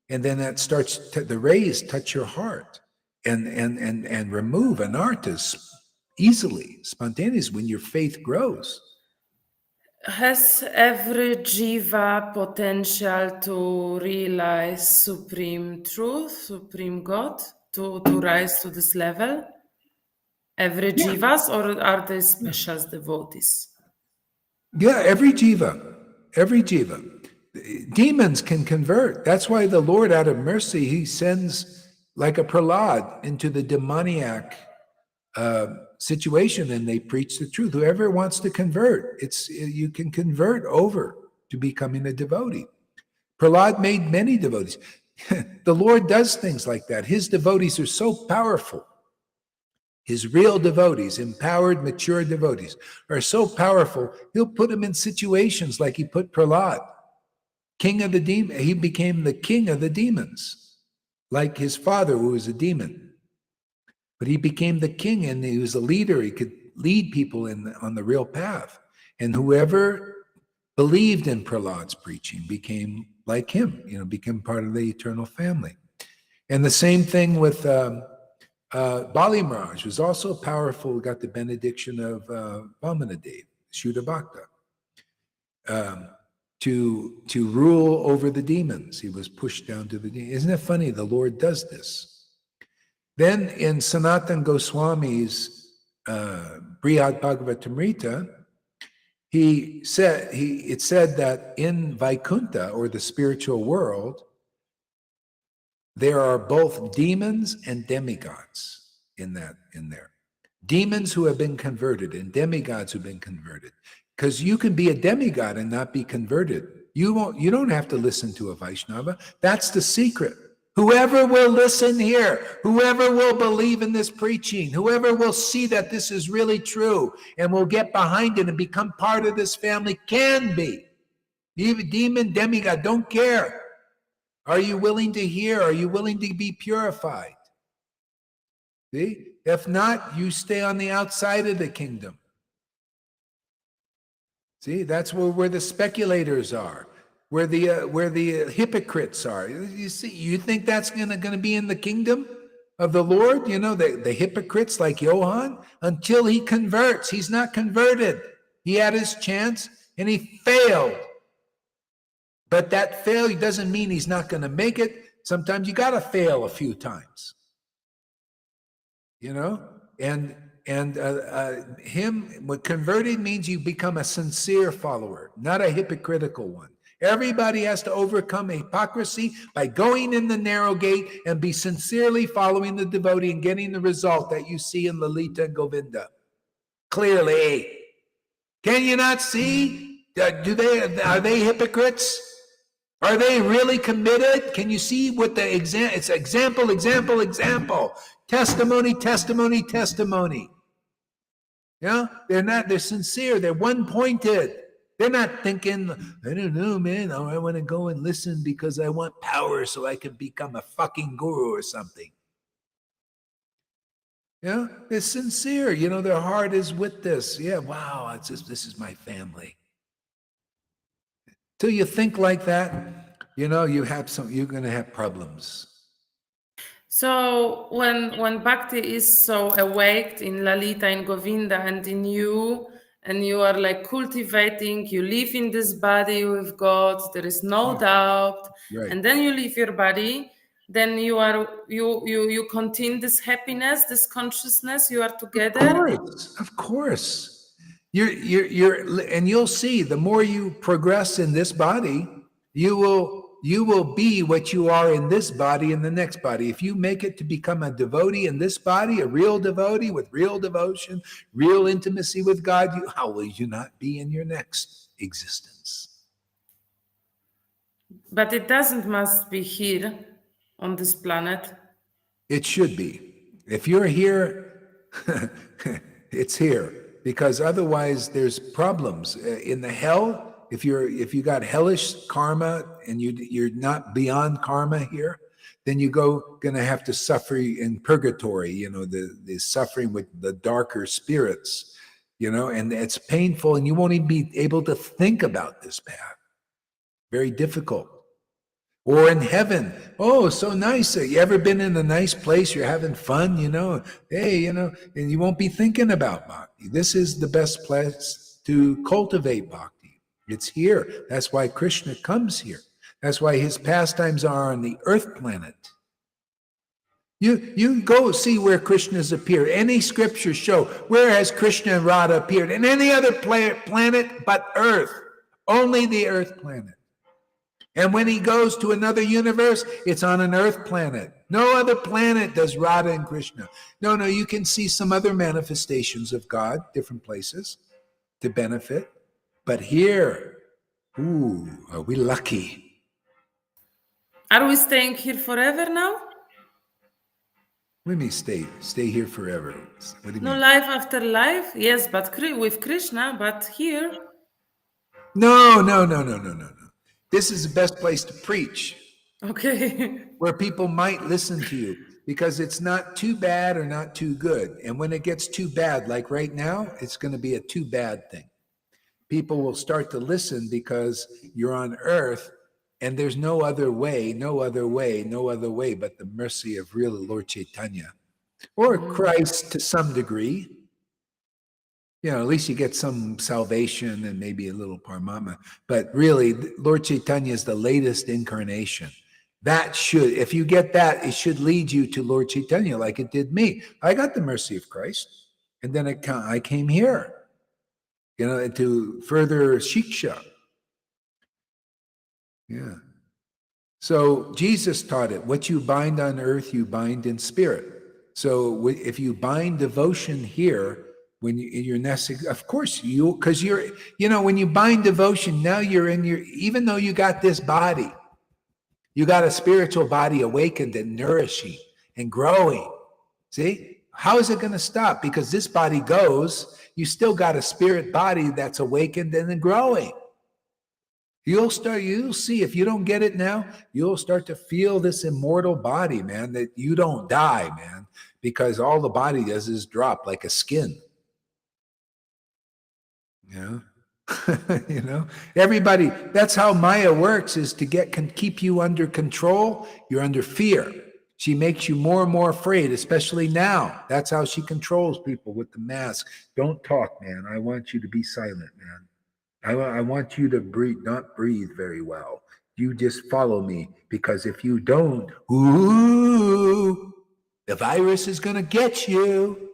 And then that starts the rays touch your heart and remove anarthas easily, spontaneously, when your faith grows. Has every jiva potential to realize supreme truth, supreme God, to rise to this level? Every jivas, or are they special devotees? Yeah, every jiva. Demons can convert. That's why the Lord, out of mercy, he sends like a Prahlad into the demoniac situation, and they preach the truth. Whoever wants to convert, you can convert over to becoming a devotee. Prahlad made many devotees. The Lord does things like that. His devotees are so powerful. His real devotees, empowered, mature devotees, are so powerful, he'll put them in situations like he put Prahlad, king of the demon. He became the king of the demons, like his father, who was a demon. But he became the king, and he was a leader. He could lead people on the real path. And whoever believed in Prahlad's preaching became like him, became part of the eternal family. And the same thing with Bali Maharaj was also powerful, got the benediction of Vamanadev, Shuddha Bhakta, to rule over the demons. He was pushed down to the demons. Isn't it funny? The Lord does this. Then in Sanatana Goswami's Brihad Bhagavatamrita, it said that in Vaikuntha, or the spiritual world, there are both demons and demigods in there. Demons who have been converted and demigods who've been converted. Because you can be a demigod and not be converted. You don't have to listen to a Vaishnava. That's the secret. Whoever will listen here, whoever will believe in this preaching, whoever will see that this is really true and will get behind it and become part of this family can be. Even demon, demigod, don't care. Are you willing to hear? Are you willing to be purified? See? If not, you stay on the outside of the kingdom. See, that's where the speculators are, where the hypocrites are. You see, you think that's gonna be in the kingdom of the Lord? You know, the hypocrites like Johann, until he converts. He's not converted. He had his chance and he failed. But that failure doesn't mean he's not going to make it. Sometimes you got to fail a few times, you know. And what converted means you become a sincere follower, not a hypocritical one. Everybody has to overcome hypocrisy by going in the narrow gate and be sincerely following the devotee and getting the result that you see in Lalita and Govinda. Clearly, can you not see? Are they hypocrites? Are they really committed? Can you see what it's example. Testimony. Yeah, they're sincere. They're one-pointed. They're not thinking, I don't know, man, I want to go and listen because I want power so I can become a fucking guru or something. Yeah, they're sincere. You know, their heart is with this. Yeah, wow, this is my family. Till you think like that, you know, you're going to have problems. So when Bhakti is so awaked in Lalita and Govinda and in you, and you are like cultivating, you live in this body with God, there is no doubt, Right. And then you leave your body, then you contain this happiness, this consciousness, you are together. Of course. And you'll see, the more you progress in this body, you will be what you are in this body in the next body. If you make it to become a devotee in this body, a real devotee with real devotion, real intimacy with God, how will you not be in your next existence? But it must be here on this planet. It should be. If you're here, it's here. Because otherwise there's problems in the hell. If you got hellish karma and you're not beyond karma here, then you gonna have to suffer in purgatory, you know, the suffering with the darker spirits, you know, and it's painful and you won't even be able to think about this path. Very difficult. Or in heaven, oh, so nice. You ever been in a nice place? You're having fun, you know. Hey, you know, and you won't be thinking about bhakti. This is the best place to cultivate bhakti. It's here. That's why Krishna comes here. That's why his pastimes are on the earth planet. You go see where Krishna's appeared. Any scripture show where has Krishna and Radha appeared in any other planet but Earth. Only the Earth planet. And when he goes to another universe, it's on an earth planet. No other planet does Radha and Krishna. No, you can see some other manifestations of God, different places to benefit. But here, are we lucky? Are we staying here forever now? What do you mean stay here forever? What do you mean? Life after life? Yes, but with Krishna, but here? No. This is the best place to preach. Okay. Where people might listen to you because it's not too bad or not too good. And when it gets too bad, like right now, it's going to be a too bad thing. People will start to listen because you're on earth and there's no other way but the mercy of real Lord Chaitanya or Christ to some degree. You know, at least you get some salvation and maybe a little Paramatma. But really, Lord Chaitanya is the latest incarnation. That should, if you get that, it should lead you to Lord Chaitanya like it did me. I got the mercy of Christ. And then I came here, you know, to further Shiksha. Yeah. So Jesus taught it. What you bind on earth, you bind in spirit. So if you bind devotion here, when you're necessary, of course because when you bind devotion, now you're in even though you got this body, you got a spiritual body awakened and nourishing and growing. See, how is it going to stop? Because this body goes, you still got a spirit body that's awakened and then growing. You'll see if you don't get it now, you'll start to feel this immortal body, man, that you don't die, man, because all the body does is drop like a skin. Yeah. You know, everybody, that's how Maya works, is to keep you under control. You're under fear. She makes you more and more afraid, especially now. That's how she controls people with the mask. Don't talk, man. I want you to be silent, man. I want you to not breathe very well. You just follow me, because if you don't, ooh, the virus is going to get you.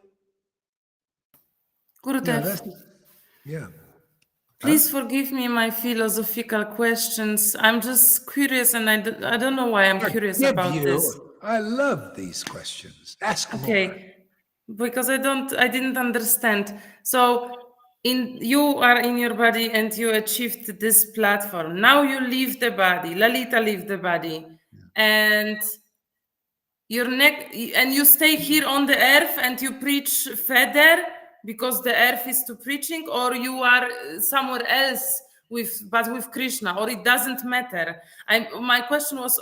Gurudev, Yeah. please forgive me my philosophical questions. I'm just curious, and I don't know why I'm curious about this. I love these questions. Ask more. Okay, because I didn't understand. So you are in your body and you achieved this platform. Now you leave the body. Lalita leave the body, and you stay here on the earth and you preach further because the earth is to preaching, or you are somewhere else but with Krishna, or it doesn't matter. My question was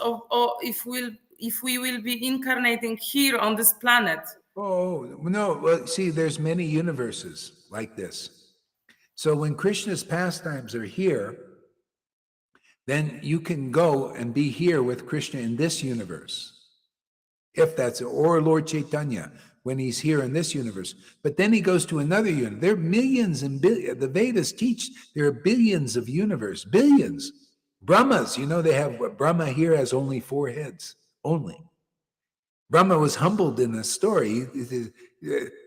if we will be incarnating here on this planet. Oh, no. Well, see, there's many universes like this. So when Krishna's pastimes are here, then you can go and be here with Krishna in this universe. If that's, or Lord Chaitanya, when he's here in this universe. But then he goes to another universe. There are millions and billions. The Vedas teach there are billions of universe, billions. Brahmas, they have, Brahma here has only 4 heads, only. Brahma was humbled in this story.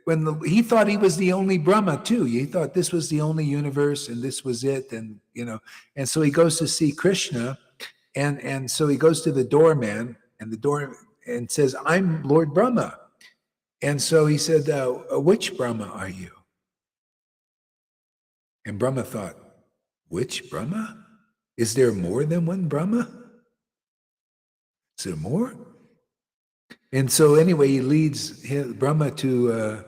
When he thought he was the only Brahma too. He thought this was the only universe and this was it. And, and so he goes to see Krishna. And so he goes to the doorman, and says, I'm Lord Brahma. And so he said, which Brahma are you? And Brahma thought, which Brahma? Is there more than one Brahma? Is there more? And so anyway, he leads Brahma to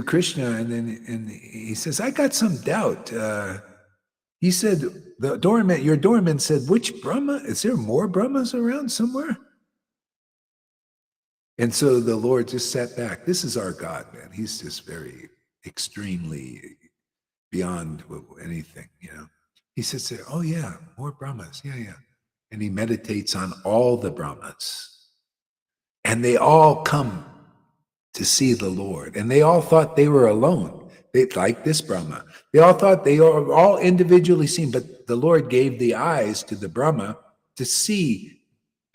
Krishna, and he says, I got some doubt. He said, your doorman said, which Brahma? Is there more Brahmas around somewhere? And so the Lord just sat back. This is our God, man. He's just very extremely beyond anything, He sits there, oh yeah, more Brahmas, yeah. And he meditates on all the Brahmas. And they all come to see the Lord. And they all thought they were alone. They, like this Brahma. They all thought they were all individually seen, but the Lord gave the eyes to the Brahma to see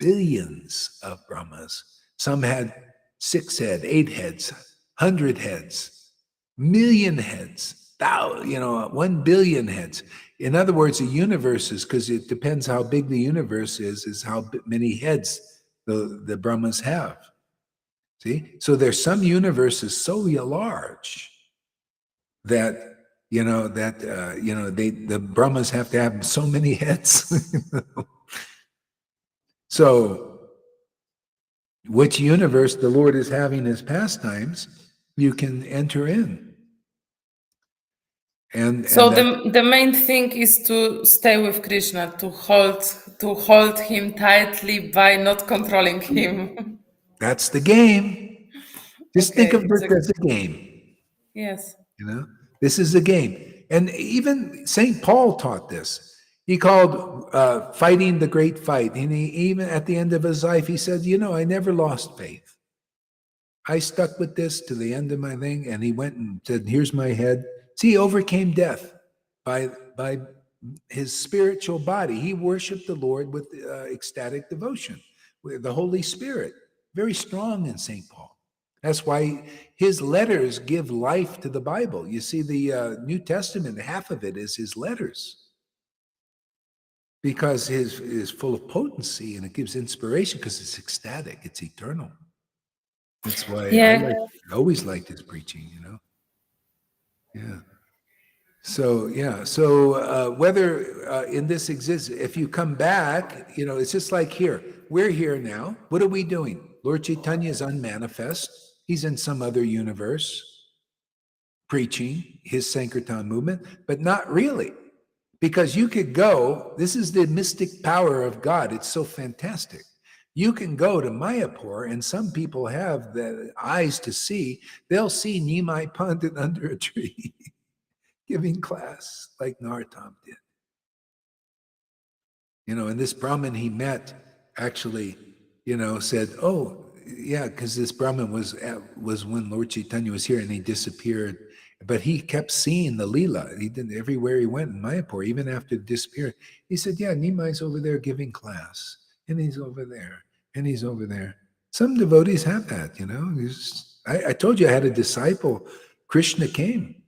billions of Brahmas. Some had 6 heads, 8 heads, 100 heads, million heads, 1 billion heads. In other words, the universe is, because it depends how big the universe is how many heads the Brahmas have. See? So there's some universes so large that, the Brahmas have to have so many heads. So which universe the Lord is having his pastimes, you can enter in. And so the main thing is to stay with Krishna, to hold him tightly by not controlling him. That's the game. Just think of this as a game. Yes. This is a game. And even St. Paul taught this. He called fighting the great fight. And he, even at the end of his life, he said, I never lost faith. I stuck with this to the end of my thing. And he went and said, here's my head. See, he overcame death by his spiritual body. He worshiped the Lord with ecstatic devotion, with the Holy Spirit. Very strong in St. Paul. That's why his letters give life to the Bible. You see, the New Testament, half of it is his letters. Because his is full of potency and it gives inspiration because it's ecstatic, it's eternal. That's why I always liked his preaching, Yeah. So, whether in this exists, if you come back, it's just like here. We're here now. What are we doing? Lord Chaitanya is unmanifest. He's in some other universe preaching his Sankirtan movement, but not really. Because you could go, this is the mystic power of God. It's so fantastic. You can go to Mayapur, and some people have the eyes to see. They'll see Nimai Pandit under a tree. giving class like Narottam did. And this Brahmin he met actually, said, oh, yeah, because this Brahmin was when Lord Chaitanya was here and he disappeared. But he kept seeing the Leela. He did everywhere he went in Mayapur, even after it disappeared. He said, yeah, Nimai's over there giving class, and he's over there, and he's over there. Some devotees have that, I told you I had a disciple. Krishna came.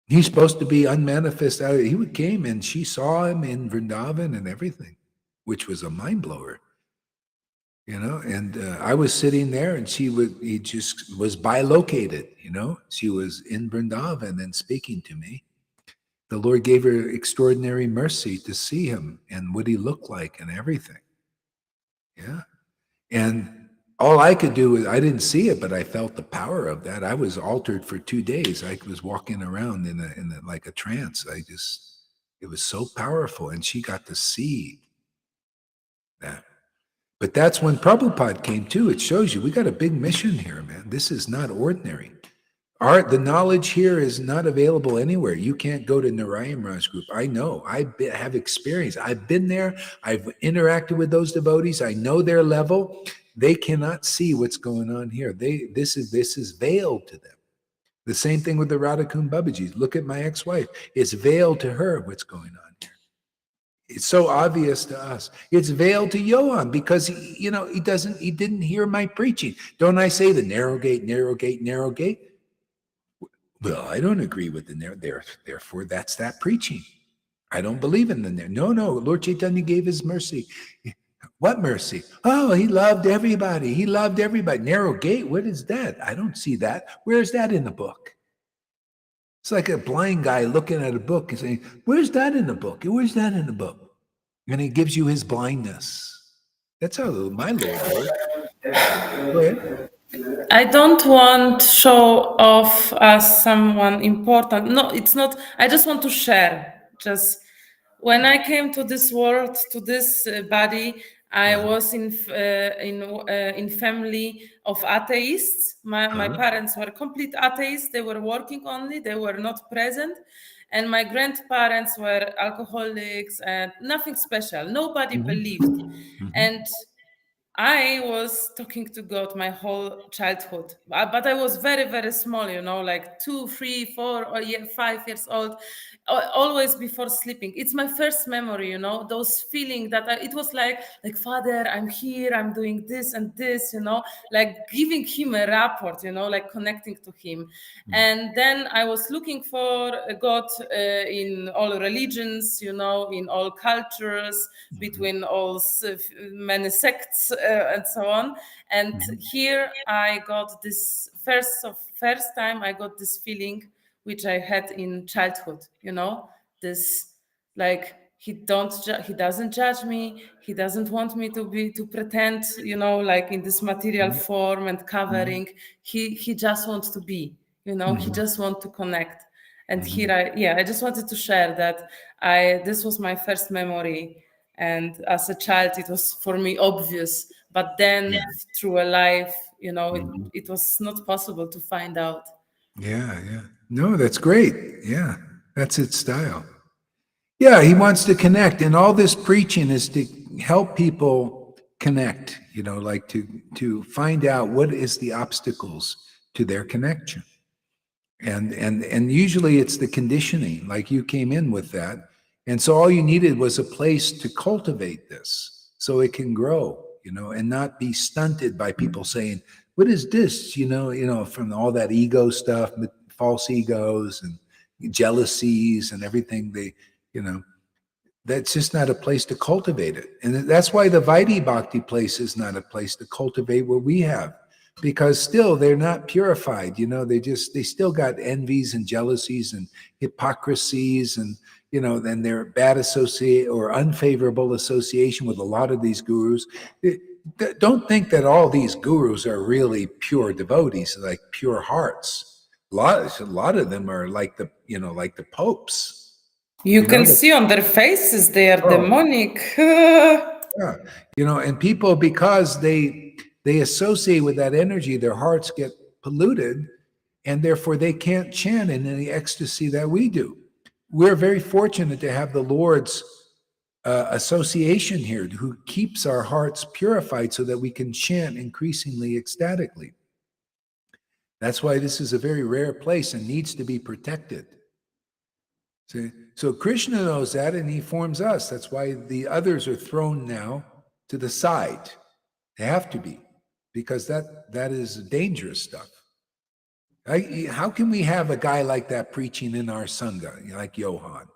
He's supposed to be unmanifest. He came and she saw him in Vrindavan and everything, which was a mind blower, And I was sitting there, and he just was bilocated, She was in Vrindavan and speaking to me. The Lord gave her extraordinary mercy to see him and what he looked like and everything. Yeah, and all I could do was, I didn't see it, but I felt the power of that. I was altered for 2 days. I was walking around in like a trance. It was so powerful, and she got to see that. But that's when Prabhupada came too. It shows you we got a big mission here, man. This is not ordinary. The knowledge here is not available anywhere. You can't go to Narayan Raj group. I know. I have experience. I've been there. I've interacted with those devotees. I know their level. They cannot see what's going on here. This is veiled to them. The same thing with the Radhakund Babaji. Look at my ex-wife. It's veiled to her what's going on here. It's so obvious to us. It's veiled to Johan because he didn't hear my preaching. Don't I say the narrow gate, narrow gate, narrow gate? Well, I don't agree with the narrow. Therefore, that's that preaching. I don't believe in the narrow. No. Lord Chaitanya gave his mercy. What mercy? Oh, he loved everybody. He loved everybody. Narrow gate, what is that? I don't see that. Where's that in the book? It's like a blind guy looking at a book and saying, where's that in the book? Where's that in the book? And he gives you his blindness. That's how my Lord works. Go ahead. I don't want to show off as someone important. No, it's not. I just want to share. Just when I came to this world, to this body, I was in family of atheists. My parents were complete atheists. They were working only. They were not present. And my grandparents were alcoholics and nothing special. Nobody believed. And I was talking to God my whole childhood, but I was very, very small, like 2, 3, 4, or 5 years old, always before sleeping. It's my first memory, those feeling that it was like, Father, I'm here, I'm doing this and this, like giving him a rapport, like connecting to him. And then I was looking for God in all religions, in all cultures, between all many sects, and so on. And here I got this first time I got this feeling which I had in childhood, this like he doesn't judge me, he doesn't want me to pretend, like in this material form and covering. He just wants to be, he just wants to connect. And here I just wanted to share that this was my first memory. And as a child, it was for me obvious. But then through a life, it was not possible to find out. Yeah. No, that's great. Yeah, that's its style. Yeah, he wants to connect. And all this preaching is to help people connect, like to find out what is the obstacles to their connection. And usually it's the conditioning, like you came in with that. And so all you needed was a place to cultivate this so it can grow, and not be stunted by people saying, what is this? From all that ego stuff, false egos and jealousies and everything, that's just not a place to cultivate it. And that's why the Vaidhi Bhakti place is not a place to cultivate what we have, because still they're not purified. They still got envies and jealousies and hypocrisies and, then their bad associate or unfavorable association with a lot of these gurus. Don't think that all these gurus are really pure devotees, like pure hearts. A lot of them are like the popes. You can see on their faces they are demonic. Yeah, and people, because they associate with that energy, their hearts get polluted, and therefore they can't chant in any ecstasy that we do. We're very fortunate to have the Lord's association here, who keeps our hearts purified so that we can chant increasingly ecstatically. That's why this is a very rare place and needs to be protected. See? So Krishna knows that, and he forms us. That's why the others are thrown now to the side. They have to be, because that is dangerous stuff. How can we have a guy like that preaching in our Sangha, like Johan,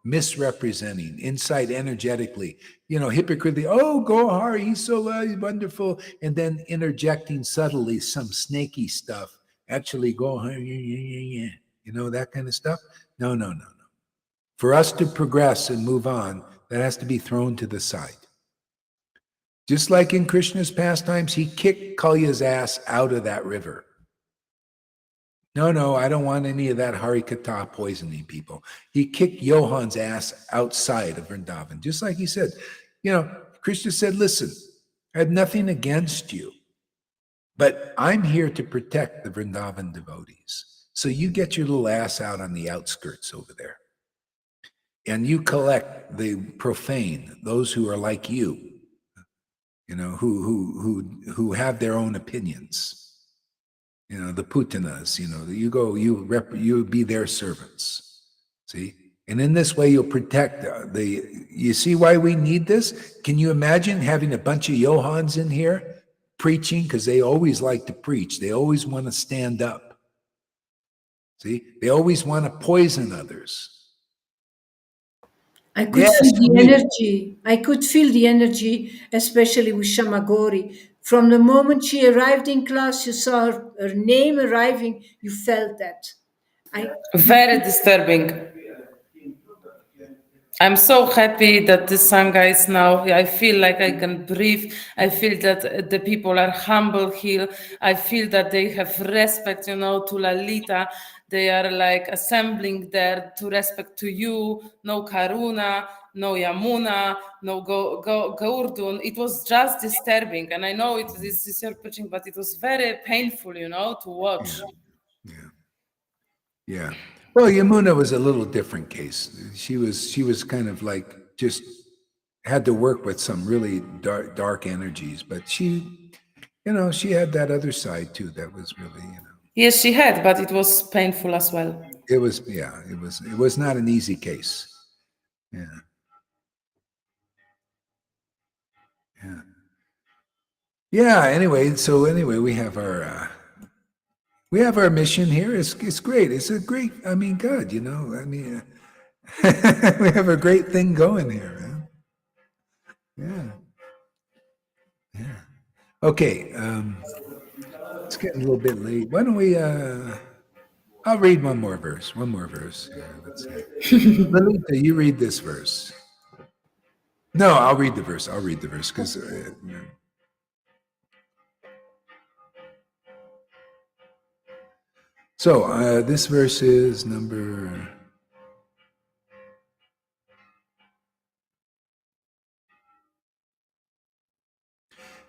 misrepresenting, inside energetically, hypocritically, oh, Gohar, he's so wonderful, and then interjecting subtly some snaky stuff, actually Gohar, that kind of stuff? No. For us to progress and move on, that has to be thrown to the side. Just like in Krishna's pastimes, he kicked Kalya's ass out of that river. No, I don't want any of that Harikatha poisoning people. He kicked Johan's ass outside of Vrindavan. Just like he said, Krishna said, listen, I have nothing against you, but I'm here to protect the Vrindavan devotees. So you get your little ass out on the outskirts over there. And you collect the profane, those who are like you, who have their own opinions. The Putanas, you be their servants. See? And in this way, you'll protect you see why we need this? Can you imagine having a bunch of Johans in here preaching? Because they always like to preach. They always want to stand up. See? They always want to poison others. I could feel the energy. I could feel the energy, especially with Shamagori. From the moment she arrived in class, you saw her name arriving, you felt that. Very disturbing. I'm so happy that the Sangha is now, I feel like I can breathe. I feel that the people are humble here. I feel that they have respect, to Lalita. They are like assembling there to respect to you. No Karuna, no Yamuna, no Gaurdun. It was just disturbing. And I know this is your preaching, but it was very painful, to watch. Yeah. Well, Yamuna was a little different case. She was kind of like just had to work with some really dark energies, but she had that other side too that was really, Yes, she had, but it was painful as well. It was not an easy case. Yeah. Anyway, we have our mission here. It's great. It's a great, God, we have a great thing going here, man. Yeah. Okay. It's getting a little bit late. Why don't we, I'll read one more verse. Yeah, let's see. Lalita, you read this verse. No, I'll read the verse because, So this verse is number...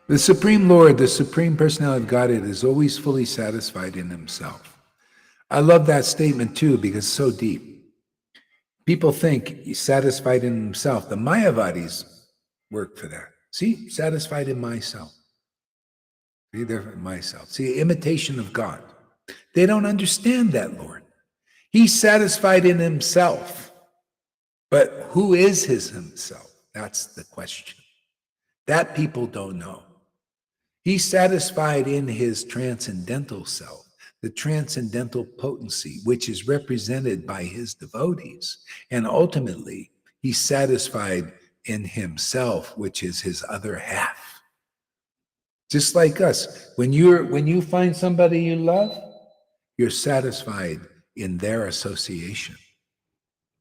The Supreme Lord, the Supreme Personality of Godhead, is always fully satisfied in himself. I love that statement too because it's so deep. People think he's satisfied in himself. The Mayavadis work for that. See, satisfied in myself. See, they're myself. See, imitation of God. They don't understand that, Lord. He's satisfied in himself. But who is his himself? That's the question. That people don't know. He's satisfied in his transcendental self, the transcendental potency, which is represented by his devotees. And ultimately, he's satisfied in himself, which is his other half. Just like us, when you find somebody you love, you're satisfied in their association.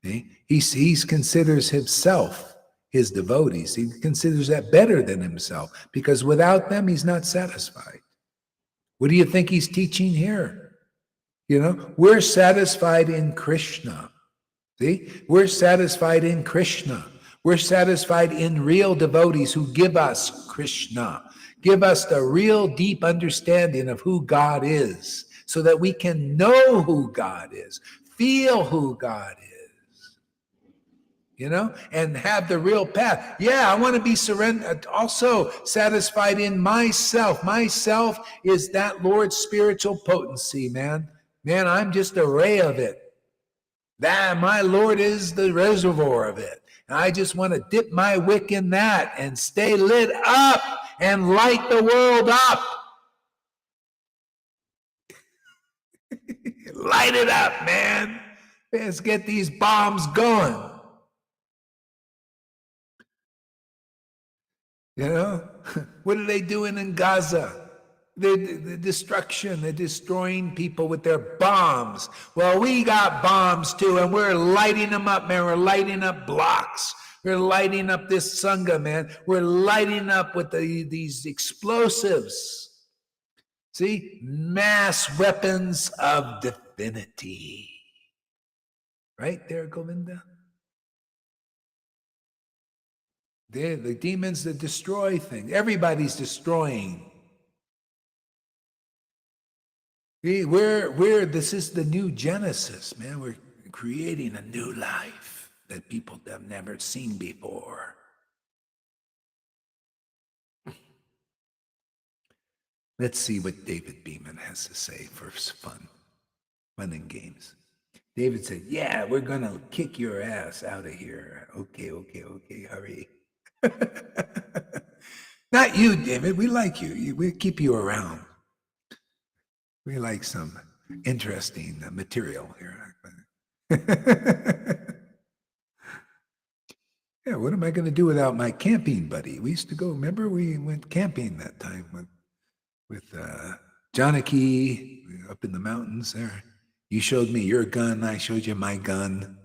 Okay? He considers himself his devotees. He considers that better than himself because without them, he's not satisfied. What do you think he's teaching here? We're satisfied in Krishna. See, we're satisfied in Krishna. We're satisfied in real devotees who give us Krishna, give us the real deep understanding of who God is, so that we can know who God is, feel who God is. And have the real path. Yeah, I want to be surrendered, also satisfied in myself. Myself is that Lord's spiritual potency, man. Man, I'm just a ray of it. That my Lord is the reservoir of it. And I just want to dip my wick in that and stay lit up and light the world up. Light it up, man. Let's get these bombs going. What are they doing in Gaza? The destruction, they're destroying people with their bombs. Well, we got bombs too, and we're lighting them up, man. We're lighting up blocks. We're lighting up this Sangha, man. We're lighting up with these explosives. See? Mass weapons of divinity. Right there, Govinda? They're the demons that destroy things. Everybody's destroying. This is the new Genesis, man. We're creating a new life that people have never seen before. Let's see what David Beeman has to say for fun and games. David said, yeah, we're going to kick your ass out of here. Okay, hurry. Not you, David. We like you. We keep you around. We like some interesting material here. Yeah, what am I going to do without my camping buddy? We used to go, remember we went camping that time with Janaki up in the mountains there. You showed me your gun, I showed you my gun.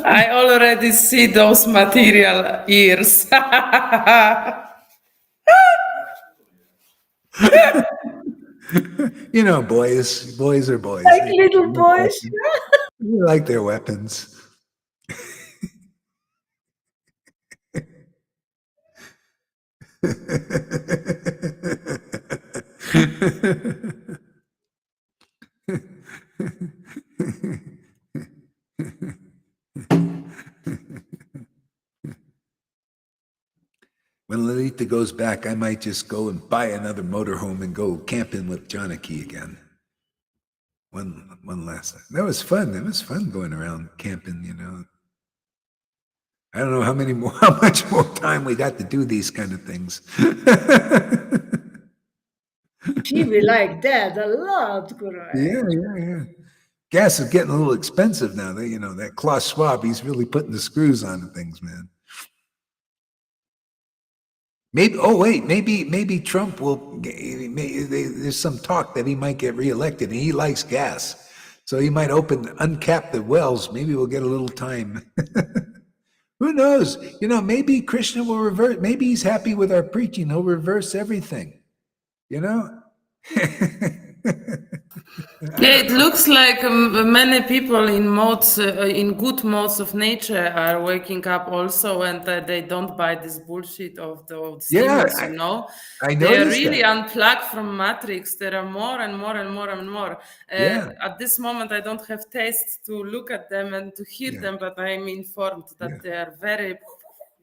I already see those material ears. Boys are boys. Like little boys. They like their weapons. When Lalita goes back, I might just go and buy another motorhome and go camping with Janaki again. One last time. That was fun. It was fun going around camping, I don't know how much more time we got to do these kind of things. She will like that a lot, correct? Yeah. Gas is getting a little expensive now. That Klaus Schwab, he's really putting the screws on things, man. Maybe Trump will. There's some talk that he might get reelected, and he likes gas, so he might uncap the wells. Maybe we'll get a little time. Who knows? Maybe Krishna will revert. Maybe he's happy with our preaching. He'll reverse everything. It looks like many people in good modes of nature are waking up also, and they don't buy this bullshit of the old steamers, I They are noticed really that. unplugged from Matrix. There are more and more and more and more. At this moment, I don't have taste to look at them and to hear them, but I'm informed that they are very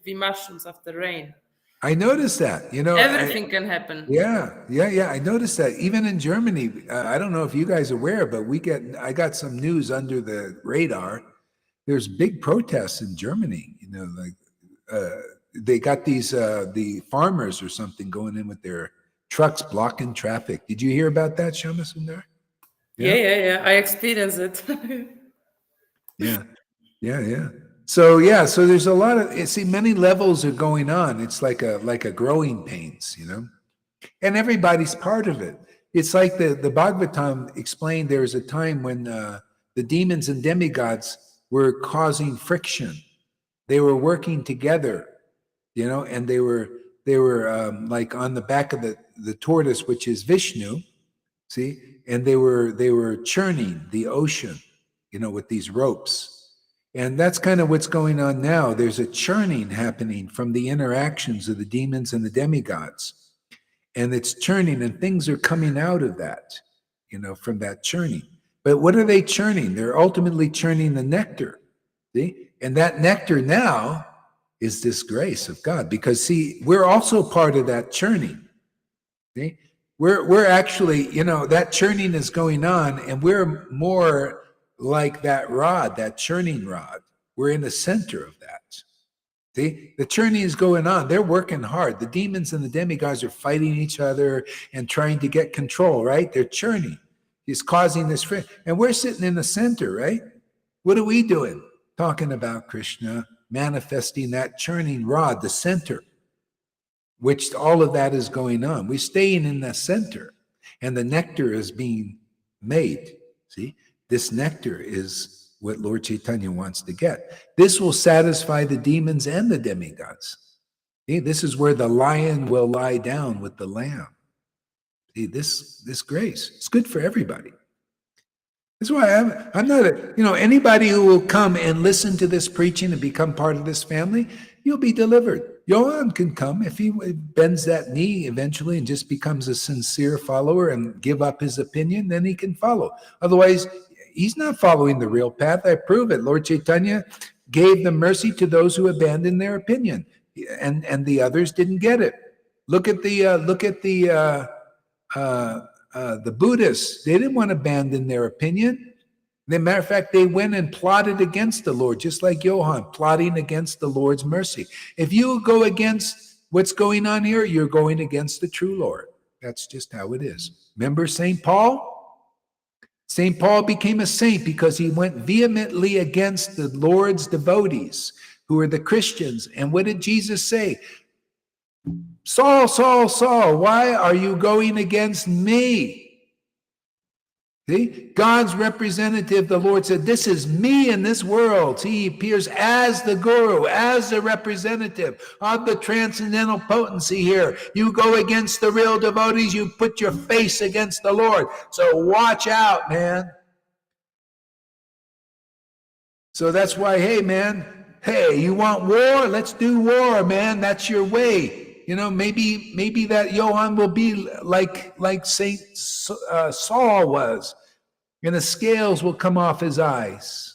mushrooms after rain. I noticed that. Everything can happen. Yeah. I noticed that even in Germany. I don't know if you guys are aware, but I got some news under the radar. There's big protests in Germany. They got these the farmers or something going in with their trucks blocking traffic. Did you hear about that, Shama Sundar? Yeah. I experienced it. Yeah. So there's a lot of many levels are going on. It's like a growing pains, and everybody's part of it. It's like the Bhagavatam explained. There was a time when the demons and demigods were causing friction. They were working together, and they were like on the back of the tortoise, which is Vishnu, see, and they were churning the ocean, with these ropes. And that's kind of what's going on now. There's a churning happening from the interactions of the demons and the demigods. And it's churning, and things are coming out of that, from that churning. But what are they churning? They're ultimately churning the nectar. See? And that nectar now is this grace of God. Because, see, we're also part of that churning. See? We're actually, that churning is going on, and we're more like that rod, that churning rod. We're in the center of that. See, the churning is going on. They're working hard. The demons and the demigods are fighting each other and trying to get control, right? They're churning. He's causing this friction. And we're sitting in the center, right? What are we doing? Talking about Krishna, manifesting that churning rod, the center, which all of that is going on. We're staying in the center, and the nectar is being made. See? This nectar is what Lord Chaitanya wants to get. This will satisfy the demons and the demigods. See, this is where the lion will lie down with the lamb. See, this grace, it's good for everybody. That's why I'm not anybody who will come and listen to this preaching and become part of this family, you'll be delivered. Johan can come if he bends that knee eventually and just becomes a sincere follower and give up his opinion, then he can follow. Otherwise, he's not following the real path. I prove it. Lord Chaitanya gave the mercy to those who abandoned their opinion, and the others didn't get it. Look at the Buddhists. They didn't want to abandon their opinion. As a matter of fact, they went and plotted against the Lord, just like Johan, plotting against the Lord's mercy. If you go against what's going on here, you're going against the true Lord. That's just how it is. Remember St. Paul? St. Paul became a saint because he went vehemently against the Lord's devotees, who are the Christians. And what did Jesus say? Saul, Saul, Saul, why are you going against me? See, God's representative, the Lord said, this is me in this world. See, he appears as the guru, as the representative of the transcendental potency here. You go against the real devotees, you put your face against the Lord. So watch out, man. So that's why, hey, man, hey, you want war? Let's do war, man. That's your way. Maybe that Johan will be like Saint Saul was, and the scales will come off his eyes.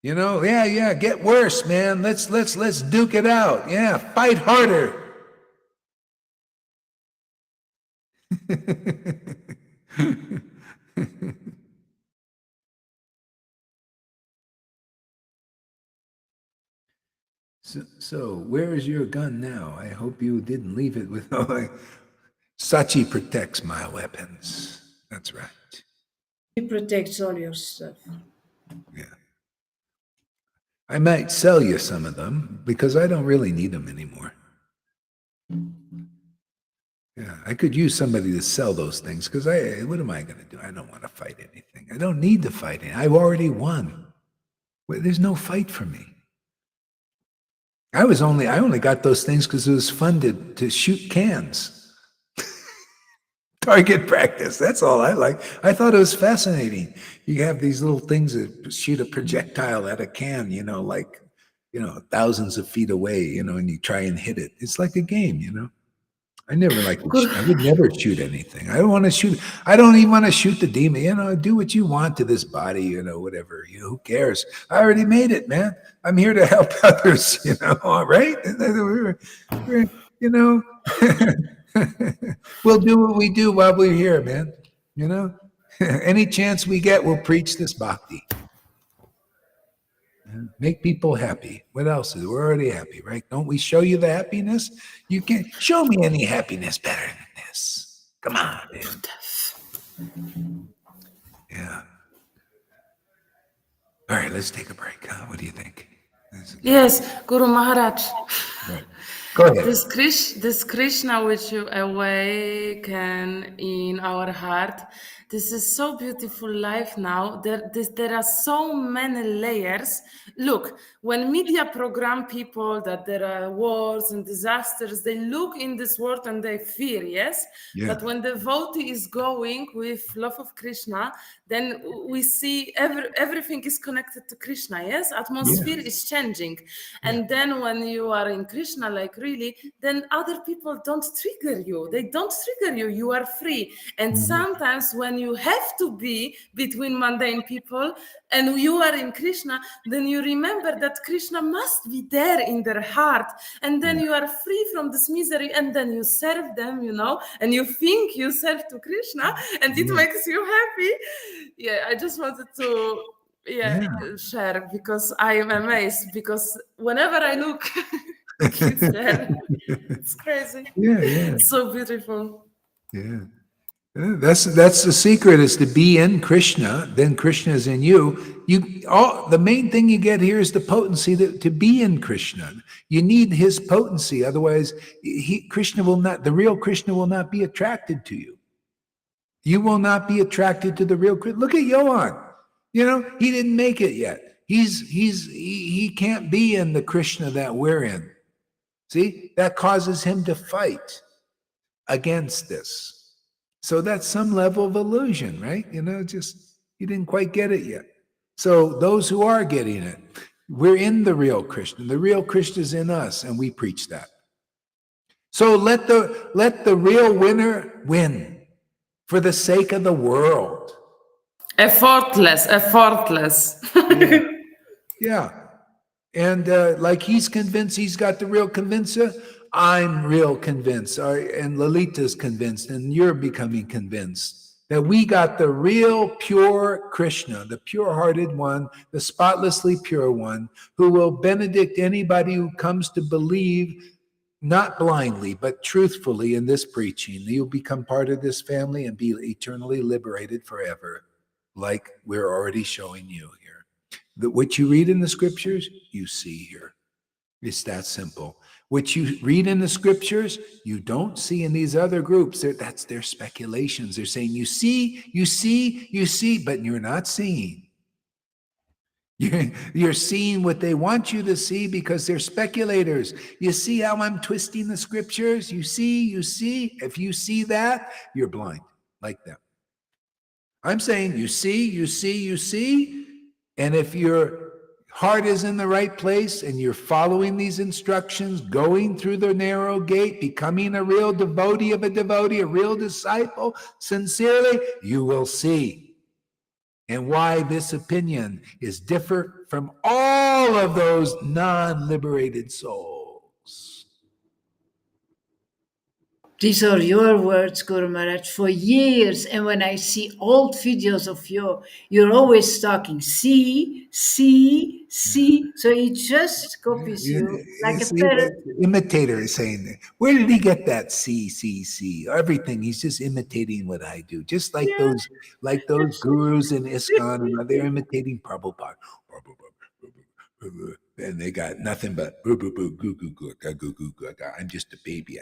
Yeah, get worse, man. Let's duke it out. Yeah, fight harder. So where is your gun now? I hope you didn't leave it with Sachi protects my weapons. That's right. He protects all your stuff. Yeah. I might sell you some of them because I don't really need them anymore. Yeah, I could use somebody to sell those things because what am I going to do? I don't want to fight anything. I don't need to fight anything. I've already won. There's no fight for me. I only got those things because it was fun to shoot cans. Target practice. That's all I like. I thought it was fascinating. You have these little things that shoot a projectile at a can, thousands of feet away, and you try and hit it. It's like a game, I never liked to shoot. I would never shoot anything. I don't want to shoot. I don't even want to shoot the demon. Do what you want to this body, whatever. Who cares? I already made it, man. I'm here to help others, right? We'll do what we do while we're here, man. Any chance we get, we'll preach this bhakti. Make people happy. What else? We're already happy, right? Don't we show you the happiness? You can't show me any happiness better than this. Come on, man. Yeah. All right, let's take a break. What do you think? Yes, Guru Maharaj. Right. Go ahead. This Krishna which you awaken in our heart, This is so beautiful life now. There are so many layers. Look, when media program people that there are wars and disasters, they look in this world and they fear, yes? Yeah. But when the devotee is going with love of Krishna, then we see everything is connected to Krishna, yes? Atmosphere is changing. And then when you are in Krishna, like really, then other people don't trigger you. They don't trigger you. You are free. And sometimes when you have to be between mundane people and you are in Krishna, then you remember that Krishna must be there in their heart. And then you are free from this misery and then you serve them, you know, and you think you serve to Krishna and it makes you happy. Yeah, I just wanted to share because I am amazed because whenever I look, it's there. It's crazy. Yeah. So beautiful. Yeah. That's the secret, is to be in Krishna, then Krishna is in you. The main thing you get here is the potency to be in Krishna. You need his potency, otherwise the real Krishna will not be attracted to you. You will not be attracted to the real Krishna. Look at Johan. You know, he didn't make it yet. He can't be in the Krishna that we're in. See, that causes him to fight against this. So that's some level of illusion, right? You know, just you didn't quite get it yet. So those who are getting it, we're in the real Krishna. The real Krishna is in us, and we preach that. So let the real winner win for the sake of the world. Effortless. Yeah. And like he's convinced he's got the real convincer, I'm real convinced, and Lalita's convinced, and you're becoming convinced that we got the real pure Krishna, the pure-hearted one, the spotlessly pure one, who will benedict anybody who comes to believe, not blindly, but truthfully in this preaching. You'll become part of this family and be eternally liberated forever, like we're already showing you here. That what you read in the scriptures, you see here. It's that simple. What you read in the scriptures, you don't see in these other groups. That's their speculations. They're saying, you see, but you're not seeing. You're seeing what they want you to see because they're speculators. You see how I'm twisting the scriptures? You see. If you see that, you're blind like them. I'm saying, you see. And if your heart is in the right place and you're following these instructions, going through the narrow gate, becoming a real devotee of a devotee, a real disciple, sincerely, you will see. And why this opinion is different from all of those non-liberated souls. These are your words, Guru Maharaj, for years. And when I see old videos of you, you're always talking, see. So he just copies you like a parrot. Imitator is saying, where did he get that see? Everything. He's just imitating what I do. Just like those gurus in ISKCON, and they're imitating Prabhupada. And they got nothing but boo boo boo goo goo goo goo goo goo. I'm just a baby.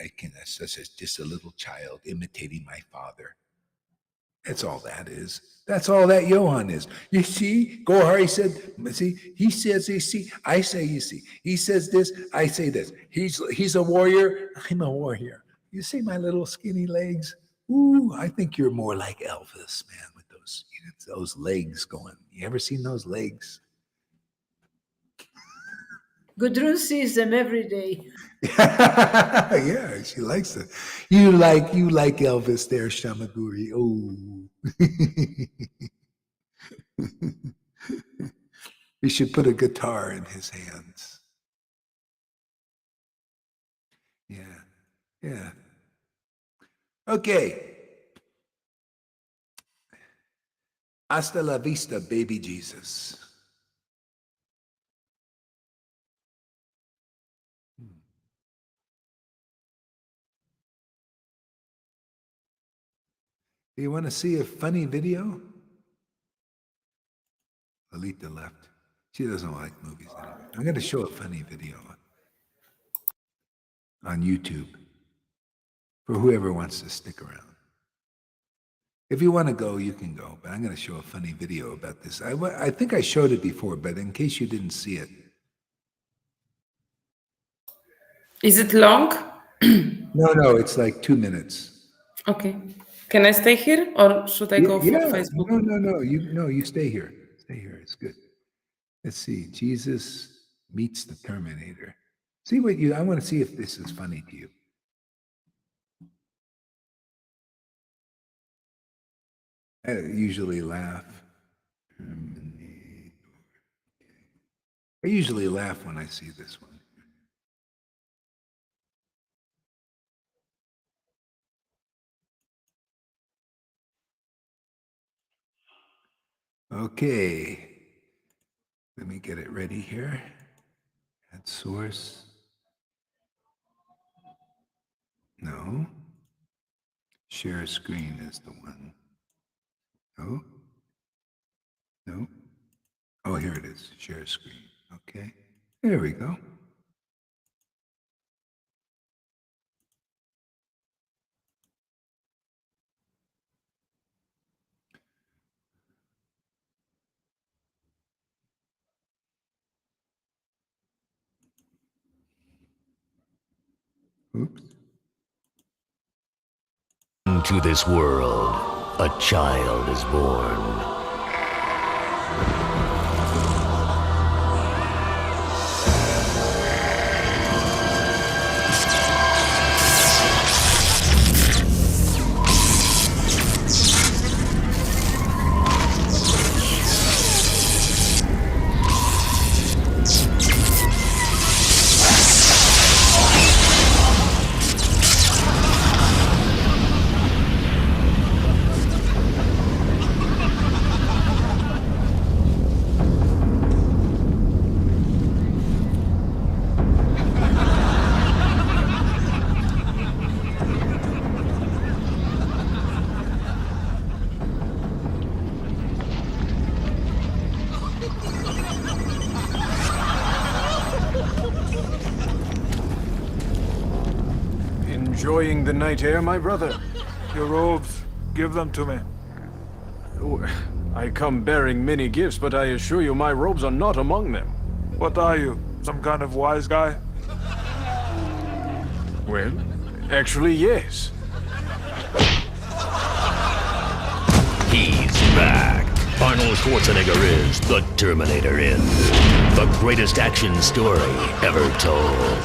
Just a little child imitating my father. That's all that is. That's all that Johan is. You see, Gohari said, see, he says, you see, I say, you see. He says this, I say this. He's a warrior, I'm a warrior. You see my little skinny legs? Ooh, I think you're more like Elvis, man, with those legs going. You ever seen those legs? Gudrun sees them every day. Yeah, she likes it. You like Elvis there, Shamaguri. Oh. You should put a guitar in his hands. Yeah. Okay. Hasta la vista, baby Jesus. Do you want to see a funny video? Lalita left. She doesn't like movies anyway. I'm going to show a funny video on YouTube for whoever wants to stick around. If you want to go, you can go. But I'm going to show a funny video about this. I think I showed it before, but in case you didn't see it. Is it long? No, it's like 2 minutes. Okay. Can I stay here or should I go for Yeah, Facebook? no. You stay here. Stay here. It's good. Let's see. Jesus meets the Terminator. I want to see if this is funny to you. I usually laugh. I usually laugh when I see this one. Okay. Let me get it ready here. Add source. No. Share screen is the one. No. Oh, here it is. Share screen. Okay. There we go. Oops. Into this world, a child is born. Enjoying the night air, my brother? Your robes, give them to me. Oh, I come bearing many gifts, but I assure you my robes are not among them. What are you, some kind of wise guy? Well, actually, yes. He's back. Arnold Schwarzenegger is the Terminator in the greatest action story ever told.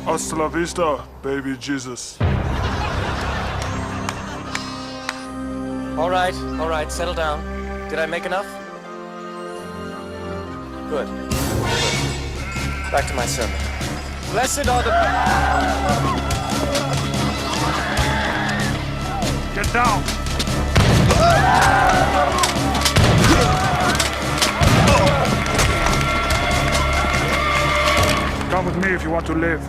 Hasta la vista, baby Jesus. All right, settle down. Did I make enough? Good. Back to my sermon. Blessed are the... Get down! Come with me if you want to live.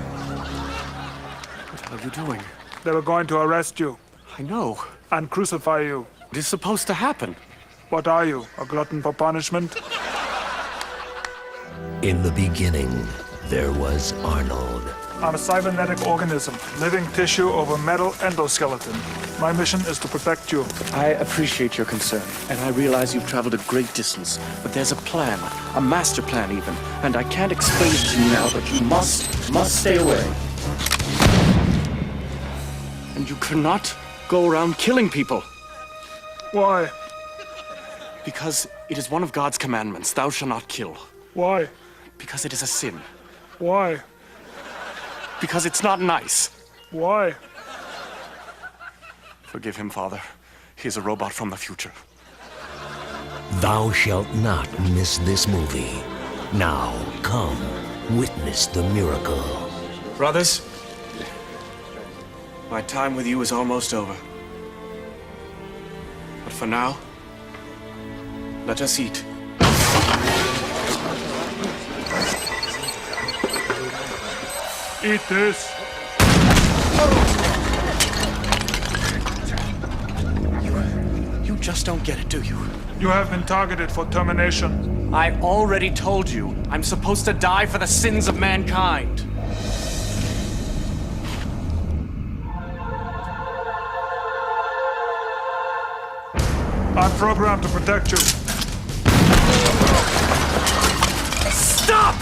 What are you doing? They were going to arrest you I know. and crucify you. It is supposed to happen. What are you, a glutton for punishment? In the beginning, there was Arnold. I'm a cybernetic organism, living tissue over metal endoskeleton. My mission is to protect you. I appreciate your concern, and I realize you've traveled a great distance. But there's a plan, a master plan even, and I can't explain it to you now, but you must stay away. And you cannot go around killing people, Why? because it is one of God's commandments, thou shalt not kill. Why? Because it is a sin. Why? Because it's not nice. Why? Forgive him, Father. He is a robot from the future. Thou shalt not miss this movie. Now, come, witness the miracle. Brothers, my time with you is almost over. But for now, let us eat. Eat this. just don't get it, do you? You have been targeted for termination. I already told you, I'm supposed to die for the sins of mankind. I'm programmed to protect you. Stop!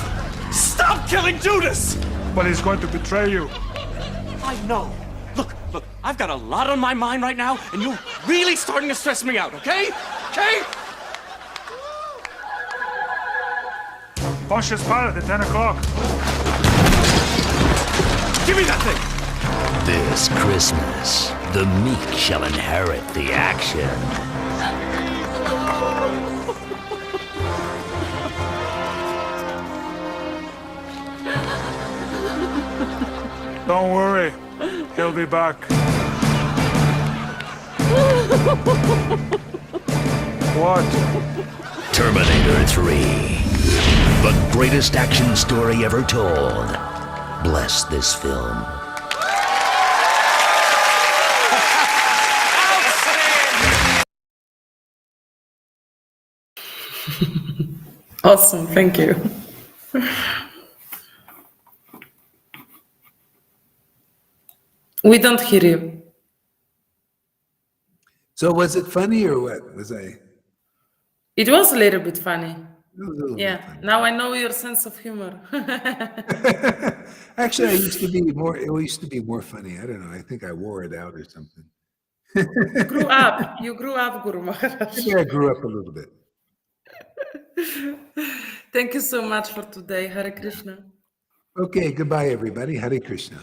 Stop killing Judas! But he's going to betray you. I know. Look, I've got a lot on my mind right now, and you're really starting to stress me out, okay? Okay? Bosch is pilot at 10 o'clock. Give me that thing! This Christmas, the meek shall inherit the action. Don't worry, he'll be back. What? Terminator 3. The greatest action story ever told. Bless this film. Awesome, thank you. We don't hear you. So was it funny or what? Was I? It was a little bit funny. It was a little bit Yeah, funny. now I know your sense of humor. Actually, it used to be more funny. I don't know. I think I wore it out or something. You grew up, Guru Maharaj. Maybe I grew up a little bit. Thank you so much for today. Hare Krishna. Okay, goodbye, everybody. Hare Krishna.